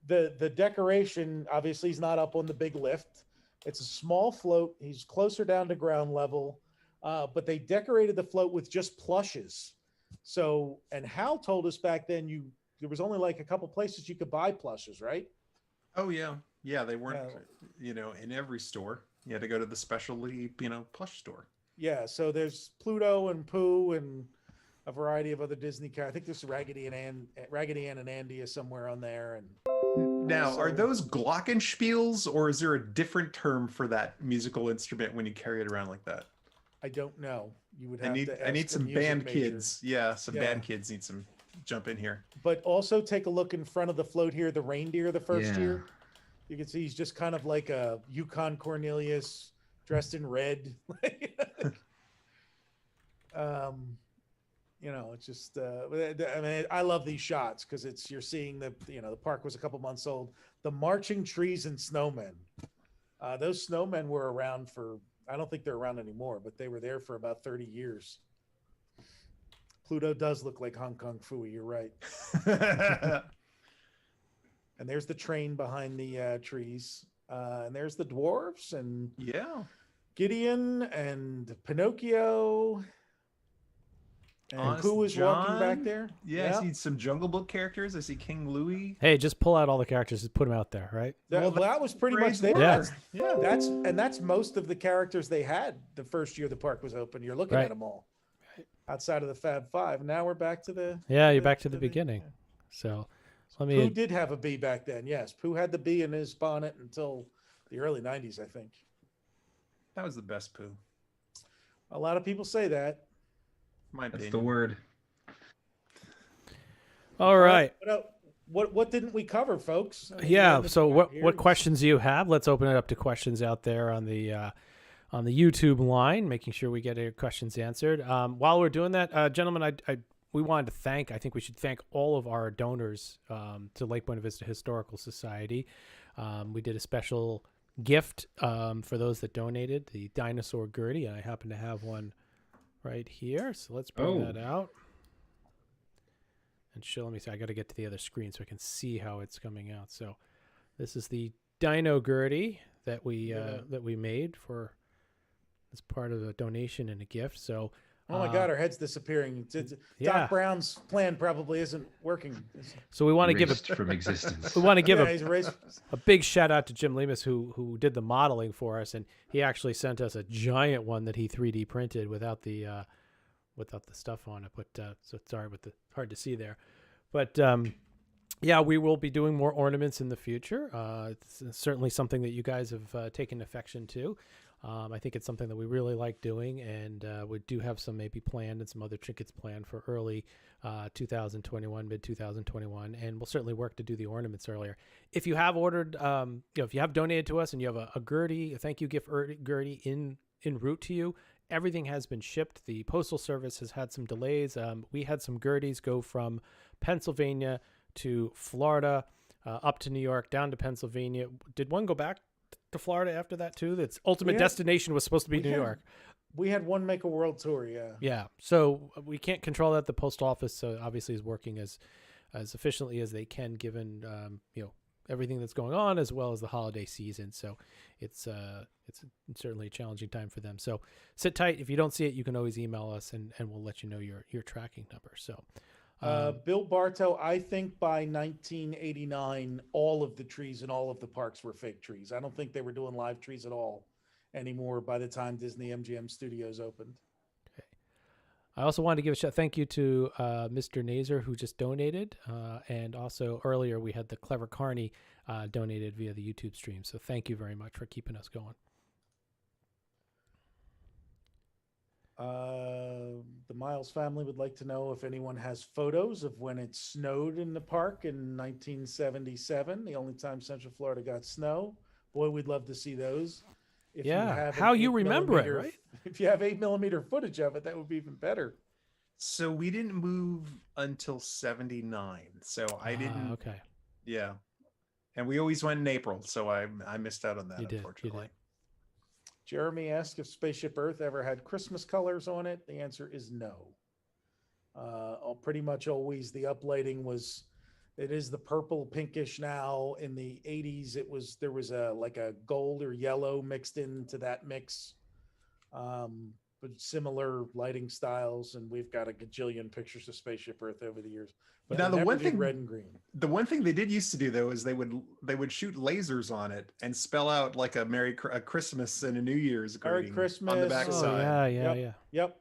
S3: the decoration. Obviously, he's not up on the big lift. It's a small float. He's closer down to ground level. But they decorated the float with just plushes. So, and Hal told us back then there was only like a couple places you could buy plushes, right?
S17: Oh yeah, they weren't, in every store. You had to go to the specialty, plush store.
S3: Yeah, so there's Pluto and Pooh and a variety of other Disney characters. I think there's Raggedy Ann and Andy is somewhere on there. And
S17: now, are those glockenspiels, or is there a different term for that musical instrument when you carry it around like that?
S3: I don't know. You would have to
S17: I need
S3: ask a
S17: some
S3: music
S17: band
S3: major.
S17: kids. Yeah, some band kids need some jump in here.
S3: But also take a look in front of the float here, the reindeer the first
S15: Yeah.
S3: year. You can see he's just kind of like a Yukon Cornelius dressed in red. You know, it's just I mean, I love these shots because you're seeing the park was a couple months old. The marching trees and snowmen. Those snowmen were around for, I don't think they're around anymore, but they were there for about 30 years. Pluto does look like Hong Kong Phooey, you're right. And there's the train behind the trees. And there's the dwarves and Gideon and Pinocchio. And
S17: Honest
S3: Pooh is walking
S17: John.
S3: back there.
S17: Yeah, I see some Jungle Book characters. I see King Louie.
S1: Hey, just pull out all the characters and put them out there, right?
S3: That was pretty much there.
S1: Yeah.
S3: That's most of the characters they had the first year the park was open. You're looking at them all outside of the Fab Five. Now we're back to the
S1: you're back to the beginning. So let me.
S3: Pooh did have a bee back then. Yes, Pooh had the bee in his bonnet until the early '90s, I think.
S17: That was the best Pooh.
S3: A lot of people say that.
S15: That's the word.
S1: All right.
S3: What didn't we cover, folks? I mean,
S1: Yeah. So what questions do you have? Let's open it up to questions out there on the YouTube line, making sure we get your questions answered. While we're doing that, gentlemen, we wanted to thank. I think we should thank all of our donors to Lake Buena Vista Historical Society. We did a special gift for those that donated, the dinosaur Gertie, and I happen to have one right here. So let's bring that out. And let me see. I got to get to the other screen so I can see how it's coming out. So this is the Dino Gertie that we made for as part of a donation and a gift. So
S3: oh my God, our head's disappearing. Doc Brown's plan probably isn't working.
S1: So we want to give
S15: from existence.
S1: We want to give a big shout out to Jim Lemus who did the modeling for us, and he actually sent us a giant one that he 3D printed without the stuff on it. But so sorry, but hard to see there. But yeah, we will be doing more ornaments in the future. It's certainly something that you guys have taken affection to. I think it's something that we really like doing, and we do have some maybe planned and some other trinkets planned for early 2021, mid 2021, and we'll certainly work to do the ornaments earlier. If you have ordered, if you have donated to us and you have a Gertie, a thank you gift Gertie en route to you, everything has been shipped. The Postal Service has had some delays. We had some Gerties go from Pennsylvania to Florida, up to New York, down to Pennsylvania. Did one go back to Florida after that too? Its ultimate destination was supposed to be New York.
S3: We had one make a world tour,
S1: Yeah. So we can't control that. The post office obviously is working as efficiently as they can, given everything that's going on, as well as the holiday season. So it's certainly a challenging time for them. So sit tight. If you don't see it, you can always email us, and we'll let you know your tracking number. So.
S3: Bill Bartow, I think by 1989, all of the trees in all of the parks were fake trees. I don't think they were doing live trees at all anymore by the time Disney MGM Studios opened.
S1: Okay. I also wanted to give a thank you to Mr. Nazer, who just donated. And also earlier we had the Clever Carney donated via the YouTube stream. So thank you very much for keeping us going.
S3: The Miles family would like to know if anyone has photos of when it snowed in the park in 1977, the only time Central Florida got snow. Boy, we'd love to see those. If you have
S1: how you remember it, right?
S3: If you have 8mm footage of it, that would be even better.
S17: So we didn't move until 79. So I didn't.
S1: Okay.
S17: Yeah. And we always went in April. So I missed out on that, unfortunately.
S1: You did.
S3: Jeremy asked if Spaceship Earth ever had Christmas colors on it. The answer is no. Pretty much always the uplighting it is the purple pinkish now. In the 80s, there was a gold or yellow mixed into that mix. But similar lighting styles, and we've got a gajillion pictures of Spaceship Earth over the years. But
S17: now the one thing,
S3: red and green.
S17: The one thing they did used to do though is they would shoot lasers on it and spell out like a Christmas and a New Year's greeting
S3: Christmas
S17: on the back side.
S1: Yeah.
S3: Yep.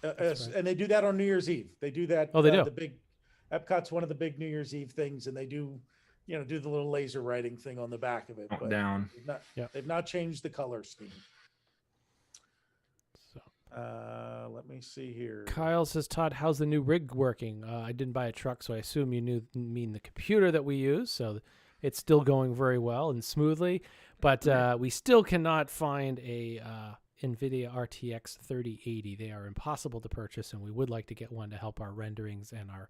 S3: And they do that on New Year's Eve. They do that.
S1: Oh, they do.
S3: The big Epcot's one of the big New Year's Eve things, and they do, do the little laser writing thing on the back of it. But
S15: Down.
S3: they've not changed the color scheme. Let me see here.
S1: Kyle says, Todd, how's the new rig working? I didn't buy a truck, so I assume you mean the computer that we use. So it's still going very well and smoothly, but we still cannot find a NVIDIA RTX 3080. They are impossible to purchase, and we would like to get one to help our renderings and our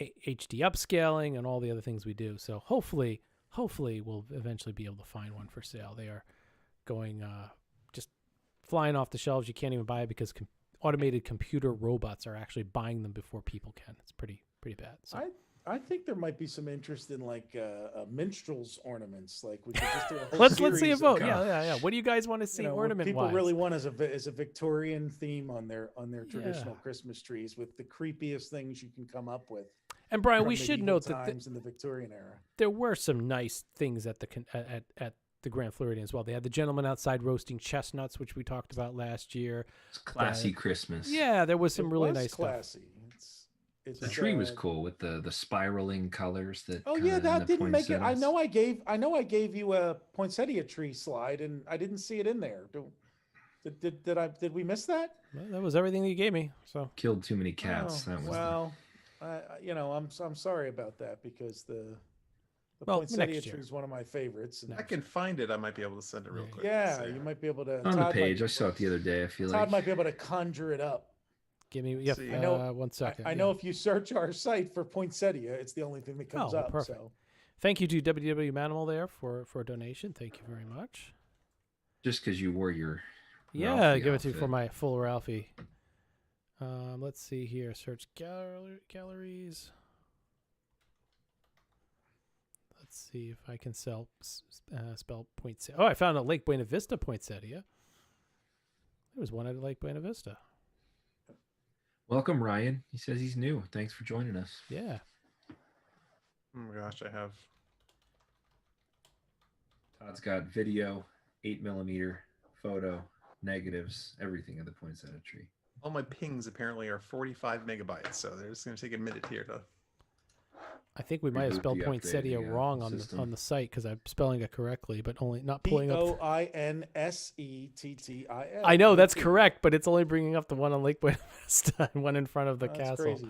S1: HD upscaling and all the other things we do. So hopefully we'll eventually be able to find one for sale. They are going just flying off the shelves. You can't even buy it because automated computer robots are actually buying them before people can. It's pretty bad. So.
S3: I think there might be some interest in like minstrels ornaments. Like we could just do a whole
S1: let's see a
S3: series
S1: vote.
S3: of,
S1: Yeah. What do you guys want to see ornament
S3: people
S1: wise?
S3: really want is a Victorian theme on their traditional Christmas trees with the creepiest things you can come up with.
S1: And Brian,
S3: from
S1: we should
S3: medieval
S1: note that
S3: times in the Victorian era.
S1: There were some nice things at the Grand Floridian as well. They had the gentleman outside roasting chestnuts, which we talked about last year.
S15: It's classy Christmas.
S1: Yeah, there was some really nice
S3: classy
S1: stuff.
S15: The tree was cool with the spiraling colors that.
S3: Oh yeah, that didn't make it. I know I gave you a poinsettia tree slide, and I didn't see it in there. Did we miss that?
S1: Well, that was everything that you gave me. So
S15: killed too many cats.
S3: Oh,
S15: that was
S3: well. I'm sorry about that because the poinsettia tree is one of my favorites.
S17: I can find it. I might be able to send it real quick.
S3: Yeah, you might be able to.
S15: on the page. I saw it the other day. I feel
S3: Todd might be able to conjure it up.
S1: Give me 1 second.
S3: I know if you search our site for poinsettia, it's the only thing that comes up.
S1: Perfect.
S3: So.
S1: Thank you to WW Manimal there for a donation. Thank you very much.
S15: Just because you wore your
S1: Ralphie give outfit. It to you for my full Ralphie. Let's see here. Search galleries. Let's see if I can spell poinsettia. Oh, I found a Lake Buena Vista poinsettia. There was one at Lake Buena Vista.
S15: Welcome, Ryan. He says he's new. Thanks for joining us.
S1: Yeah.
S17: Oh my gosh, I have.
S15: Todd's got video, 8mm, photo, negatives, everything of the poinsettia tree.
S17: All my pings apparently are 45 megabytes, so they're just going to take a minute here to.
S1: I think we might have spelled poinsettia wrong on the site because I'm spelling it correctly, but only not pulling up.
S3: Poinsettia.
S1: I know that's correct, but it's only bringing up the one on Lake Buena Vista and one in front of the castle.
S3: Crazy.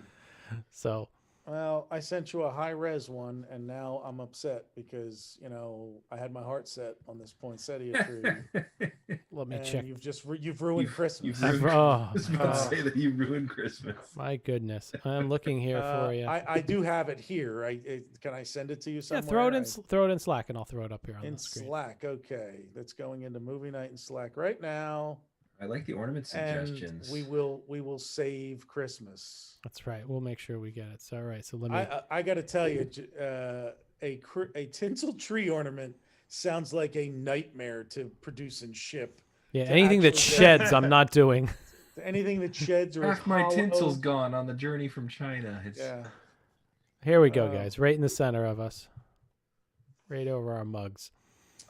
S1: So.
S3: Well, I sent you a high-res one, and now I'm upset because, I had my heart set on this poinsettia tree.
S1: Let me check.
S3: You've ruined Christmas.
S15: I was about to say that you ruined Christmas.
S1: My goodness. I'm looking here for you.
S3: I do have it here. Can I send it to you somewhere?
S1: Yeah, throw it in Slack, and I'll throw it up here on the screen.
S3: In Slack, okay. That's going into movie night in Slack right now.
S15: I like the ornament suggestions.
S3: And we will save Christmas.
S1: That's right. We'll make sure we get it. So, all right. So let me.
S3: I got to tell you, a tinsel tree ornament sounds like a nightmare to produce and ship.
S1: Yeah, anything that sheds, I'm not doing.
S3: Anything that sheds or
S15: half my tinsel's gone on the journey from China.
S3: Yeah.
S1: Here we go, guys. Right in the center of us. Right over our mugs.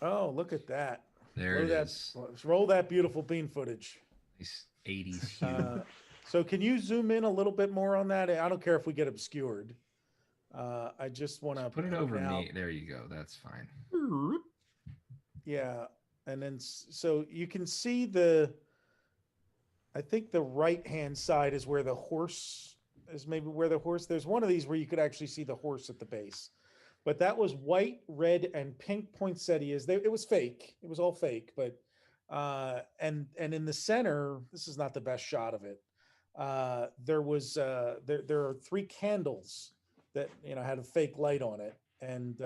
S3: Oh, look at that.
S15: There it is.
S3: Roll that beautiful bean footage.
S15: Nice 80s hue.
S3: So can you zoom in a little bit more on that? I don't care if we get obscured. I just want to
S15: put it over me. There you go. That's fine.
S3: Yeah. And then so you can see I think the right-hand side is where the horse is, maybe where the horse, there's one of these where you could actually see the horse at the base. But that was white, red, and pink poinsettias. It was fake. It was all fake. But and in the center, this is not the best shot of it. There was there are 3 candles that had a fake light on it, and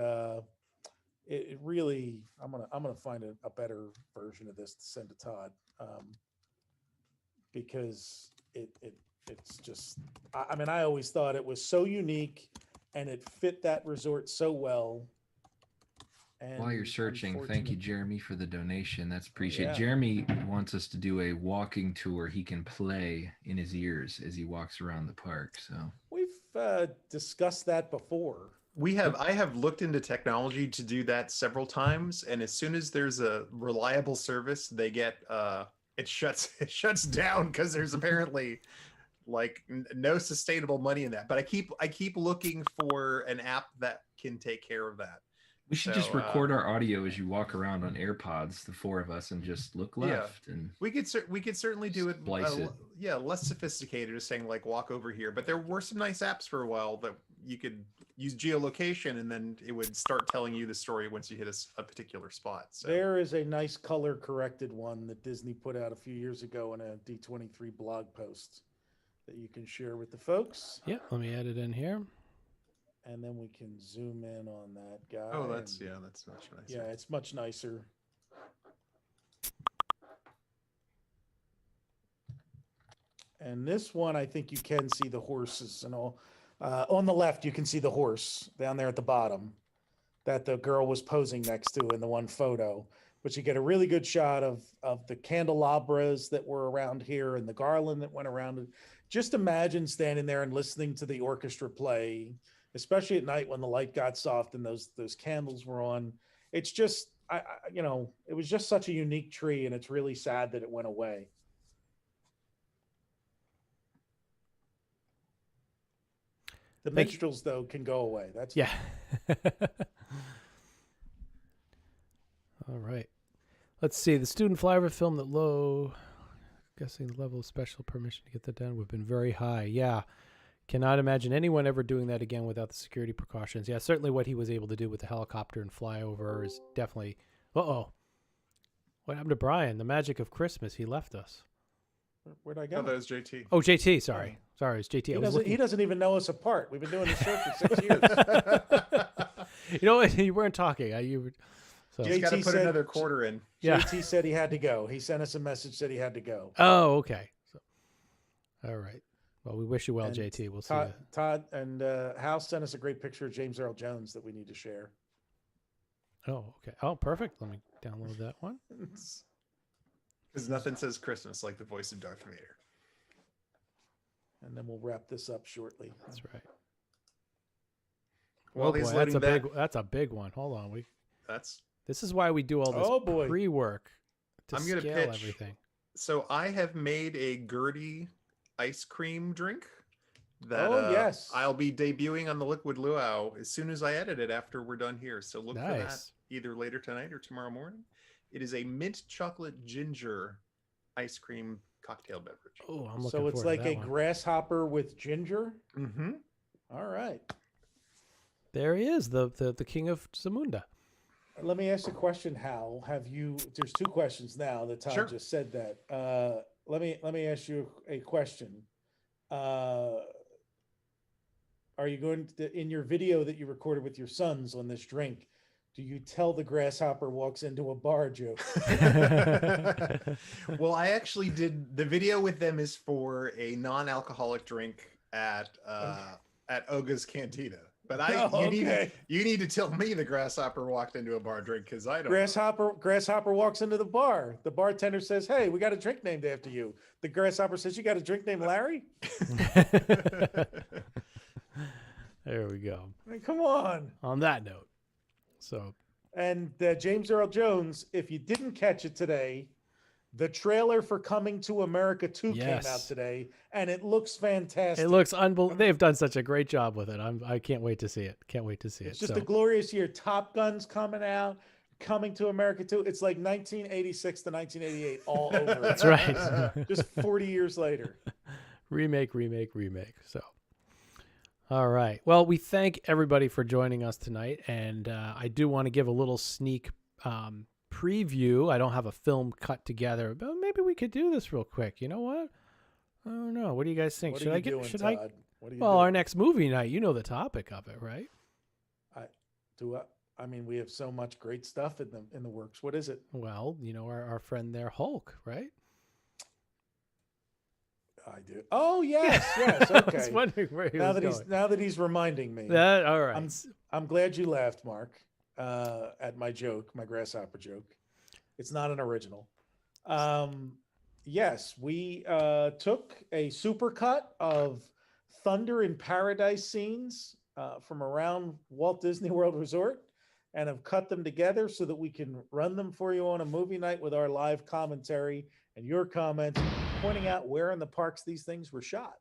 S3: it really I'm gonna find a better version of this to send to Todd, because it's just I always thought it was so unique. And it fit that resort so well. And
S15: while you're searching, thank you, Jeremy, for the donation. That's appreciated.
S3: Yeah.
S15: Jeremy wants us to do a walking tour. He can play in his ears as he walks around the park. So
S3: we've discussed that before.
S17: I have looked into technology to do that several times, and as soon as there's a reliable service, they get it shuts down because there's apparently like no sustainable money in that. But I keep looking for an app that can take care of that.
S15: We should just record our audio as you walk around on AirPods, the four of us, and just look left.
S17: Yeah.
S15: And
S17: we could certainly do it.
S15: Splice it.
S17: Yeah, less sophisticated, as saying like walk over here. But there were some nice apps for a while that you could use geolocation, and then it would start telling you the story once you hit a particular spot. So.
S3: There is a nice color corrected one that Disney put out a few years ago in a D23 blog post that you can share with the folks.
S1: Yeah, let me add it in here.
S3: And then we can zoom in on that guy.
S17: Oh, that's much nicer.
S3: Yeah, it's much nicer. And this one, I think you can see the horses and all. On the left, you can see the horse down there at the bottom that the girl was posing next to in the one photo. But you get a really good shot of the candelabras that were around here and the garland that went around it. Just imagine standing there and listening to the orchestra play, especially at night when the light got soft and those candles were on. It's just, it was just such a unique tree, and it's really sad that it went away. The minstrels, though, can go away. That's
S1: yeah. All right. Let's see. The student flyover film that low, guessing the level of special permission to get that done would have been very high. Yeah. Cannot imagine anyone ever doing that again without the security precautions. Yeah, certainly what he was able to do with the helicopter and flyover is definitely... Uh-oh. What happened to Brian? The magic of Christmas. He left us.
S3: Where'd I go?
S17: Oh, that was JT.
S1: Oh, JT. Sorry. Sorry, it's JT.
S3: He doesn't even know us apart. We've been doing this show for 6 years.
S1: You know what? You weren't talking.
S17: So. JT got to put another quarter in.
S1: Yeah.
S3: JT said he had to go. He sent us a message, said he had to go.
S1: Oh, okay. So, all right. Well, we wish you well, and JT. We'll see you.
S3: Todd and Hal sent us a great picture of James Earl Jones that we need to share.
S1: Oh, okay. Oh, perfect. Let me download that one.
S17: Because nothing says Christmas like the voice of Darth Vader.
S3: And then we'll wrap this up shortly.
S1: That's right.
S17: Well,
S1: boy, that's a big one. Hold on. This is why we do all this pre-work to scale everything.
S17: So I have made a Gertie ice cream drink that
S3: yes,
S17: I'll be debuting on the Liquid Luau as soon as I edit it after we're done here. So look for that either later tonight or tomorrow morning. It is a mint chocolate ginger ice cream cocktail beverage.
S1: Oh, I'm looking
S3: so it's like a grasshopper with ginger.
S17: Mm-hmm.
S3: All right.
S1: There he is, the king of Zamunda.
S3: Let me ask a question, Hal. There's two questions now that Todd just said that. Let me ask you a question. Are you going to, in your video that you recorded with your sons on this drink, do you tell the grasshopper walks into a bar joke?
S17: Well, I actually did. The video with them is for a non-alcoholic drink at Oga's Cantina. But you need to tell me the grasshopper walked into a bar drink, because I don't.
S3: Grasshopper walks into the bar. The bartender says, "Hey, we got a drink named after you." The grasshopper says, "You got a drink named Larry?"
S1: There we go.
S3: I mean, come on.
S1: On that note,
S3: and James Earl Jones, if you didn't catch it today, the trailer for Coming to America 2 came out today, and it looks fantastic.
S1: It looks unbelievable. They've done such a great job with it. I can't wait to see it.
S3: It's just a glorious year. Top Gun's coming out. Coming to America 2. It's like 1986 to 1988 all over.
S1: That's right.
S3: Just 40 years later.
S1: Remake. So, all right. Well, we thank everybody for joining us tonight, and I do want to give a little sneak preview. I don't have a film cut together, but maybe we could do this real quick. You know what? I don't know. What do you guys think? Our next movie night, you know the topic of it, right?
S3: I mean, we have so much great stuff in the works. What is it?
S1: Well, you know, our friend there, Hulk, right?
S3: I do. Oh, yes. Okay.
S1: I was wondering where he was going.
S3: Now that he's reminding me.
S1: All right.
S3: I'm glad you laughed, Mark, at my joke, my grasshopper joke. It's not an original. Yes, we took a supercut of Thunder in Paradise scenes from around Walt Disney World Resort and have cut them together so that we can run them for you on a movie night with our live commentary and your comments, pointing out where in the parks these things were shot.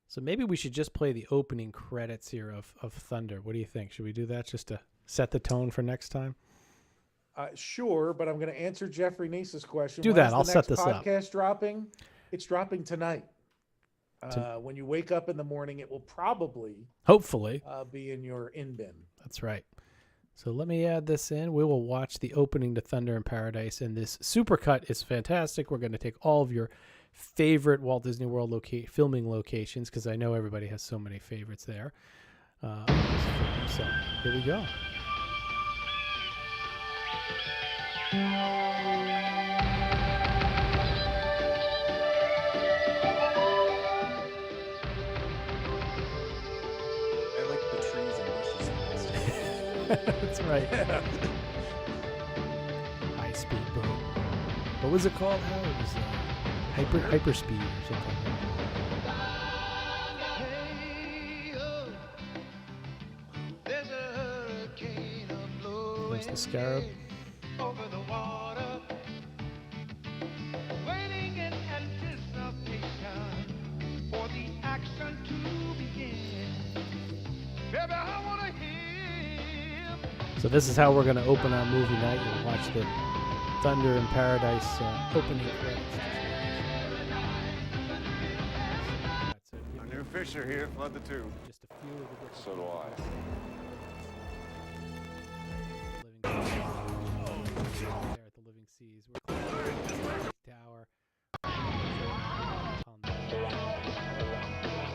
S1: So maybe we should just play the opening credits here of Thunder. What do you think? Should we do that just to set the tone for next time?
S3: Sure, but I'm going to answer Jeffrey Neese's question.
S1: Do that. I'll set this up.
S3: Podcast dropping? It's dropping tonight. When you wake up in the morning, it will probably,
S1: hopefully,
S3: be in your in bin.
S1: That's right. So let me add this in. We will watch the opening to Thunder in Paradise, and this supercut is fantastic. We're going to take all of your favorite Walt Disney World filming locations, because I know everybody has so many favorites there. So here we go. That's right. High speed boat. What was it called? How it was hyperspeed or something. There's the Scarab.
S5: Over the water, waiting in anticipation for the action to begin. Baby, I want to hear.
S1: So this is how we're going to open our movie night. You'll watch the Thunder in Paradise opening credits.
S8: A new fisher here, flood the tube.
S1: Just a few of the
S8: So do I.
S1: There at the Living Seas. We're close to the Tower.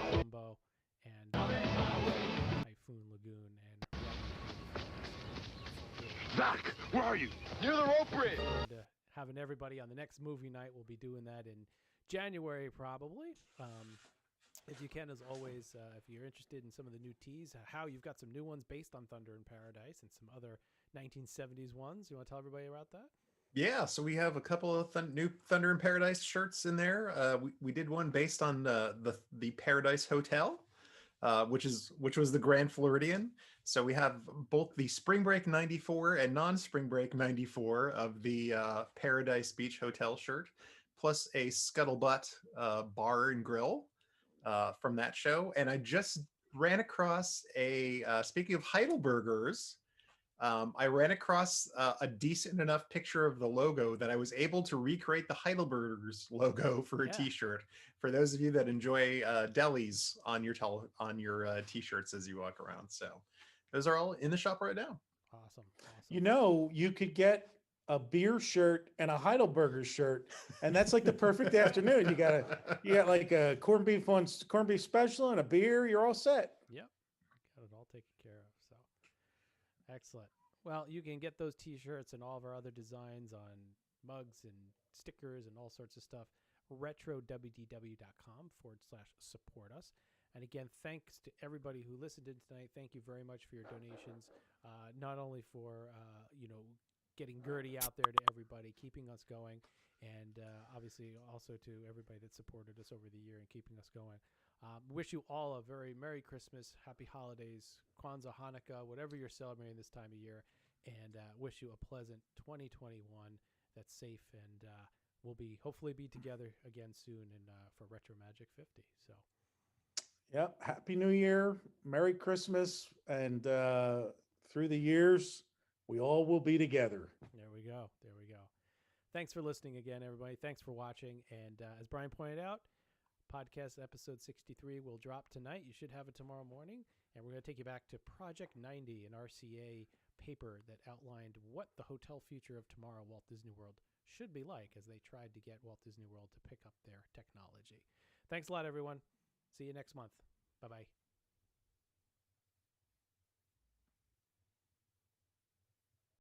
S1: Colombo and Typhoon Lagoon and
S8: Zach, where are you? Near the rope bridge.
S1: And, having everybody on the next movie night. We'll be doing that in January probably. If you can, as always, if you're interested in some of the new teas, how you've got some new ones based on Thunder in Paradise and some other 1970s ones. You want to tell everybody about that?
S17: Yeah, so we have a couple of new Thunder in Paradise shirts in there. We did one based on the Paradise Hotel, which was the Grand Floridian. So we have both the Spring Break 94 and non-Spring Break 94 of the Paradise Beach Hotel shirt, plus a Scuttlebutt bar and grill from that show. And I just ran across speaking of Heidelbergers, I ran across a decent enough picture of the logo that I was able to recreate the Heidelbergers logo for a t-shirt. For those of you that enjoy delis on your t-shirts as you walk around. So those are all in the shop right now.
S1: Awesome.
S3: You know, you could get a beer shirt and a Heidelberger shirt, and that's like the perfect afternoon. You got like a corned beef special and a beer. You're all set.
S1: Yep, got it all taken care of. So excellent. Well, you can get those T-shirts and all of our other designs on mugs and stickers and all sorts of stuff. RetroWDW.com/support us. And again, thanks to everybody who listened in tonight. Thank you very much for your donations. Not only for getting Gertie out there to everybody, keeping us going, and obviously also to everybody that supported us over the year and keeping us going. Wish you all a very Merry Christmas, Happy Holidays, Kwanzaa, Hanukkah, whatever you're celebrating this time of year, and wish you a pleasant 2021 that's safe, and we'll hopefully be together again soon for Retro Magic 50. So.
S3: Yep. Happy New Year, Merry Christmas, and through the years, we all will be together.
S1: There we go. There we go. Thanks for listening again, everybody. Thanks for watching. And as Brian pointed out, podcast episode 63 will drop tonight. You should have it tomorrow morning. And we're going to take you back to Project 90, an RCA paper that outlined what the hotel future of tomorrow Walt Disney World should be like as they tried to get Walt Disney World to pick up their technology. Thanks a lot, everyone. See you next month. Bye-bye.